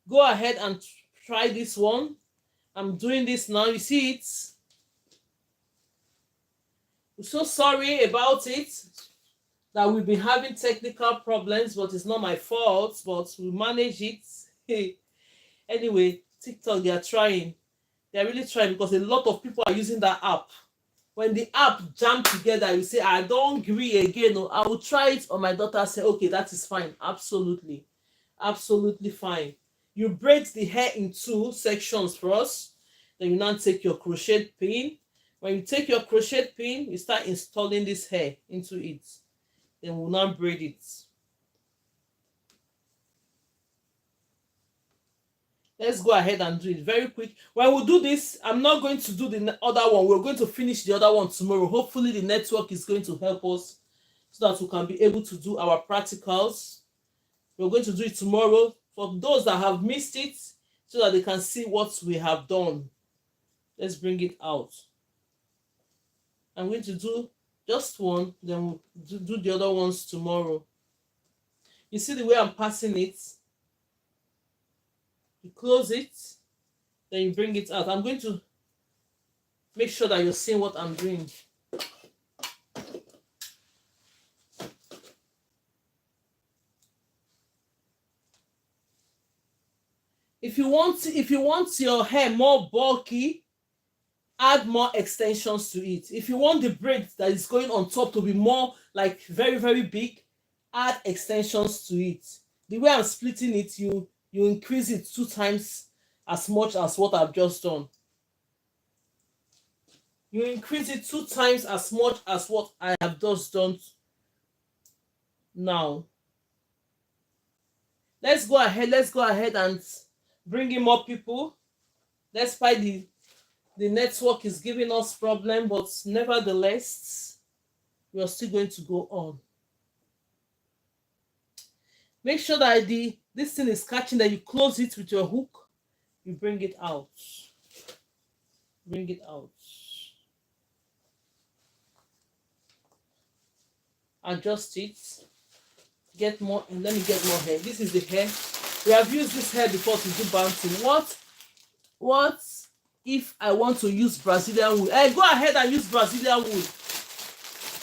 Go ahead and try this one. I'm doing this now. You see it? I'm so sorry about it, that we've been having technical problems, but it's not my fault, but we manage it. Anyway, TikTok, they are trying. They're really trying, because a lot of people are using that app. When the app jam together, you say, I don't agree again. No, I will try it on my daughter. Say, okay, that is fine. Absolutely. Absolutely fine. You braid the hair in 2 sections first. Then you now take your crochet pin. When you take your crochet pin, you start installing this hair into it. Then we'll now braid it. Let's go ahead and do it very quick. When we do this, I'm not going to do the other one. We're going to finish the other one tomorrow. Hopefully the network is going to help us so that we can be able to do our practicals. We're going to do it tomorrow for those that have missed it, so that they can see what we have done. Let's bring it out. I'm going to do just one, then we'll do the other ones tomorrow. You see the way I'm passing it? You close it, then you bring it out. I'm going to make sure that you're seeing what I'm doing. If you want your hair more bulky, add more extensions to it. If you want the braid that is going on top to be more like very, very big, add extensions to it. The way I'm splitting it, you increase it 2 times as much as what I've just done. You increase it 2 times as much as what I have just done now. Let's go ahead and bring in more people. Despite the network is giving us problem, but nevertheless, we are still going to go on. Make sure that this thing is catching, that you close it with your hook. You bring it out. Bring it out. Adjust it. Get more, and let me get more hair. This is the hair. We have used this hair before to do bouncing. What if I want to use Brazilian wool? Hey, go ahead and use Brazilian wool.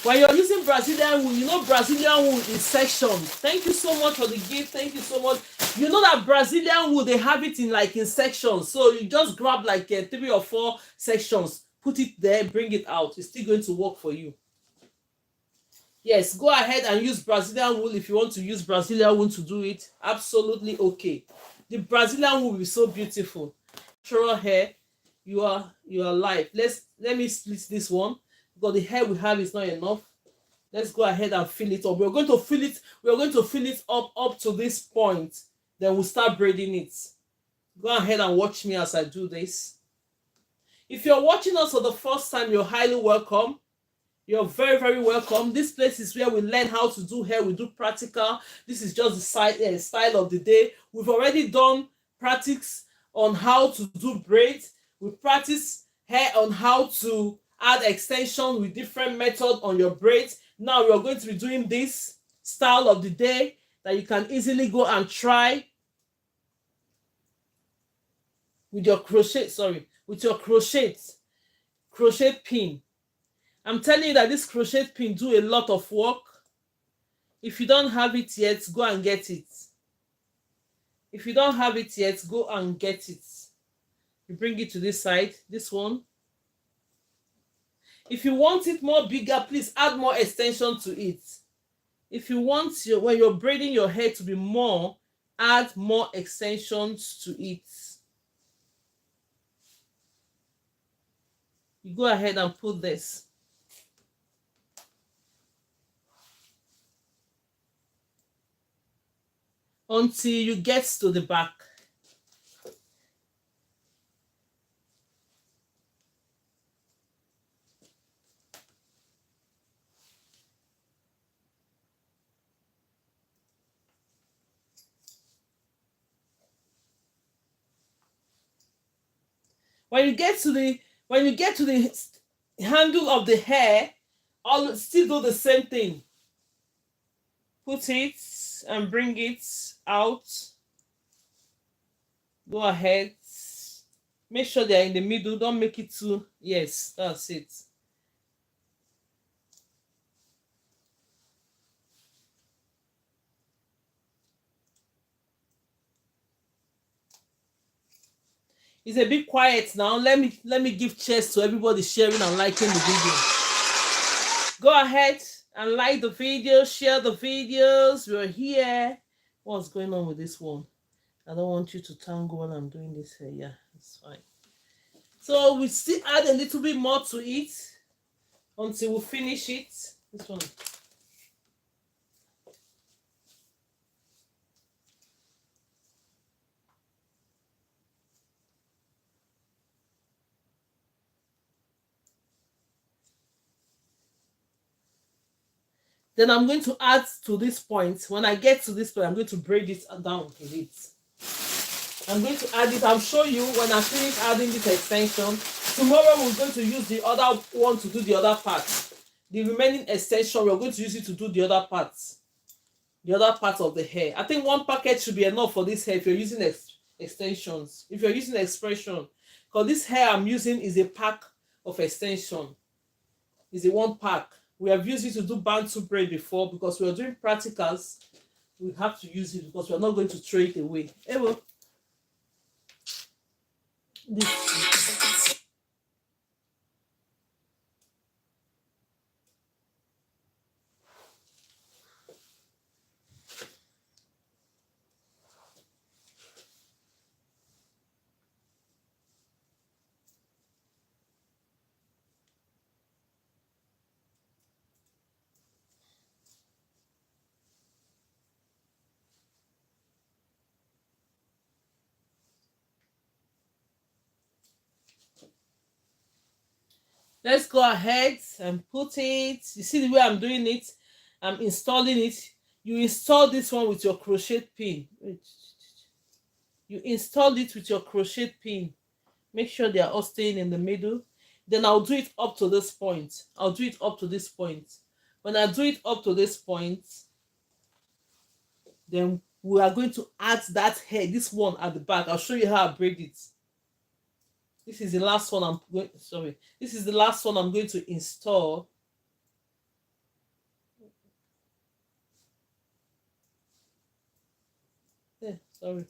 When you're using Brazilian wool, you know Brazilian wool is sections. Thank you so much for the gift. Thank you so much. You know that Brazilian wool, they have it in sections. So you just grab 3 or 4 sections, put it there, bring it out. It's still going to work for you. Yes, go ahead and use Brazilian wool if you want to use Brazilian wool to do it. Absolutely okay. The Brazilian wool will be so beautiful. Natural hair, you are live. Let me split this one, because the hair we have is not enough. Let's go ahead and fill it up. We're going to fill it up to this point. Then we'll start braiding it. Go ahead and watch me as I do this. If you're watching us for the first time, you're highly welcome. You're very, very welcome. This place is where we learn how to do hair. We do practical. This is just the style of the day. We've already done practice on how to do braids. We practice hair on how to add extension with different methods on your braids. Now we're going to be doing this style of the day that you can easily go and try with your crochet pin. I'm telling you that this crochet pin do a lot of work. If you don't have it yet, go and get it. If you don't have it yet, go and get it. You bring it to this side, this one. If you want it more bigger, please add more extension to it. If you want when you're braiding your hair to be more, add more extensions to it. You go ahead and put this. Until you get to the back. When you get to the handle of the hair, I'll still do the same thing. Put it and bring it out. Go ahead. Make sure they're in the middle. Don't make it too. Yes, that's it. It's a bit quiet now. Let me give cheers to everybody sharing and liking the video. Go ahead and like the video, share the videos. We're here. What's going on with this one? I don't want you to tangle while I'm doing this here. Yeah, it's fine. So we still add a little bit more to it until we finish it. This one. Then I'm going to add to this point. When I get to this point, I'm going to braid it down a bit. I'm going to add it. I'll show you when I finish adding this extension. Tomorrow we're going to use the other one to do the other part. The remaining extension, we're going to use it to do the other parts. The other part of the hair. I think one packet should be enough for this hair if you're using extensions. If you're using expression. Because this hair I'm using is a pack of extension. It's a one pack. We have used it to do bantu braid before because we are doing practicals. We have to use it because we are not going to throw it away. Anyway, let's go ahead and put it. You see the way I'm doing it? I'm installing it. You install this one with your crochet pin. You install it with your crochet pin. Make sure they are all staying in the middle. Then I'll do it up to this point. I'll do it up to this point. When I do it up to this point, then we are going to add that hair, this one at the back. I'll show you how I braid it. This is the last one I'm going, sorry. This is the last one I'm going to install. Sorry.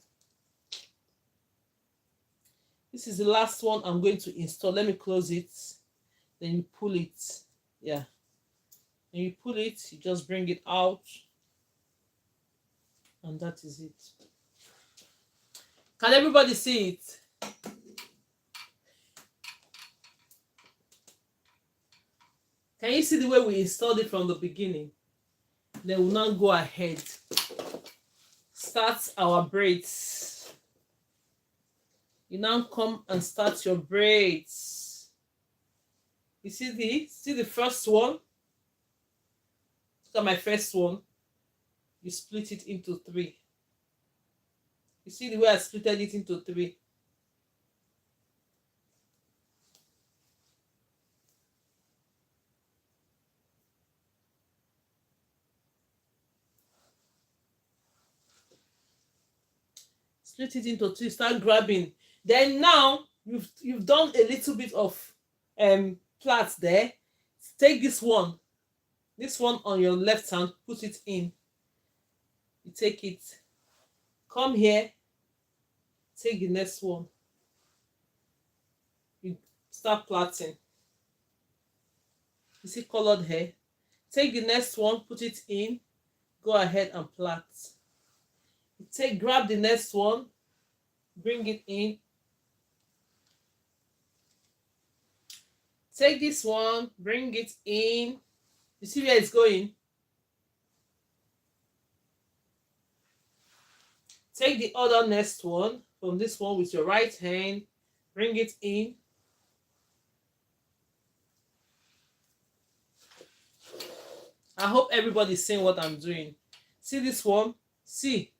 This is the last one I'm going to install. Let me close it. Then you pull it. Yeah. And you pull it, you just bring it out. And that is it. Can everybody see it? Can you see the way we installed it from the beginning? Then we'll now go ahead. Start our braids. You now come and start your braids. You see the first one? Look at my first one. You split it into 3. You see the way I splitted it into 3? Split it into 3, start grabbing. Then now you've done a little bit of plait there. Take this one on your left hand, put it in. You take it, come here, take the next one. You start plaiting. You see colored hair. Take the next one, put it in. go ahead and plait. Grab the next one, bring it in. Take this one, bring it in. You see where it's going? Take the other next one from this one with your right hand, bring it in. I hope everybody's seeing what I'm doing. See this one? See,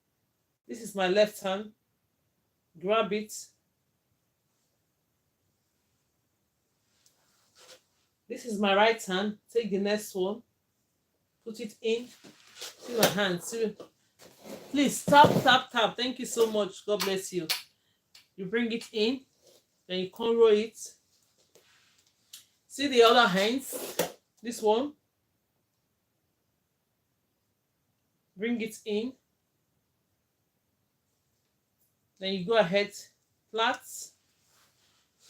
this is my left hand. Grab it. This is my right hand. Take the next one. Put it in. See my hand. See. Please tap, tap, tap. Thank you so much. God bless you. You bring it in. Then you cornrow it. See the other hands. This one. Bring it in. Then you go ahead, plait.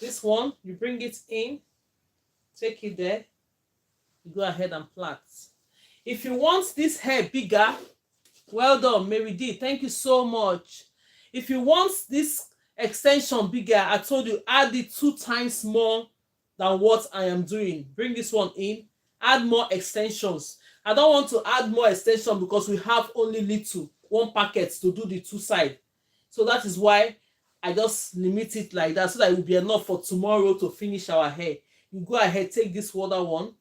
This one, you bring it in. Take it there. You go ahead and plait. If you want this hair bigger, well done, Mary D. Thank you so much. If you want this extension bigger, I told you, add it 2 times more than what I am doing. Bring this one in. Add more extensions. I don't want to add more extension because we have only one packet to do the 2 sides. So that is why I just limit it like that so that it will be enough for tomorrow to finish our hair. You go ahead, take this other one,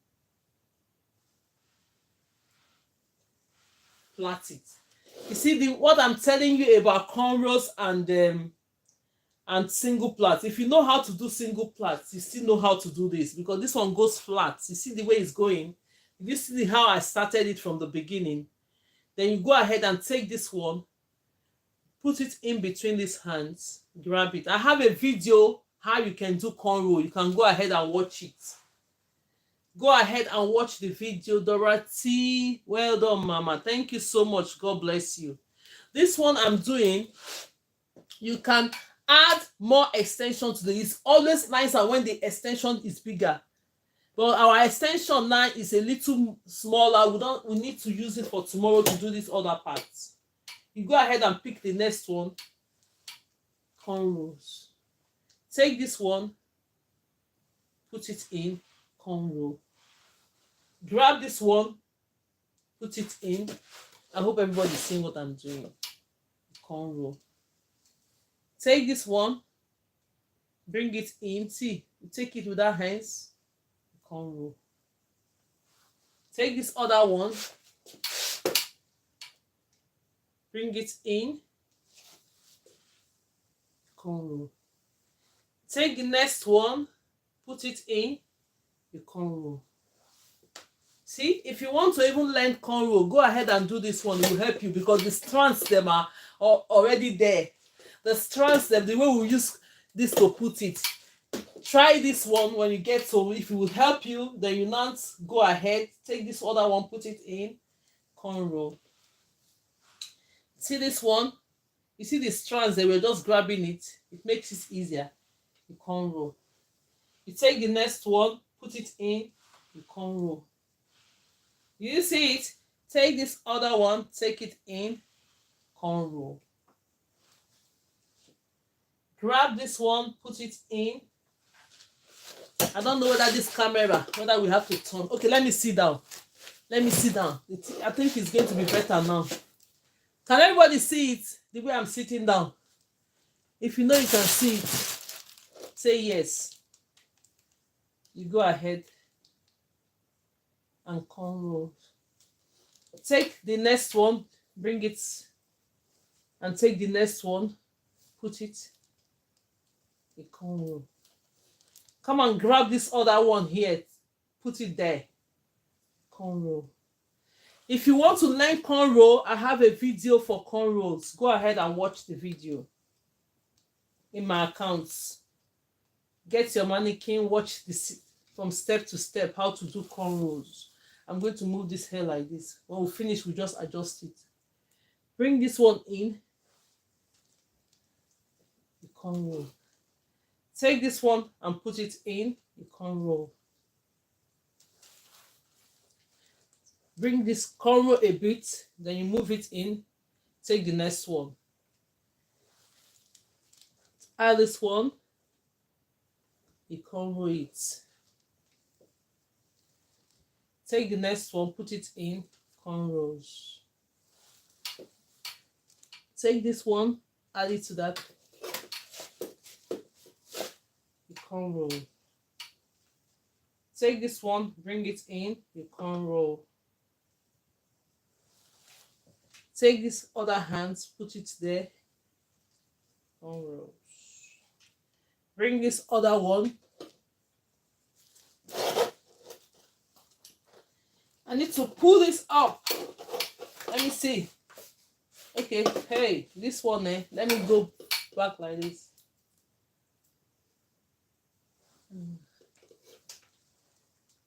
plait it. You see what I'm telling you about cornrows and single plait. If you know how to do single plait, you still know how to do this because this one goes flat. You see the way it's going? You see how I started it from the beginning? Then you go ahead and take this one, put it in between these hands, grab it. I have a video how you can do cornrow. You can go ahead and watch it. Go ahead and watch the video. Dorothy, well done, Mama. Thank you so much. God bless you. This one I'm doing, you can add more extension to this. It's always nicer when the extension is bigger. But our extension now is a little smaller. We need to use it for tomorrow to do this other part. You go ahead and pick the next one. Cornrows. Take this one, put it in, cornrow. Grab this one, put it in. I hope everybody's seeing what I'm doing. Cornrow. Take this one, bring it in. See, you take it without hands. Cornrow. Take this other one, bring it in. Cornrow. Take the next one, put it in the cornrow. See, if you want to even learn cornrow, go ahead and do this one. It will help you because the strands them are already there. The strands them, the way we use this to put it. Try this one when you get to. If it will help you, then you not go ahead. Take this other one, put it in cornrow. See this one? You see the strands, they were just grabbing it. It makes it easier. You cornrow. You take the next one, put it in, you cornrow. You see it? Take this other one, take it in, cornrow. Grab this one, put it in. I don't know whether this camera, whether we have to turn. Okay, let me sit down. Let me sit down. I think it's going to be better now. Can everybody see it the way I'm sitting down? If you know you can see it, say yes. You go ahead and cornrow. Take the next one, bring it, and take the next one, put it in cornrow. Come and grab this other one here, put it there, cornrow. If you want to learn cornrow, I have a video for cornrows. Go ahead and watch the video in my accounts. Get your mannequin, watch this from step to step, how to do cornrows. I'm going to move this hair like this. When we finish, we just adjust it. Bring this one in. The cornrow. Take this one and put it in the cornrow. Bring this cornrow a bit, then you move it in. Take the next one. Add this one. You cornrow it. Take the next one, put it in cornrows. Take this one, add it to that. You cornrow. Take this one, bring it in, you cornrow. Take this other hand, put it there, cornrows. Bring this other one. I need to pull this up. Let me see. Okay, hey, this one, let me go back like this.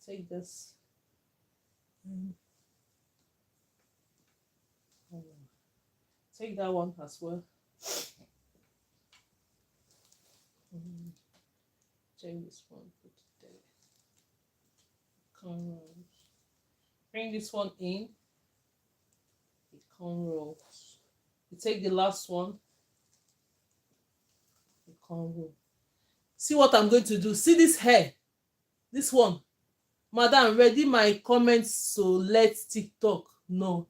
Take this. Take that one as well. Take this one, put it there. Cornrows. Bring this one in. The cornrows. You take the last one. The cornrow. See what I'm going to do. See this hair. This one. Madam, ready my comments to let TikTok know.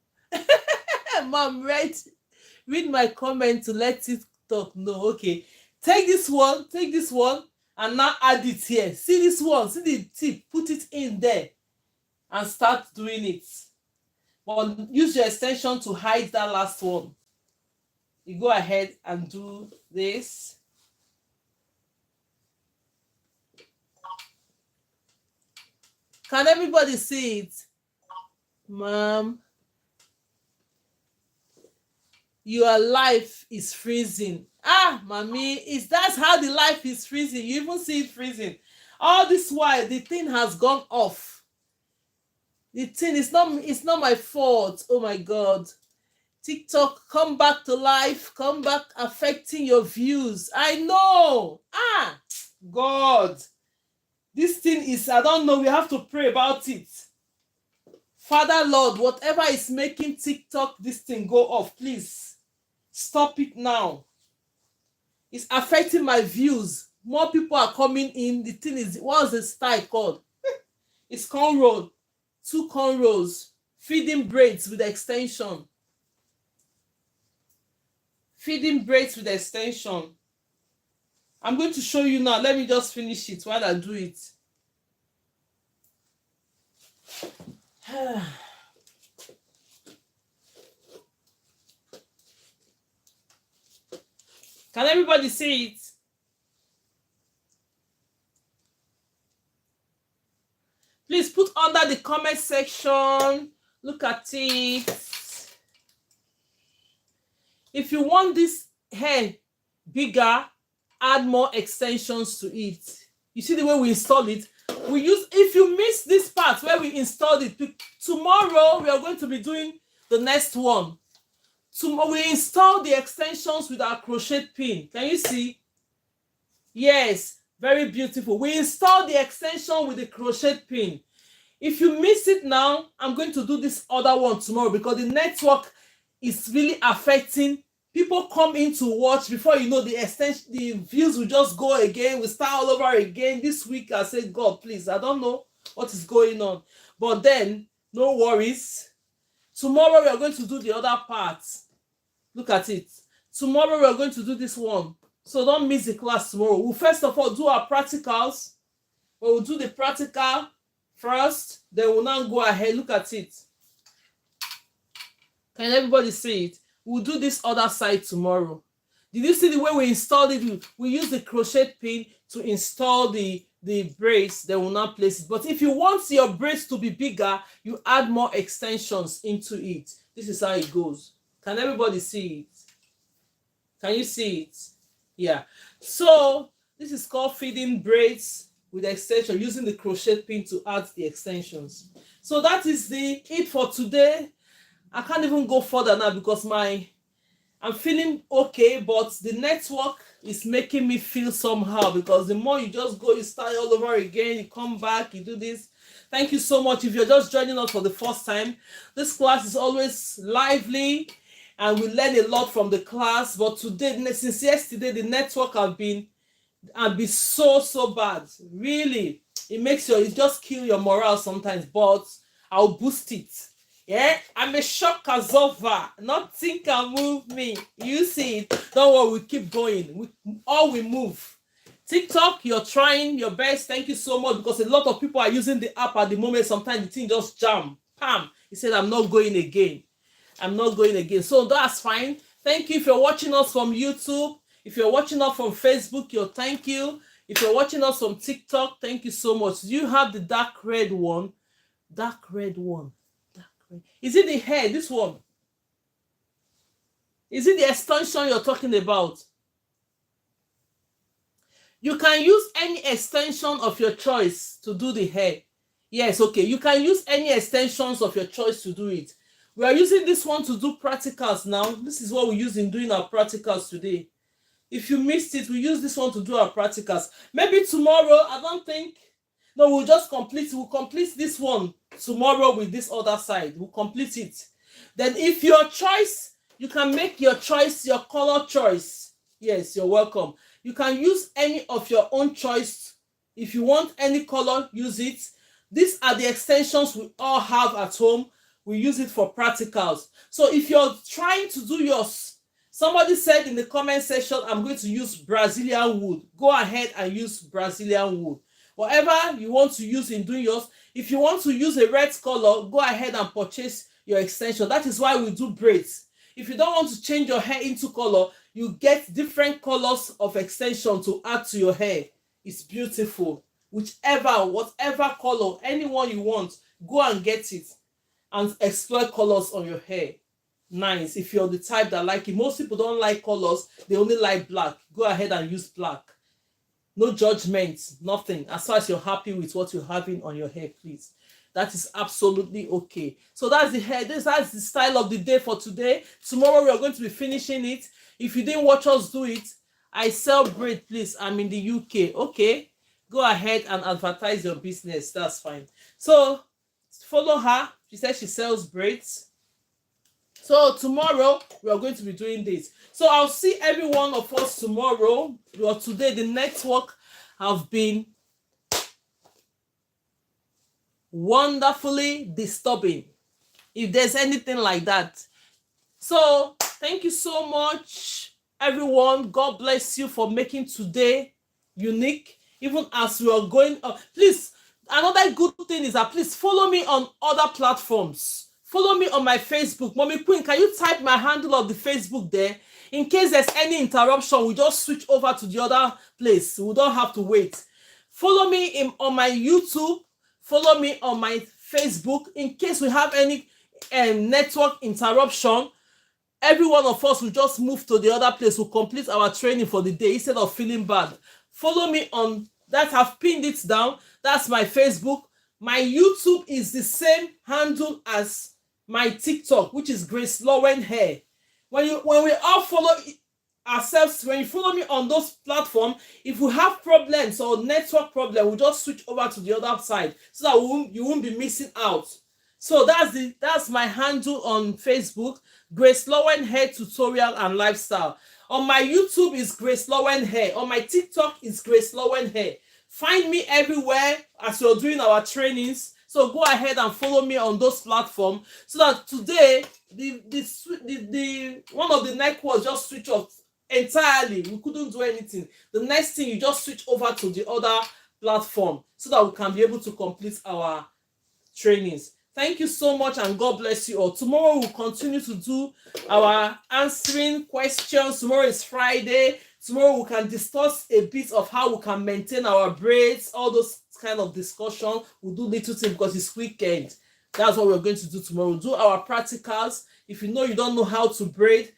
Mom, read my comment to let TikTok know. Okay. Take this one, and now add it here. See this one, see the tip, put it in there and start doing it. But use your extension to hide that last one. You go ahead and do this. Can everybody see it? Mom, your life is freezing. Ah, mommy, that's how the life is freezing. You even see it freezing. All this while, the thing has gone off. The thing is not my fault. Oh my God. TikTok, come back to life. Come back affecting your views. I know. Ah, God. This thing is, I don't know. We have to pray about it. Father, Lord, whatever is making TikTok, this thing go off, please stop it now. It's affecting my views. More people are coming in. The thing is, what's the style called? It's cornrow. 2 cornrows. Feeding braids with extension. Feeding braids with extension. I'm going to show you now. Let me just finish it while I do it. Can everybody see it? Please put under the comment section. Look at it. If you want this hair bigger, add more extensions to it. You see the way we install it? If you miss this part where we installed it, tomorrow we are going to be doing the next one. Tomorrow we install the extensions with our crochet pin. Can you see? Yes, very beautiful. We install the extension with the crochet pin. If you miss it now, I'm going to do this other one tomorrow because the network is really affecting. People come in to watch. Before you know, the views will just go again. We start all over again. This week I said, God, please, I don't know what is going on. But then, no worries. Tomorrow we are going to do the other part. Look at it. Tomorrow we are going to do this one. So don't miss the class tomorrow. We'll first of all do our practicals. We'll do the practical first. Then we'll now go ahead. Look at it. Can everybody see it? We'll do this other side tomorrow. Did you see the way we installed it? We use the crochet pin to install the braids. Then we'll now place it. But if you want your braids to be bigger, you add more extensions into it. This is how it goes. Can everybody see it? Can you see it? Yeah. So this is called feeding braids with extension, using the crochet pin to add the extensions. So that is it for today. I can't even go further now because I'm feeling okay, but the network is making me feel somehow because the more you just go, you start all over again, you come back, you do this. Thank you so much. If you're just joining us for the first time, this class is always lively and we learn a lot from the class. But today, since yesterday, the network have been so bad. Really, it just kill your morale sometimes, but I'll boost it. Yeah, I'm a shock absorber. Nothing can move me. You see it. Don't worry, we keep going. We move. TikTok, you're trying your best. Thank you so much, because a lot of people are using the app at the moment. Sometimes the thing just jam. Pam. He said, I'm not going again. So that's fine. Thank you. If you're watching us from YouTube, if you're watching us from Facebook, thank you. If you're watching us from TikTok, thank you so much. Do you have the dark red one? Dark red one. Is it the hair? This one? Is it the extension you're talking about? You can use any extension of your choice to do the hair. Yes, okay. You can use any extensions of your choice to do it. We are using this one to do practicals now. This is what we use in doing our practicals today. If you missed it, we use this one to do our practicals. Maybe tomorrow, I don't think. No, we'll complete this one tomorrow with this other side. We'll complete it. Then if your choice, you can make your choice, your color choice. Yes, you're welcome. You can use any of your own choice. If you want any color, use it. These are the extensions we all have at home. We use it for practicals. So if you're trying to do yours, somebody said in the comment section, I'm going to use Brazilian wood. Go ahead and use Brazilian wood. Whatever you want to use in doing yours. If you want to use a red color, go ahead and purchase your extension. That is why we do braids. If you don't want to change your hair into color, you get different colors of extension to add to your hair. It's beautiful. Whatever color, anyone you want, go and get it and explore colors on your hair. Nice. If you're the type that like it. Most people don't like colors. They only like black. Go ahead and use black. No judgment, nothing. As far as you're happy with what you're having on your hair, please. That is absolutely okay. So that's the hair. That's the style of the day for today. Tomorrow we are going to be finishing it. If you didn't watch us do it, I sell braid, please. I'm in the UK. Okay. Go ahead and advertise your business. That's fine. So follow her. She says she sells braids. So tomorrow we are going to be doing this. So I'll see every one of us tomorrow. Or today the network have been wonderfully disturbing, if there's anything like that. So thank you so much, everyone. God bless you for making today unique. Even as we are going please, another good thing is that please follow me on other platforms. Follow me on my Facebook. Mommy Queen, can you type my handle of the Facebook there? In case there's any interruption, we just switch over to the other place. We don't have to wait. Follow me on my YouTube. Follow me on my Facebook. In case we have any network interruption, every one of us will just move to the other place. We'll complete our training for the day instead of feeling bad. Follow me on that. I've pinned it down. That's my Facebook. My YouTube is the same handle as my TikTok, which is GraceLawendhair. When we all follow ourselves, when you follow me on those platforms, if we have problems or network problem, we'll just switch over to the other side so that you won't be missing out. So that's my handle on Facebook, GraceLawendhair Tutorial and Lifestyle. On my YouTube is GraceLawendhair. On my TikTok is GraceLawendhair. Find me everywhere as we're doing our trainings. So go ahead and follow me on those platforms so that today the one of the networks just switch off entirely. We couldn't do anything. The next thing, you just switch over to the other platform so that we can be able to complete our trainings. Thank you so much and God bless you all. Tomorrow we'll continue to do our answering questions. Tomorrow is Friday. Tomorrow we can discuss a bit of how we can maintain our braids, all those kind of discussion. We'll do little things because it's weekend. That's what we're going to do tomorrow. We'll do our practicals. If you don't know how to braid,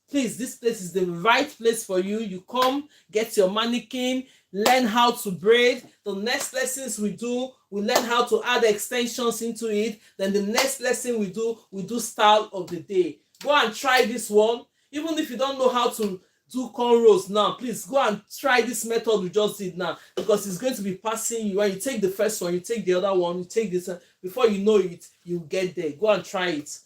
please, this place is the right place for you. You come, get your mannequin, learn how to braid. The next lessons we learn how to add extensions into it. Then the next lesson we do style of the day. Go and try this one. Even if you don't know how to do cornrows now, please go and try this method we just did now, because it's going to be passing you. When you take the first one, you take the other one, you take this, before you know it, you get there. Go and try it.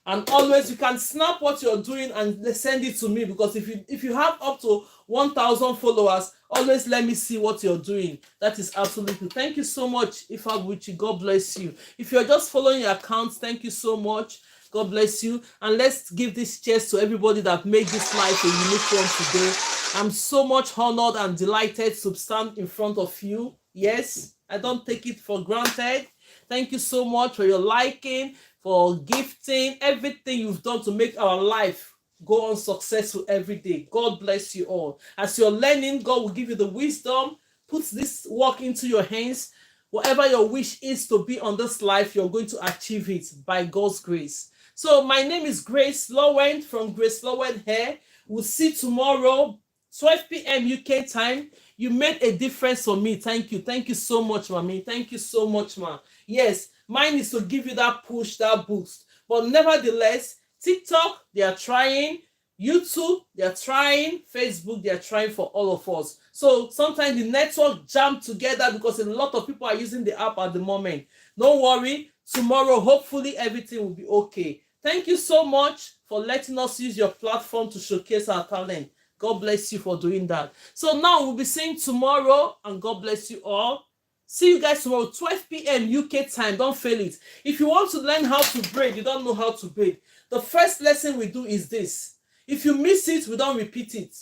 And always, you can snap what you're doing and send it to me, because if you have up to 1,000 followers, always let me see what you're doing. That is absolutely. Thank you so much, Ifabuchi. God bless you. If you're just following your accounts, thank you so much. God bless you. And let's give this cheers to everybody that made this life a unique one today. I'm so much honored and delighted to stand in front of you. Yes, I don't take it for granted. Thank you so much for your liking, for gifting, everything you've done to make our life go on successful every day. God bless you all. As you're learning, God will give you the wisdom. Put this work into your hands. Whatever your wish is to be on this life, you're going to achieve it by God's grace. So my name is Grace Lawend from GraceLawendhair. We'll see tomorrow, 12 p.m. UK time. You made a difference for me. Thank you. Thank you so much, Mommy. Thank you so much, Ma. Yes, mine is to give you that push, that boost. But nevertheless, TikTok, they are trying. YouTube, they are trying. Facebook, they are trying for all of us. So sometimes the network jam together because a lot of people are using the app at the moment. Don't worry. Tomorrow, hopefully, everything will be okay. Thank you so much for letting us use your platform to showcase our talent. God bless you for doing that. So now we'll be seeing tomorrow, and God bless you all. See you guys tomorrow, 12 p.m. UK time. Don't fail it. If you want to learn how to braid, you don't know how to braid, the first lesson we do is this. If you miss it, we don't repeat it.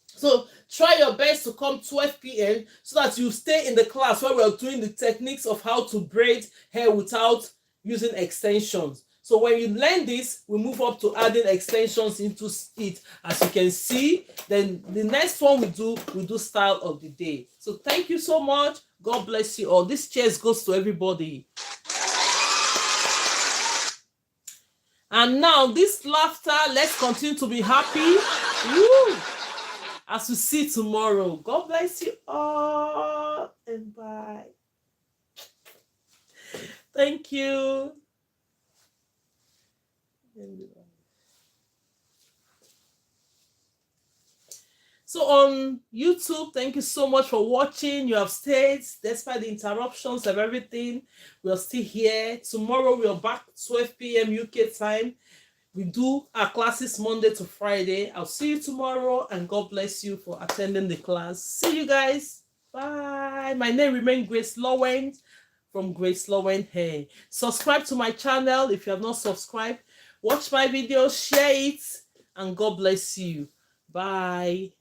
So try your best to come 12 p.m. so that you stay in the class where we're doing the techniques of how to braid hair without using extensions. So when you learn this, we move up to adding extensions into it. As you can see, then the next one we do style of the day. So thank you so much. God bless you all. This cheers goes to everybody. And now this laughter, let's continue to be happy. Woo! As we see tomorrow. God bless you all, and bye. Thank you. So on YouTube, thank you so much for watching. You have stayed despite the interruptions of everything. We are still here. Tomorrow we are back 12 p.m. UK time. We do our classes Monday to Friday. I'll see you tomorrow, and God bless you for attending the class. See you guys. Bye. My name remains Grace Lawend from GraceLawendhair. Subscribe to my channel if you have not subscribed. Watch my videos, share it, and God bless you. Bye.